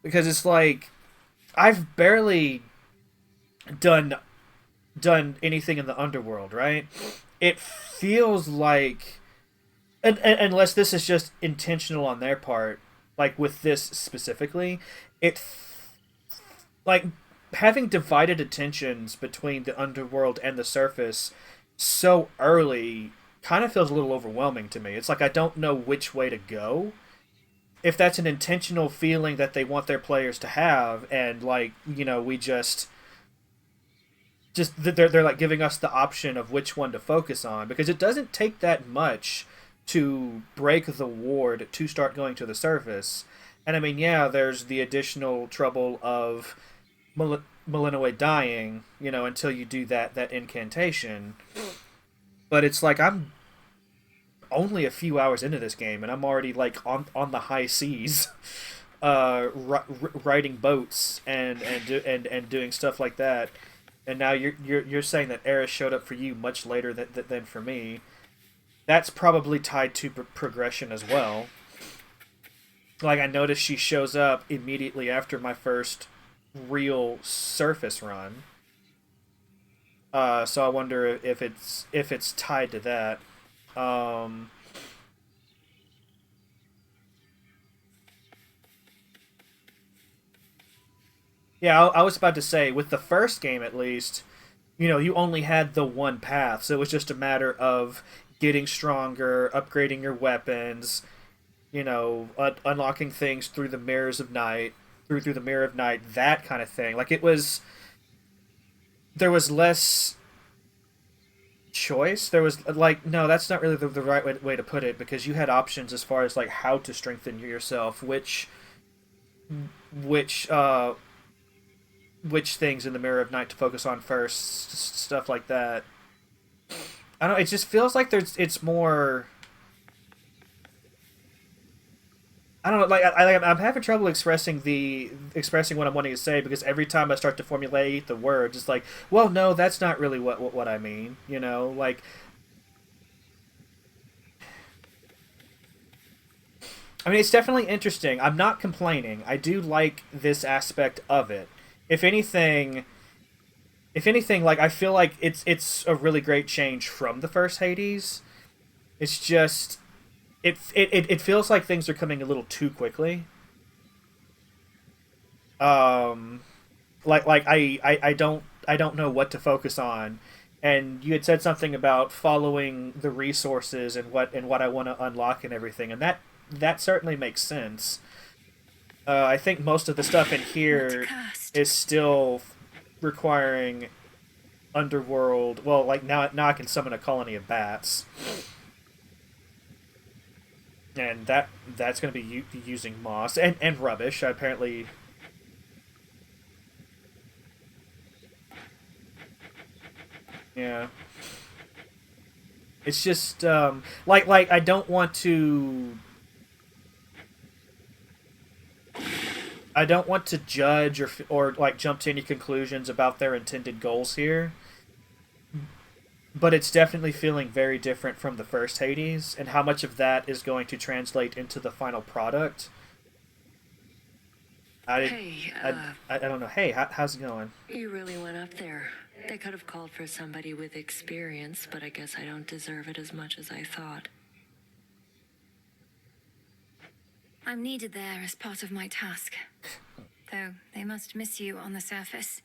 Because it's like I've barely done anything in the underworld, right? It feels like and unless this is just intentional on their part, like with this specifically, like having divided attentions between the underworld and the surface so early kind of feels a little overwhelming to me. It's like I don't know which way to go. If that's an intentional feeling that they want their players to have, and we just they're like giving us the option of which one to focus on, because it doesn't take that much to break the ward to start going to the surface. And I mean, yeah, there's the additional trouble of Malinois dying, until you do that incantation. But it's like I'm only a few hours into this game, and I'm already like on the high seas, riding boats and doing stuff like that. And now you're saying that Eris showed up for you much later than for me. That's probably tied to progression as well. Like, I noticed she shows up immediately after my first real surface run. So I wonder if it's tied to that. Yeah, I was about to say, with the first game at least, you only had the one path, so it was just a matter of getting stronger, upgrading your weapons, unlocking things through the mirrors of night, through the mirror of night, that kind of thing. Like there was less choice. There was no, that's not really the right way to put it, because you had options as far as like how to strengthen yourself, which things in the mirror of night to focus on first, stuff like that. I don't know, it just feels like it's more, I don't know, like I'm having trouble expressing what I'm wanting to say, because every time I start to formulate the words, it's like, well, no, that's not really what I mean, like I mean, it's definitely interesting. I'm not complaining. I do like this aspect of it. If anything, if anything, like I feel like it's a really great change from the first Hades. It's just it feels like things are coming a little too quickly. Um, I don't know what to focus on. And you had said something about following the resources and what I want to unlock and everything, and that certainly makes sense. I think most of the stuff in here is still requiring underworld. Well, like now I can summon a colony of bats, and that's going to be using moss and rubbish. Apparently, yeah. It's just like I don't want to. I don't want to judge or like jump to any conclusions about their intended goals here, but it's definitely feeling very different from the first Hades, and how much of that is going to translate into the final product. Hey, I don't know. Hey, how's it going? you really went up there. They could have called for somebody with experience, but I guess I don't deserve it as much as I thought. I'm needed there as part of my task. Though they must miss you on the surface.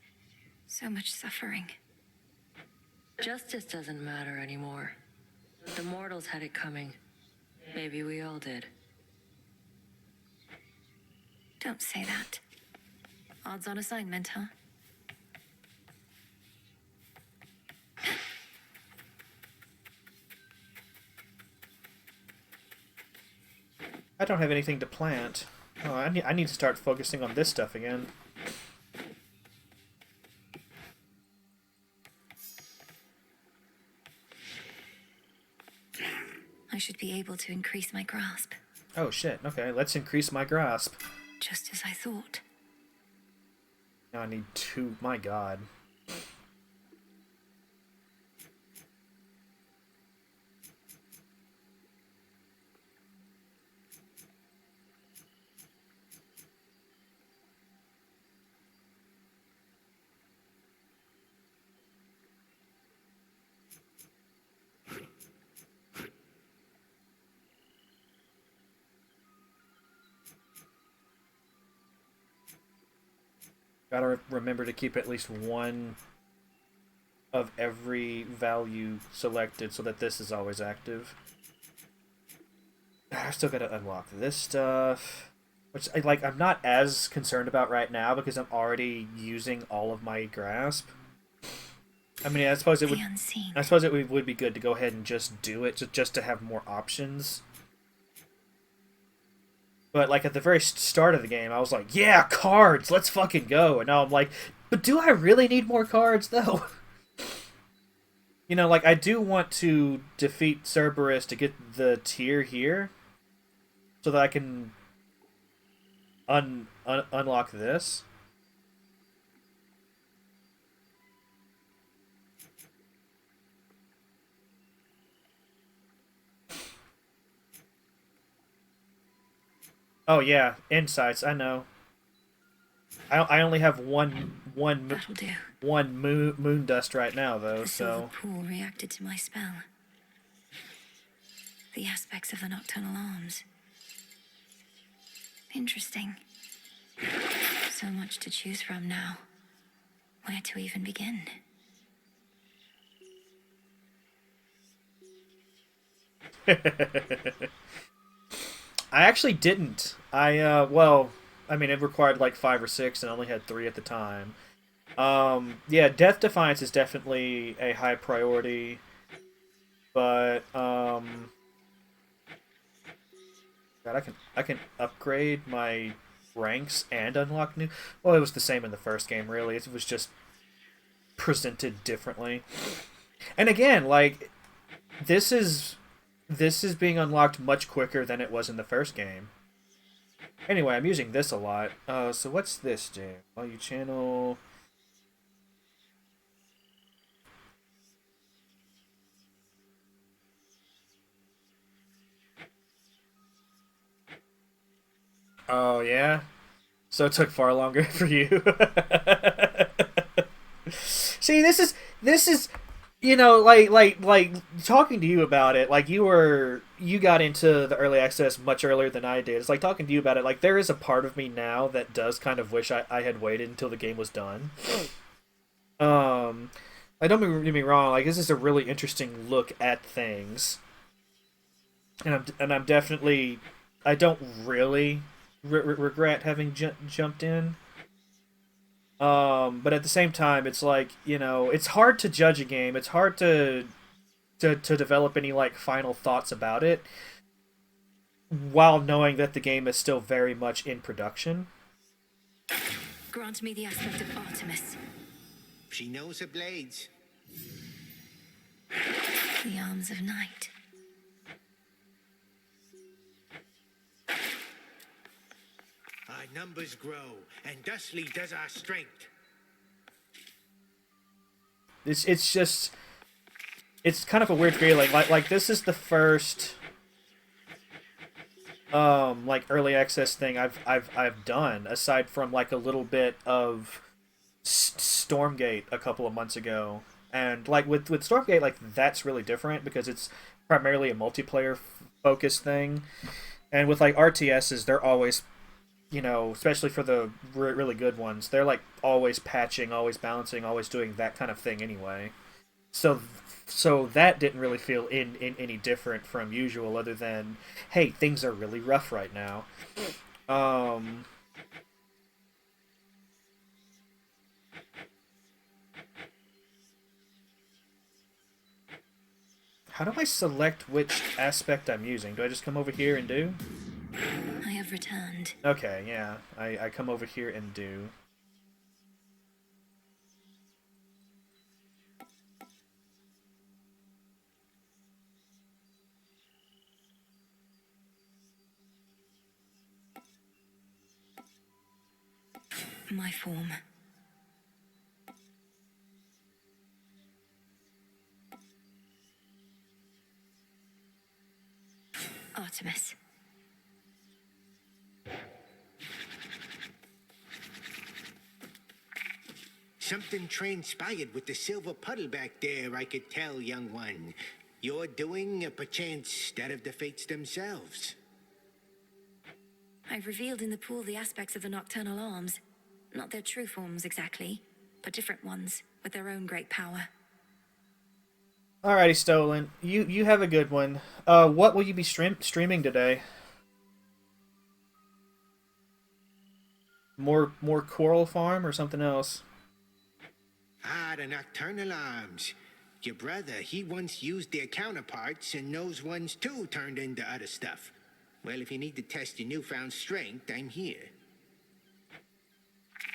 So much suffering. Justice doesn't matter anymore. The mortals had it coming. Maybe we all did. Don't say that. Odds on assignment, huh? I don't have anything to plant. Oh, I need to start focusing on this stuff again. I should be able to increase my grasp. Oh shit, okay, let's increase my grasp. Just as I thought. Now I need 2, my god. Gotta remember to keep at least one of every value selected so that this is always active. I've still gotta unlock this stuff. Which, I'm not as concerned about right now because I'm already using all of my grasp. I mean, I suppose it would. I suppose it would be good to go ahead and just do it, just to have more options. But like at the very start of the game, I was like, "Yeah, cards, let's fucking go!" And now I'm like, "But do I really need more cards, though?" You know, like I do want to defeat Cerberus to get the tier here, so that I can unlock this. Oh yeah, insights. I know. I only have one moon dust right now though. The silver pool reacted to my spell. The aspects of the nocturnal arms. Interesting. So much to choose from now. Where to even begin? I actually didn't. Well, I mean, it required like 5 or 6, and I only had 3 at the time. Yeah, Death Defiance is definitely a high priority, but God, I can upgrade my ranks and unlock new. Well, it was the same in the first game, really. It was just presented differently. And again, like this is being unlocked much quicker than it was in the first game. Anyway, I'm using this a lot. So what's this do? Oh, you channel. Oh yeah. So it took far longer for you. See, this is like talking to you about it. Like you got into the early access much earlier than I did. It's like talking to you about it. Like there is a part of me now that does kind of wish I had waited until the game was done. Um, I don't get me wrong. Like this is a really interesting look at things, and I'm definitely I don't really regret having jumped in. But at the same time, it's like it's hard to judge a game. It's hard to develop any like final thoughts about it while knowing that the game is still very much in production. Grant me the aspect of Artemis, She knows her blades. the arms of night. Our numbers grow, and thusly does our strength. It's just it's kind of a weird feeling. Like this is the first like early access thing I've done aside from like a little bit of Stormgate a couple of months ago. And like with Stormgate, like that's really different because it's primarily a multiplayer focused thing. And with like RTSs, they're always especially for the really good ones, they're like always patching, always balancing, always doing that kind of thing anyway. So that didn't really feel in any different from usual, other than hey, things are really rough right now. Um, how do I select which aspect I'm using? Do I just come over here and do? I have returned. Okay, yeah. I come over here and do. My form. Artemis. Something transpired with the silver puddle back there, I could tell, young one. You're doing, perchance, that of the fates themselves. I've revealed in the pool the aspects of the nocturnal arms. Not their true forms exactly, but different ones, with their own great power. Alrighty, Stolen. You have a good one. What will you be streaming today? More Coral Farm or something else? Ah, the nocturnal arms. Your brother, he once used their counterparts, and those ones too turned into other stuff. Well, if you need to test your newfound strength, I'm here.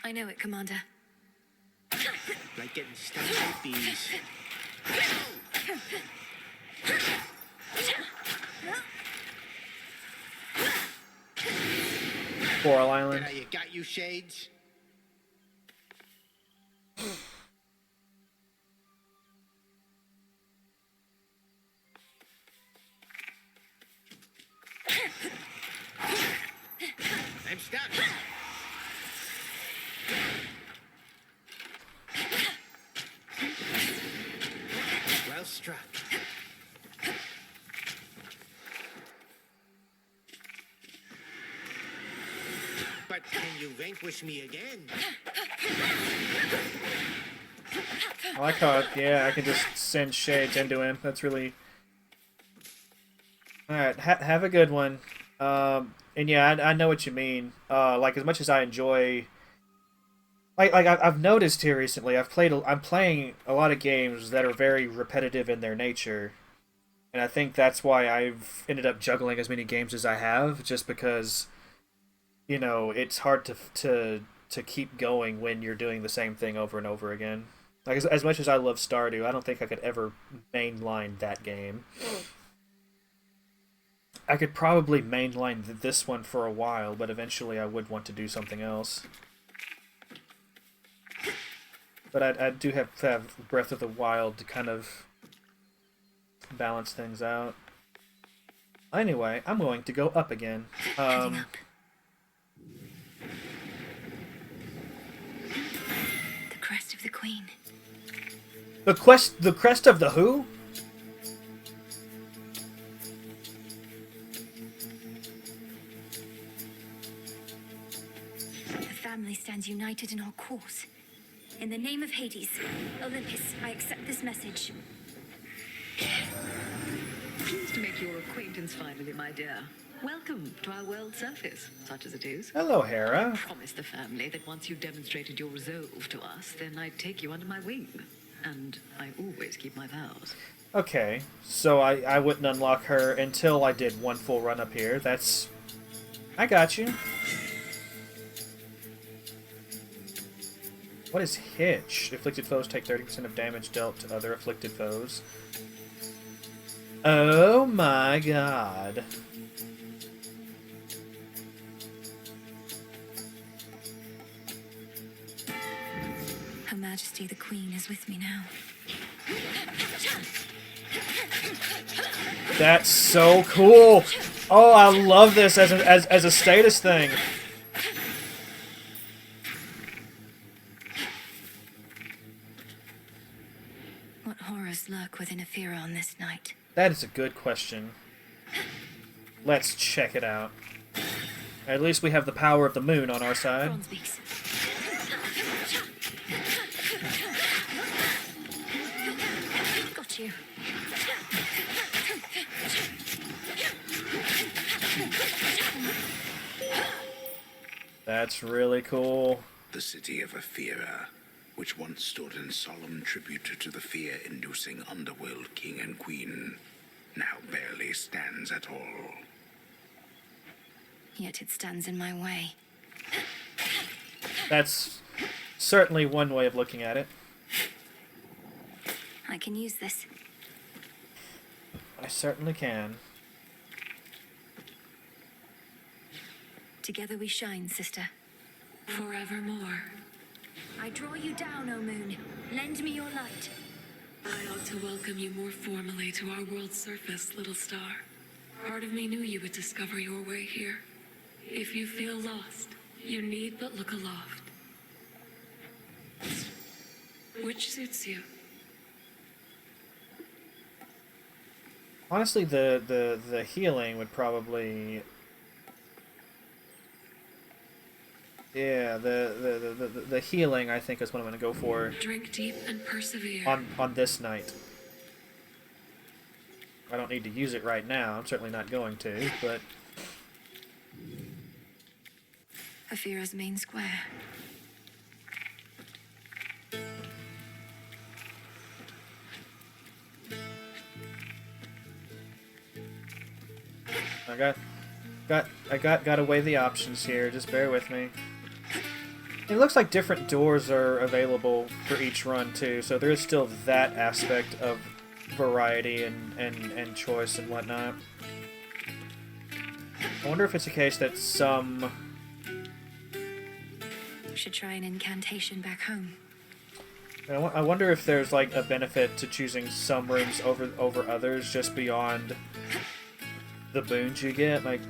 I know it, Commander. Like getting stung by bees. Coral Island. You got you, Shades? I'm stuck. Well struck. But can you vanquish me again? I like how, yeah, I can just send Shades into him. That's really... Alright, have a good one. And yeah, I know what you mean. Like, as much as I enjoy... Like I've noticed here recently, I'm playing a lot of games that are very repetitive in their nature. And I think that's why I've ended up juggling as many games as I have, just because, it's hard to keep going when you're doing the same thing over and over again. Like, as much as I love Stardew, I don't think I could ever mainline that game. I could probably mainline this one for a while, but eventually I would want to do something else. But I do have to have Breath of the Wild to kind of balance things out. Anyway, I'm going to go up again. crest of the Queen. The crest of the who? The family stands united in our cause. In the name of Hades, Olympus, I accept this message. Pleased to make your acquaintance finally, my dear. Welcome to our world surface, such as it is. Hello, Hera. I promised the family that once you demonstrated your resolve to us, then I'd take you under my wing. And I always keep my vows. Okay, so I wouldn't unlock her until I did one full run up here. That's... I got you. What is Hitch? Afflicted foes take 30% of damage dealt to other afflicted foes. Oh my god. Her Majesty the Queen is with me now. That's so cool. Oh, I love this as a status thing. What horrors lurk within Ephira on this night? That is a good question. Let's check it out. At least we have the power of the moon on our side. Got you. That's really cool. The city of Ephira, which once stood in solemn tribute to the fear-inducing underworld king and queen, now barely stands at all. Yet it stands in my way. That's certainly one way of looking at it. I can use this. I certainly can. Together we shine, sister. Forevermore. I draw you down, O moon. Lend me your light. I ought to welcome you more formally to our world's surface, little star. Part of me knew you would discover your way here. If you feel lost, you need but look aloft. Which suits you? Honestly, the healing would probably... Yeah, the healing I think is what I'm going to go for. Drink deep and persevere. On this night. I don't need to use it right now. I'm certainly not going to, but... Ephira's main square. I gotta weigh the options here. Just bear with me. It looks like different doors are available for each run too, so there is still that aspect of variety and choice and whatnot. I wonder if it's a case that some... Should try an incantation back home. I wonder if there's like a benefit to choosing some rooms over others just beyond the boons you get. Like,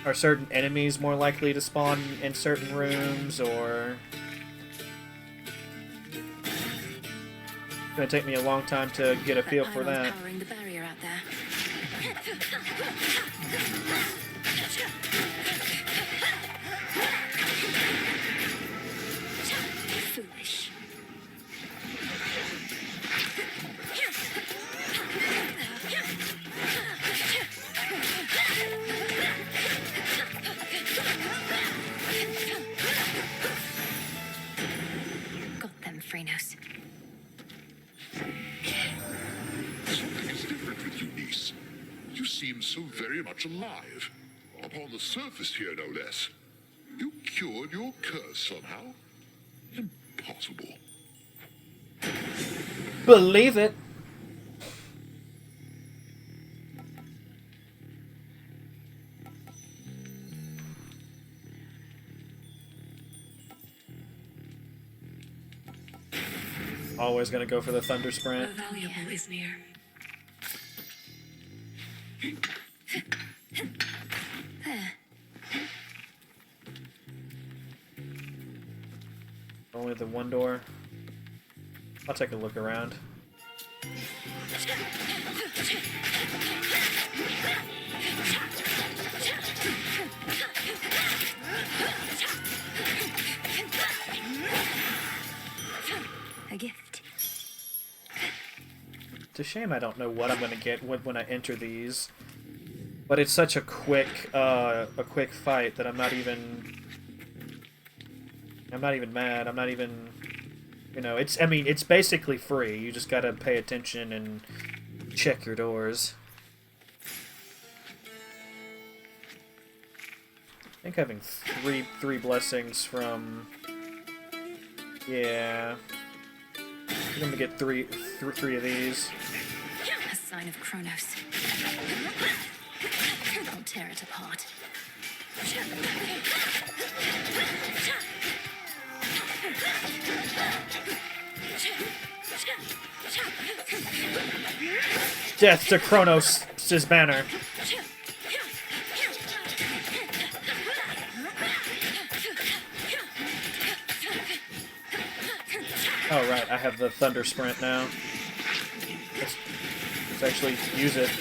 are certain enemies more likely to spawn in certain rooms, or... It's gonna take me a long time to get a feel for that. Powering the barrier out there. Foolish. Got them, Phrenos. Something is different with you, niece. You seem so very much alive. Upon the surface here, no less. You cured your curse somehow? Impossible. Believe it. Always gonna go for the thunder sprint. The valuable is near. There. the one door. I'll take a look around. A gift. It's a shame I don't know what I'm gonna get when I enter these, but it's such a quick fight that I'm not even mad. I'm not even, you know, I mean, it's basically free. You just gotta pay attention and check your doors. I think having three blessings from, yeah. I'm gonna get three of these. A sign of Kronos. I'll tear it apart. Death to Kronos' banner. Oh right, I have the Thunder Sprint now. Let's actually use it.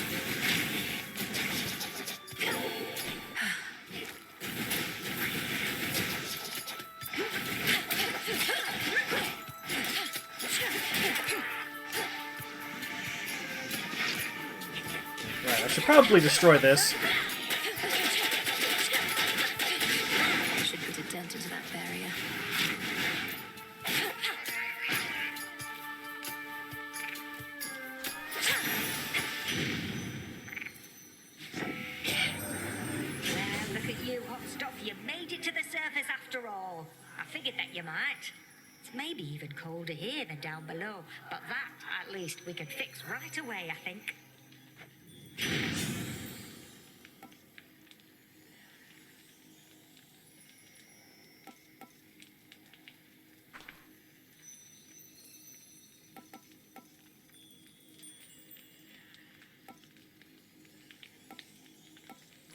Right, I should probably destroy this. Should put a dent into that barrier. Look at you, hot stuff. You made it to the surface after all. I figured that you might. It's maybe even colder here than down below, but that, at least, we can fix right away, I think.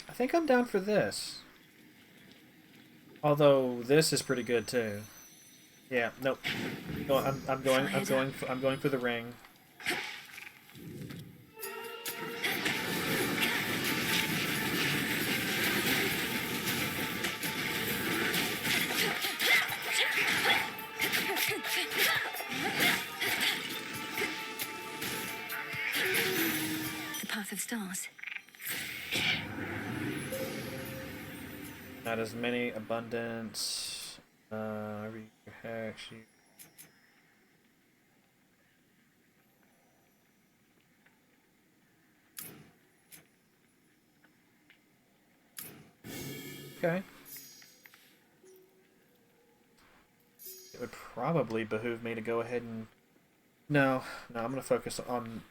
I think I'm down for this. Although this is pretty good too. Yeah, nope. I'm going for the ring. The path of stars. Not as many abundance. Hex. Okay. It would probably behoove me to go ahead and no, I'm gonna focus on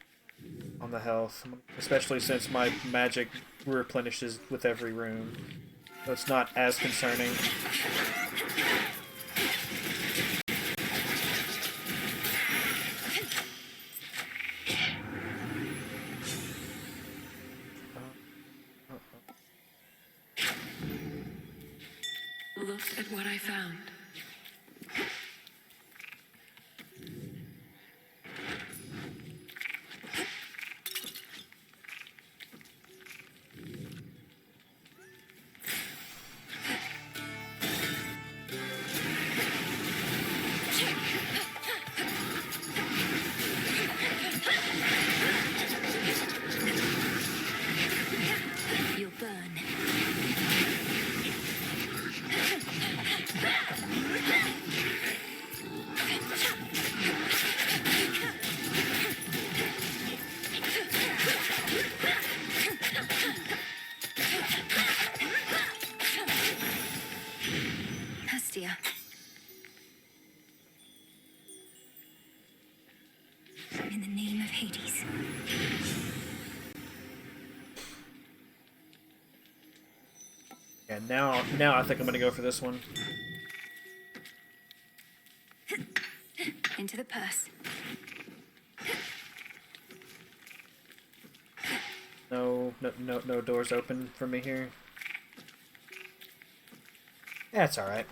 the health, especially since my magic replenishes with every room. So it's not as concerning. Look at what I found. You'll burn. Hestia. In the name of Hades. Yeah, now I think I'm gonna go for this one. Into the purse. No doors open for me here. That's all right.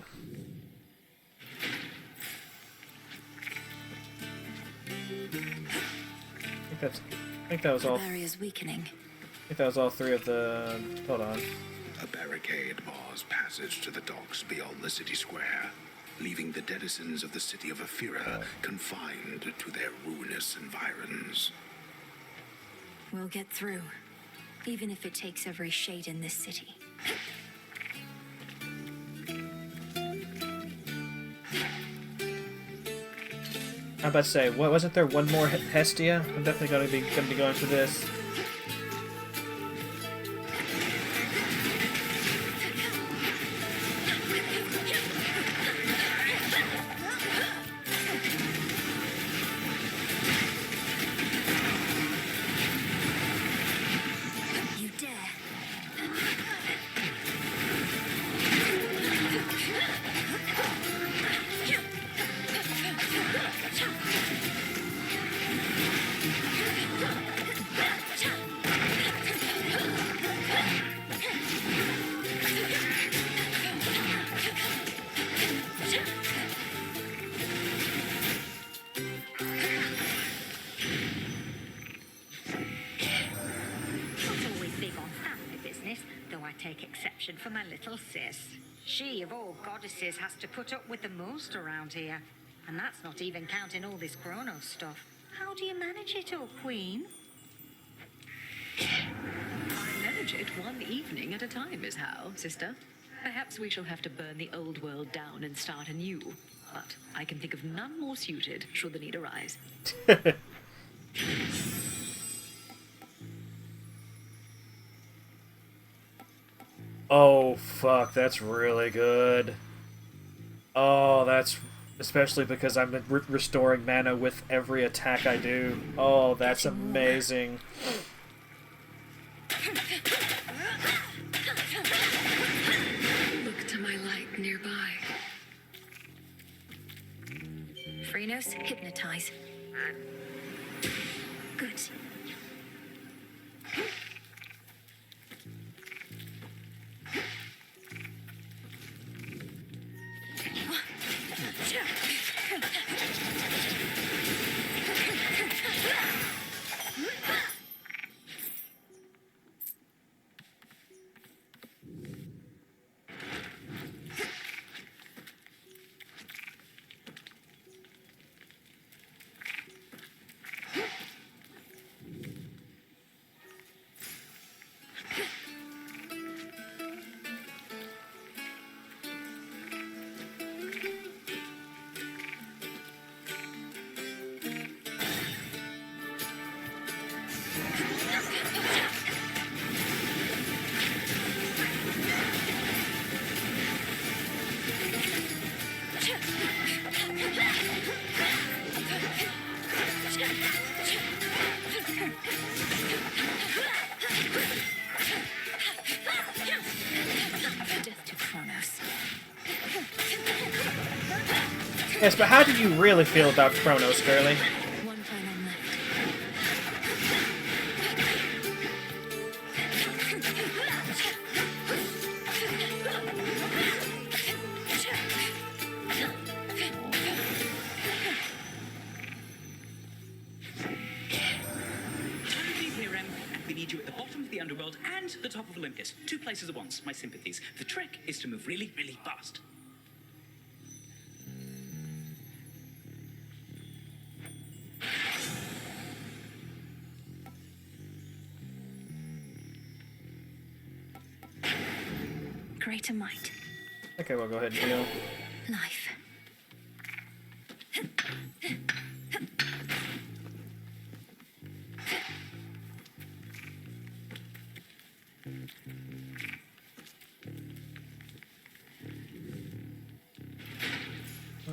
I think that was The all. barrier's weakening. I think that was all three of the. Hold on. A barricade bars passage to the docks beyond the city square, leaving the denizens of the city of Aphira confined to their ruinous environs. We'll get through, even if it takes every shade in this city. I'm about to say, what wasn't there one more Hestia? I'm definitely gonna be going for this. You dare. Not always big on family business, though I take exception for my little sis. She, of all goddesses, has to put up with the most around here. And that's not even counting all this Chronos stuff. How do you manage it, oh queen? I manage it one evening at a time is how, sister. Perhaps we shall have to burn the old world down and start anew. But I can think of none more suited should the need arise. Oh, fuck, that's really good. Oh, that's... Especially because I'm restoring mana with every attack I do. Oh, that's amazing. Look to my light nearby. Phrenos, hypnotize. Good. Death to Chronos. Yes, but how do you really feel about Chronos, Curly? One pylon left. Totally here, and we need you at the bottom of the underworld and the top of Olympus. Two places at once. My sympathies. The trick is to move really, really fast. Greater might. Okay, we'll go ahead and heal. Life.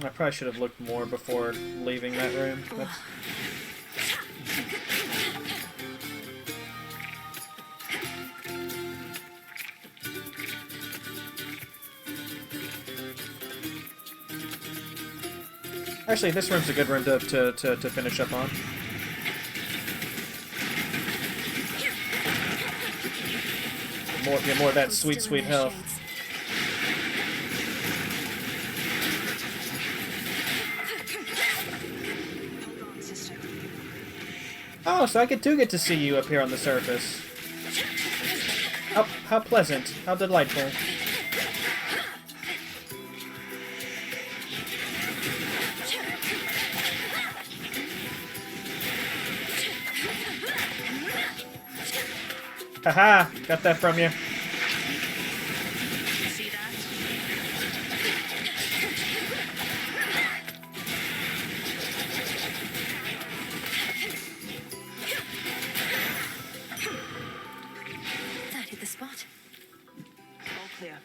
I probably should have looked more before leaving that room. That's... Actually, this room's a good room to finish up on. More of that sweet, sweet health. Oh, so I get to see you up here on the surface. How pleasant. How delightful. Haha! Got that from you. See that? That hit the spot. All clear.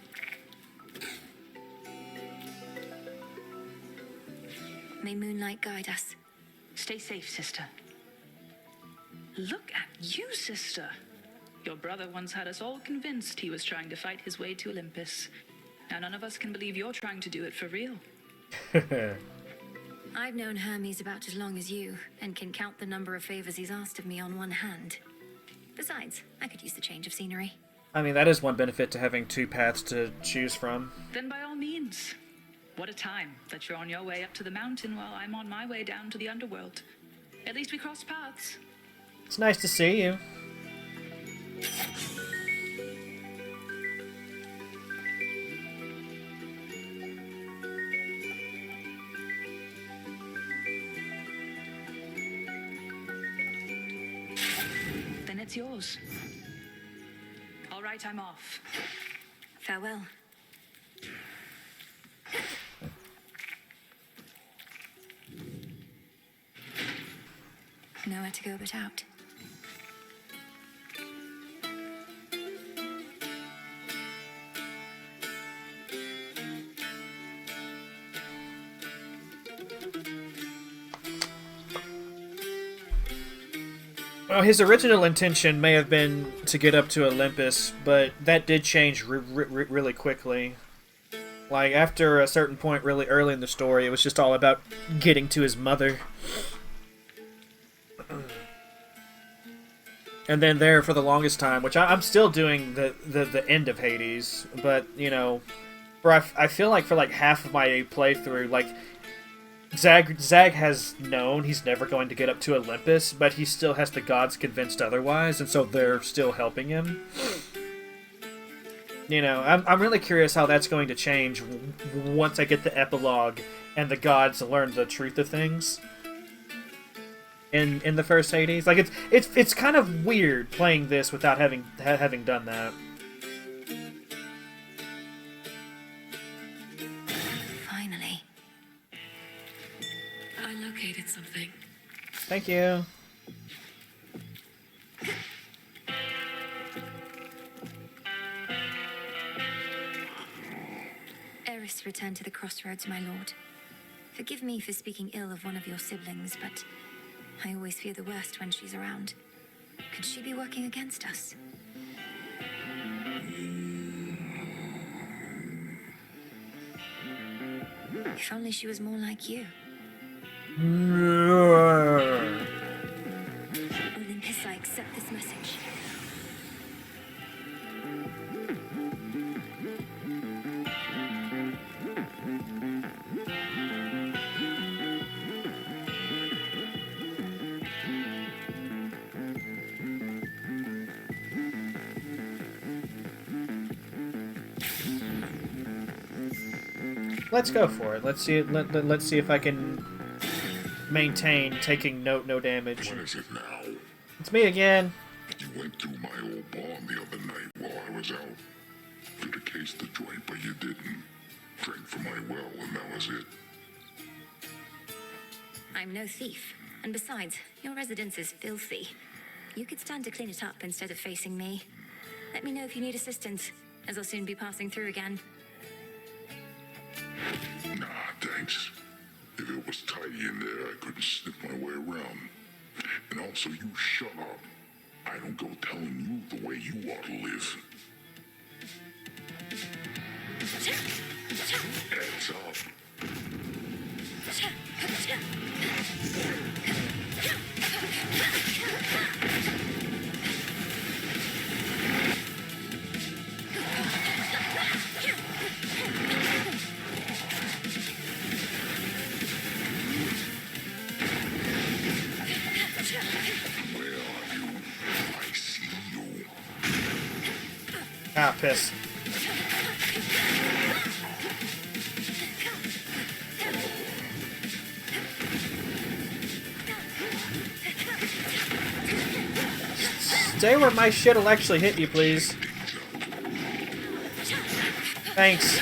May moonlight guide us. Stay safe, sister. Look at you, sister. Your brother once had us all convinced he was trying to fight his way to Olympus. Now none of us can believe you're trying to do it for real. I've known Hermes about as long as you, and can count the number of favors he's asked of me on one hand. Besides, I could use the change of scenery. I mean, that is one benefit to having two paths to choose from. Then by all means. What a time that you're on your way up to the mountain while I'm on my way down to the underworld. At least we crossed paths. It's nice to see you. Then it's yours. All right, I'm off. Farewell. Nowhere to go but out. Well, his original intention may have been to get up to Olympus, but that did change really quickly. Like, after a certain point really early in the story, it was just all about getting to his mother. And then there, for the longest time, which I'm still doing the end of Hades, but, you know, I feel like for like half of my playthrough, like, Zag has known he's never going to get up to Olympus, but he still has the gods convinced otherwise, and so they're still helping him. You know, I'm really curious how that's going to change once I get the epilogue and the gods learn the truth of things. In the first Hades, like it's kind of weird playing this without having done that. Finally. I located something. Thank you. Eris returned to the crossroads, my lord. Forgive me for speaking ill of one of your siblings, but I always fear the worst when she's around. Could she be working against us? If only she was more like you. Olympus, I accept this message. Let's go for it. Let's see. Let's see if I can maintain taking no damage. What is it now? It's me again. You went through my old barn the other night while I was out. Could have cased the joint, but you didn't. Drank from my well, and that was it. I'm no thief. And besides, your residence is filthy. You could stand to clean it up instead of facing me. Let me know if you need assistance, as I'll soon be passing through again. Nah, thanks. If it was tidy in there, I couldn't snip my way around. And also, you shut up. I don't go telling you the way you ought to live. Heads up. Ah, piss. Stay where my shit'll actually hit you, please. Thanks.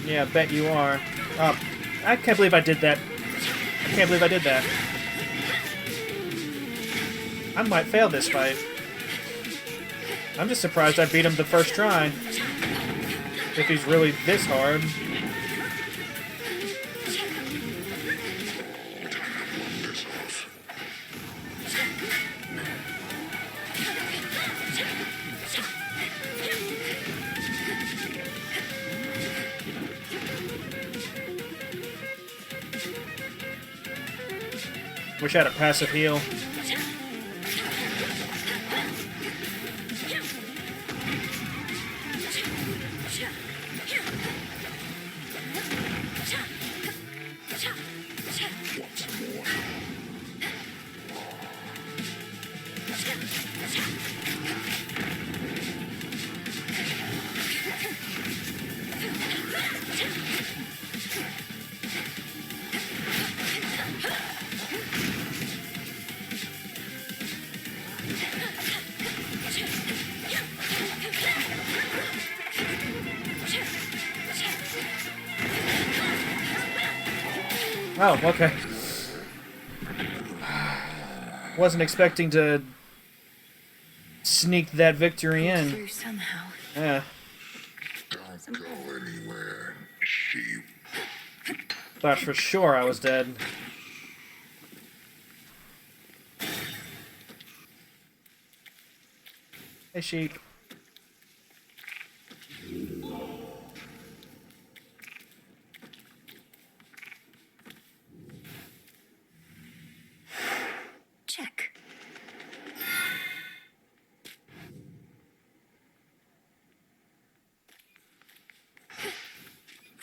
Yeah, I bet you are. Oh, I can't believe I did that. I can't believe I did that. I might fail this fight. I'm just surprised I beat him the first try. If he's really this hard. Wish I had a passive heal. Oh, okay. Wasn't expecting to sneak that victory in. Somehow. Yeah. Don't go anywhere, sheep. Thought for sure I was dead. Hey, sheep. Check.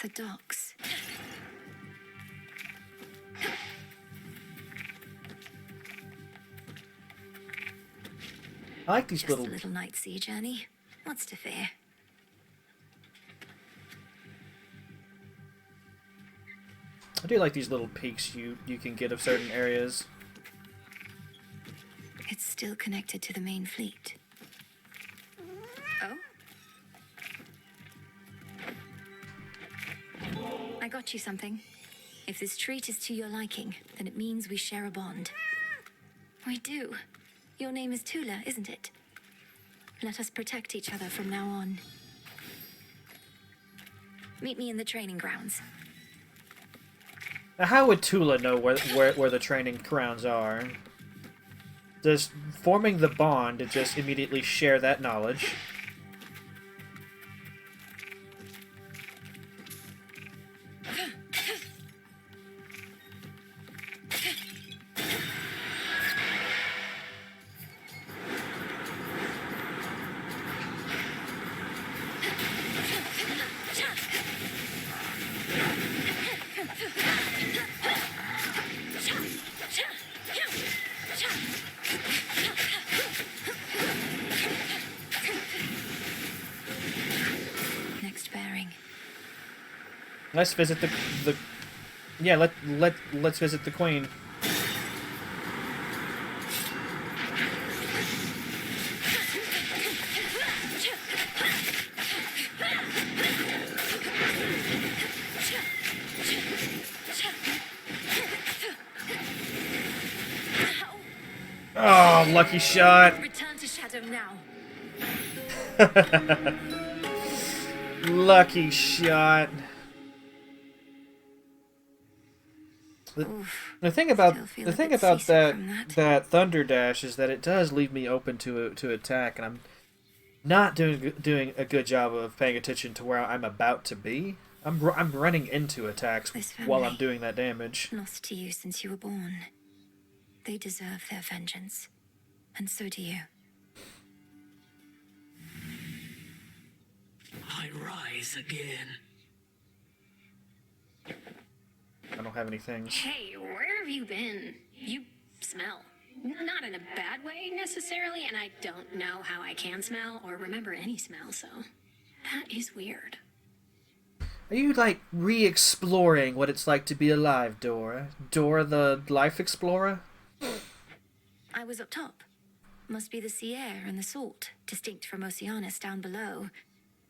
The docks. I like these Just little... a little night sea journey. What's to fear? I do like these little peaks you can get of certain areas. It's still connected to the main fleet. Oh? I got you something. If this treat is to your liking, then it means we share a bond. We do. Your name is Tula, isn't it? Let us protect each other from now on. Meet me in the training grounds. Now, how would Tula know where the training grounds are? Does forming the bond to just immediately share that knowledge? Next bearing. Let's visit the yeah, let's visit the Queen. Oh, lucky shot. Return to shadow now. Lucky shot. The thing about feel the a thing bit about seasick that from that. that Thunder Dash is that it does leave me open to attack, and I'm not doing a good job of paying attention to where I'm about to be. I'm running into attacks This while I'm family, doing that damage. lost to you since you were born. They deserve their vengeance, and so do you. I rise again. I don't have any things. Hey, where have you been? You smell. Not in a bad way necessarily, and I don't know how I can smell or remember any smell, so that is weird. Are you like re-exploring what it's like to be alive, Dora? Dora the Life Explorer? I was up top. Must be the sea air and the salt, distinct from Oceanus down below.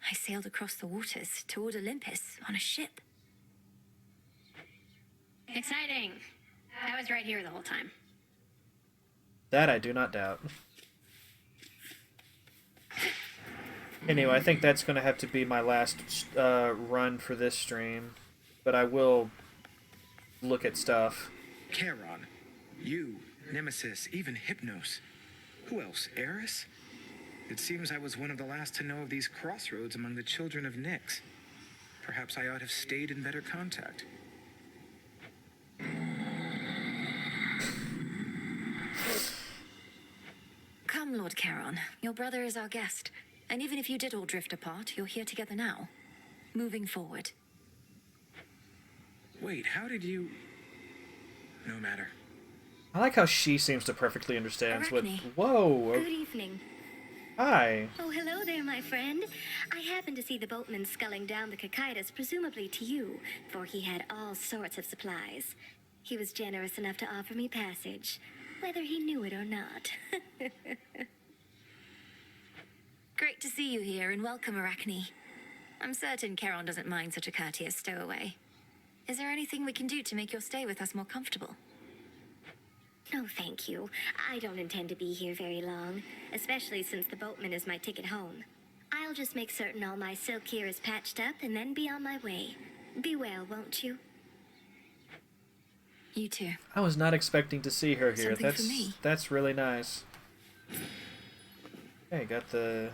I sailed across the waters toward Olympus on a ship. Exciting. I was right here the whole time. That I do not doubt. Anyway, I think that's going to have to be my last run for this stream. But I will look at stuff. Charon, you, Nemesis, even Hypnos. Who else? Eris? It seems I was one of the last to know of these crossroads among the children of Nyx. Perhaps I ought to have stayed in better contact. Come, Lord Charon. Your brother is our guest. And even if you did all drift apart, you're here together now. Moving forward. Wait, how did you... No matter. I like how she seems to perfectly understand what... Arachne. Whoa! Good evening. Hi. Oh, hello there, my friend. I happened to see the boatman sculling down the Cocytus, presumably to you, for he had all sorts of supplies. He was generous enough to offer me passage, whether he knew it or not. Great to see you here, and welcome, Arachne. I'm certain Charon doesn't mind such a courteous stowaway. Is there anything we can do to make your stay with us more comfortable? No, thank you. I don't intend to be here very long, especially since the boatman is my ticket home. I'll just make certain all my silk here is patched up and then be on my way. Be well, won't you? You too. I was not expecting to see her here. Something for me. That's really nice. Okay, got the...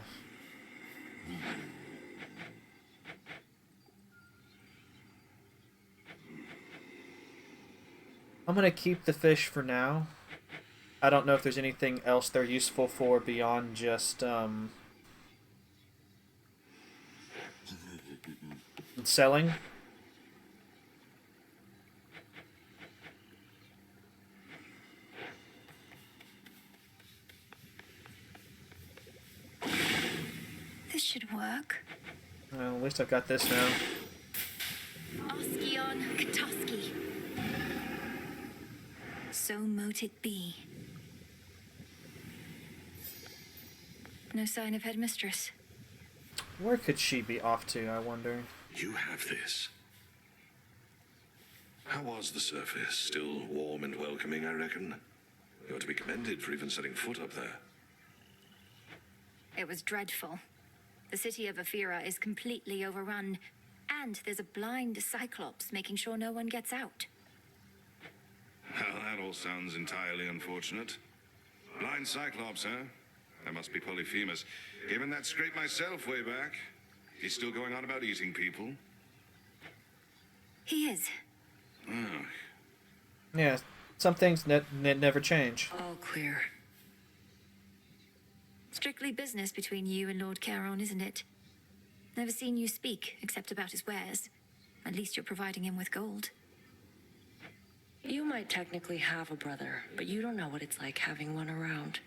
I'm gonna keep the fish for now. I don't know if there's anything else they're useful for beyond just, selling. This should work. Well, at least I've got this now. Oskion Katoski. So mote it be. No sign of headmistress. Where could she be off to, I wonder? You have this. How was the surface? Still warm and welcoming, I reckon. You ought to be commended for even setting foot up there. It was dreadful. The city of Aphira is completely overrun, and there's a blind Cyclops making sure no one gets out. Well, that all sounds entirely unfortunate. Blind Cyclops, huh? That must be Polyphemus. Given that scrape myself way back. He's still going on about eating people. He is. Oh. Yeah, some things never change. All clear. Strictly business between you and Lord Charon, isn't it? Never seen you speak, except about his wares. At least you're providing him with gold. You might technically have a brother, but you don't know what it's like having one around.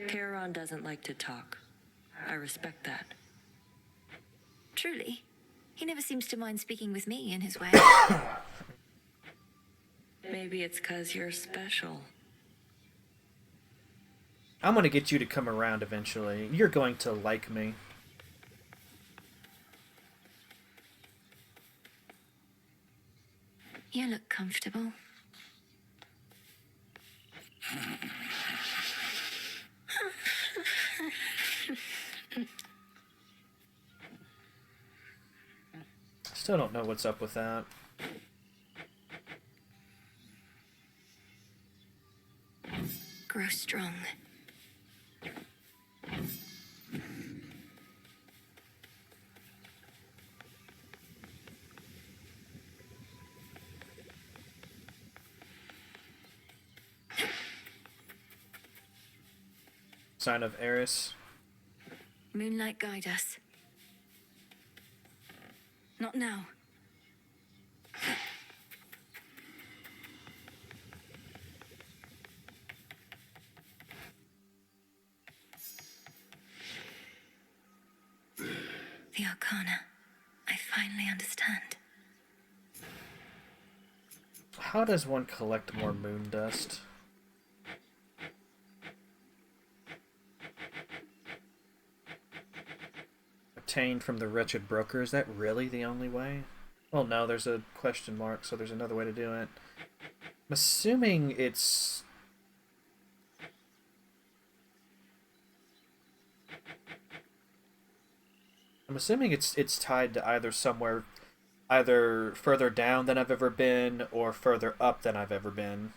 Charon doesn't like to talk. I respect that. Truly. He never seems to mind speaking with me in his way. Maybe it's 'cause you're special. I'm gonna get you to come around eventually. You're going to like me. You look comfortable. Still don't know what's up with that. grow strong. Sign of Eris. Moonlight, guide us. Not now. The Arcana. I finally understand. How does one collect more moon dust? Obtained from the wretched broker. Is that really the only way? Well, no, there's a question mark, so there's another way to do it. I'm assuming it's... it's tied to either somewhere, either further down than I've ever been, or further up than I've ever been.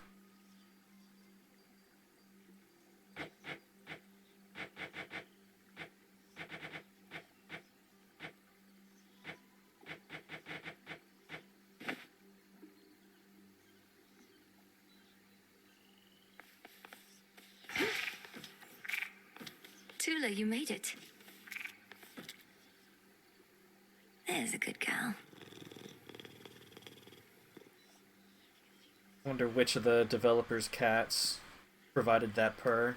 Tula, you made it. There's a good gal. Wonder which of the developers' cats provided that purr.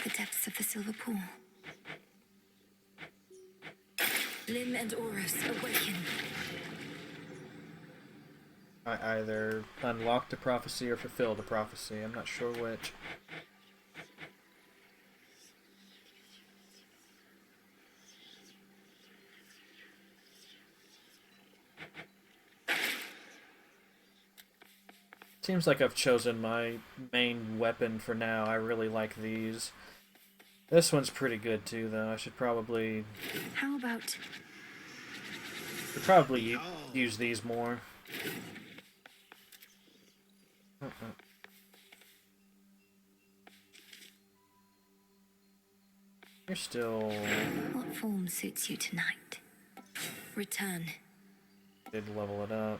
The depths of the silver pool. Lim and Oros, awaken. I either unlocked a prophecy or fulfilled a prophecy. I'm not sure which. Seems like I've chosen my main weapon for now. I really like these. This one's pretty good too, though. I should probably... How about... Should probably use these more. You're still... What form suits you tonight? Return. Did level it up.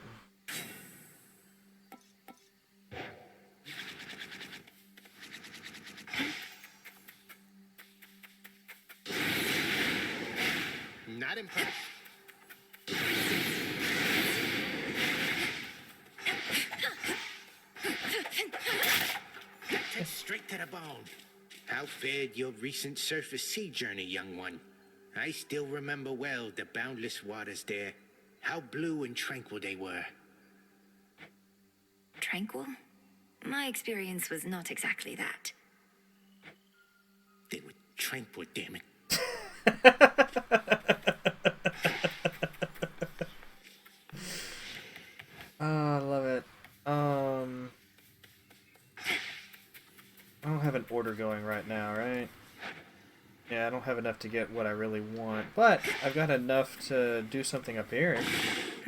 Not impressed. That's straight to the bone. How fared your recent surface sea journey, young one? I still remember well the boundless waters there. How blue and tranquil they were. Tranquil? My experience was not exactly that. They were tranquil, damn it. Oh, I love it. I don't have an order going right now, right? Yeah, I don't have enough to get what I really want, but I've got enough to do something up here.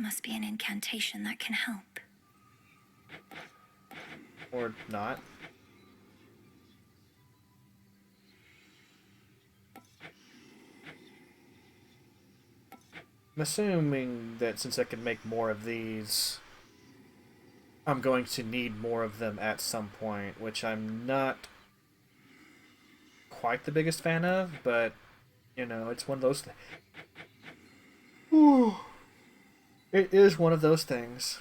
Must be an incantation that can help. Or not. I'm assuming that since I can make more of these, I'm going to need more of them at some point, which I'm not quite the biggest fan of, but, you know, it's one of those things. It is one of those things.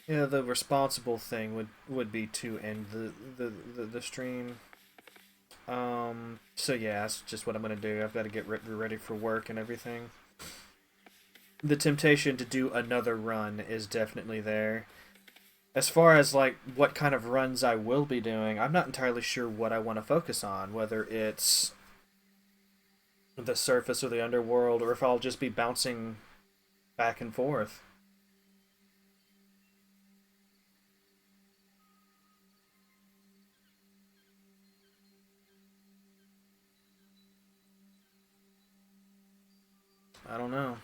Yeah, the responsible thing would be to end the stream. So yeah, that's just what I'm gonna do. I've got to get ready for work and everything. The temptation to do another run is definitely there. As far as like what kind of runs I will be doing, I'm not entirely sure what I want to focus on, whether it's the surface or the underworld, or if I'll just be bouncing back and forth. I don't know.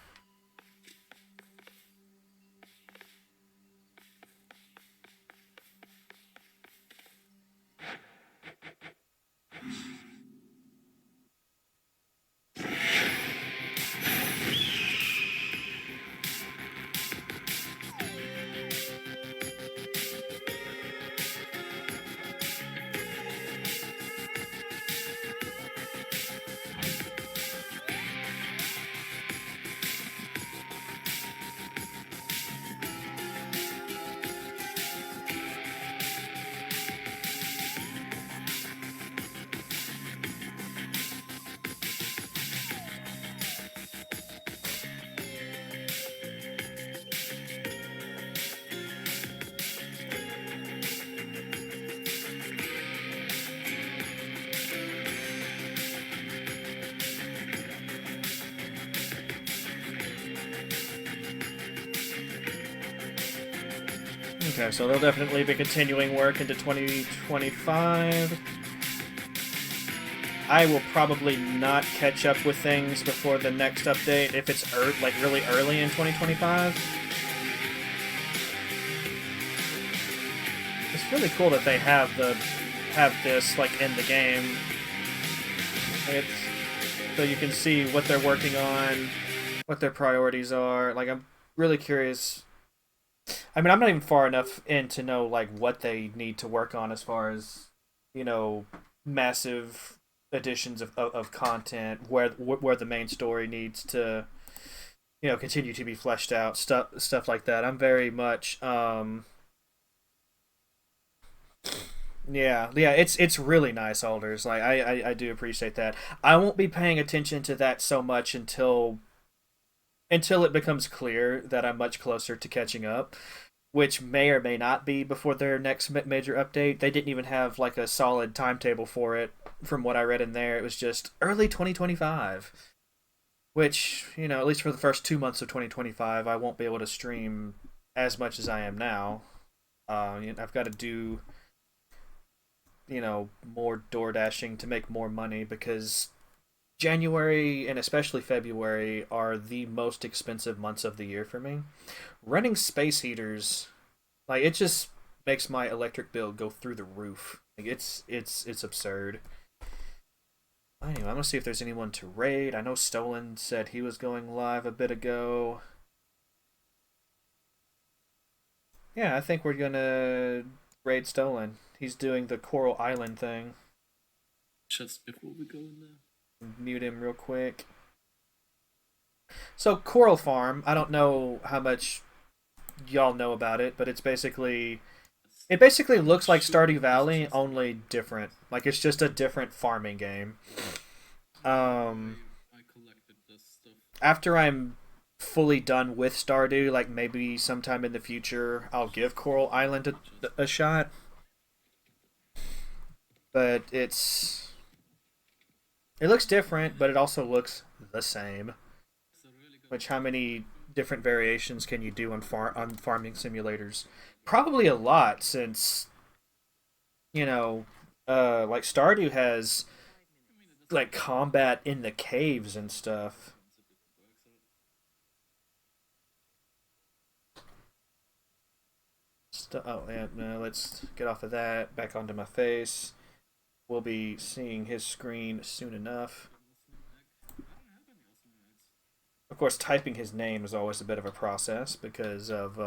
Okay, so they'll definitely be continuing work into 2025. I will probably not catch up with things before the next update if it's like really early in 2025. It's really cool that they have this like in the game. It's so you can see what they're working on, what their priorities are. Like I'm really curious. I mean, I'm not even far enough in to know like what they need to work on as far as, you know, massive additions of content where the main story needs to, you know, continue to be fleshed out, stuff like that. I'm very much yeah, it's really nice, Alders. Like I do appreciate that. I won't be paying attention to that so much until it becomes clear that I'm much closer to catching up, which may or may not be before their next major update. They didn't even have like a solid timetable for it from what I read in there. It was just early 2025, which, you know, at least for the first 2 months of 2025, I won't be able to stream as much as I am now. I've got to do, you know, more door dashing to make more money because January and especially February are the most expensive months of the year for me. Running space heaters, like it just makes my electric bill go through the roof. Like it's absurd. Anyway, I'm gonna see if there's anyone to raid. I know Stolen said he was going live a bit ago. Yeah, I think we're gonna raid Stolen. He's doing the Coral Island thing. Just before we go in there. Mute him real quick. So Coral Farm, I don't know how much y'all know about it, but it basically looks like Stardew Valley, only different. Like it's just a different farming game. After I'm fully done with Stardew, like maybe sometime in the future, I'll give Coral Island a shot. But it looks different, but it also looks the same. Which, how many different variations can you do on farming simulators? Probably a lot, since, you know, like Stardew has like combat in the caves and stuff. Oh yeah, no, let's get off of that. Back onto my face. We'll be seeing his screen soon enough. Of course, typing his name is always a bit of a process because of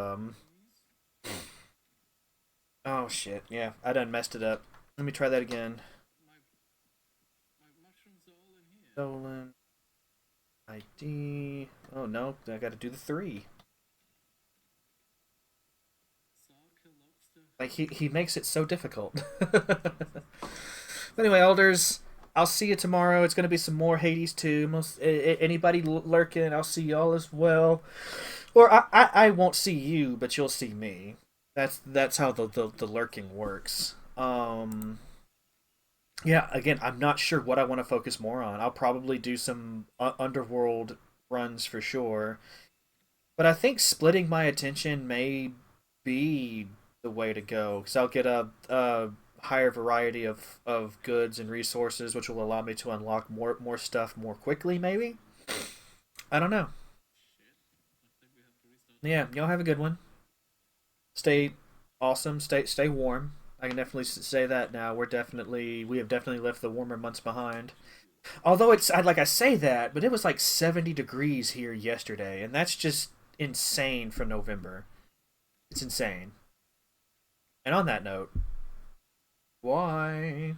oh shit, yeah, I done messed it up. Let me try that again. Stolen ID. Oh no, I gotta do the 3. Like he makes it so difficult. But anyway, elders, I'll see you tomorrow. It's gonna be some more Hades 2. Anybody lurking, I'll see y'all as well. Or I won't see you, but you'll see me. That's how the lurking works. Yeah, again, I'm not sure what I want to focus more on. I'll probably do some underworld runs for sure, but I think splitting my attention may be the way to go because I'll get a higher variety of goods and resources, which will allow me to unlock more stuff more quickly. Maybe I don't know. Yeah, y'all have a good one. Stay awesome. Stay warm. I can definitely say that now. We have definitely left the warmer months behind. Although like I say that, but it was like 70 degrees here yesterday, and that's just insane for November. It's insane. And on that note, why?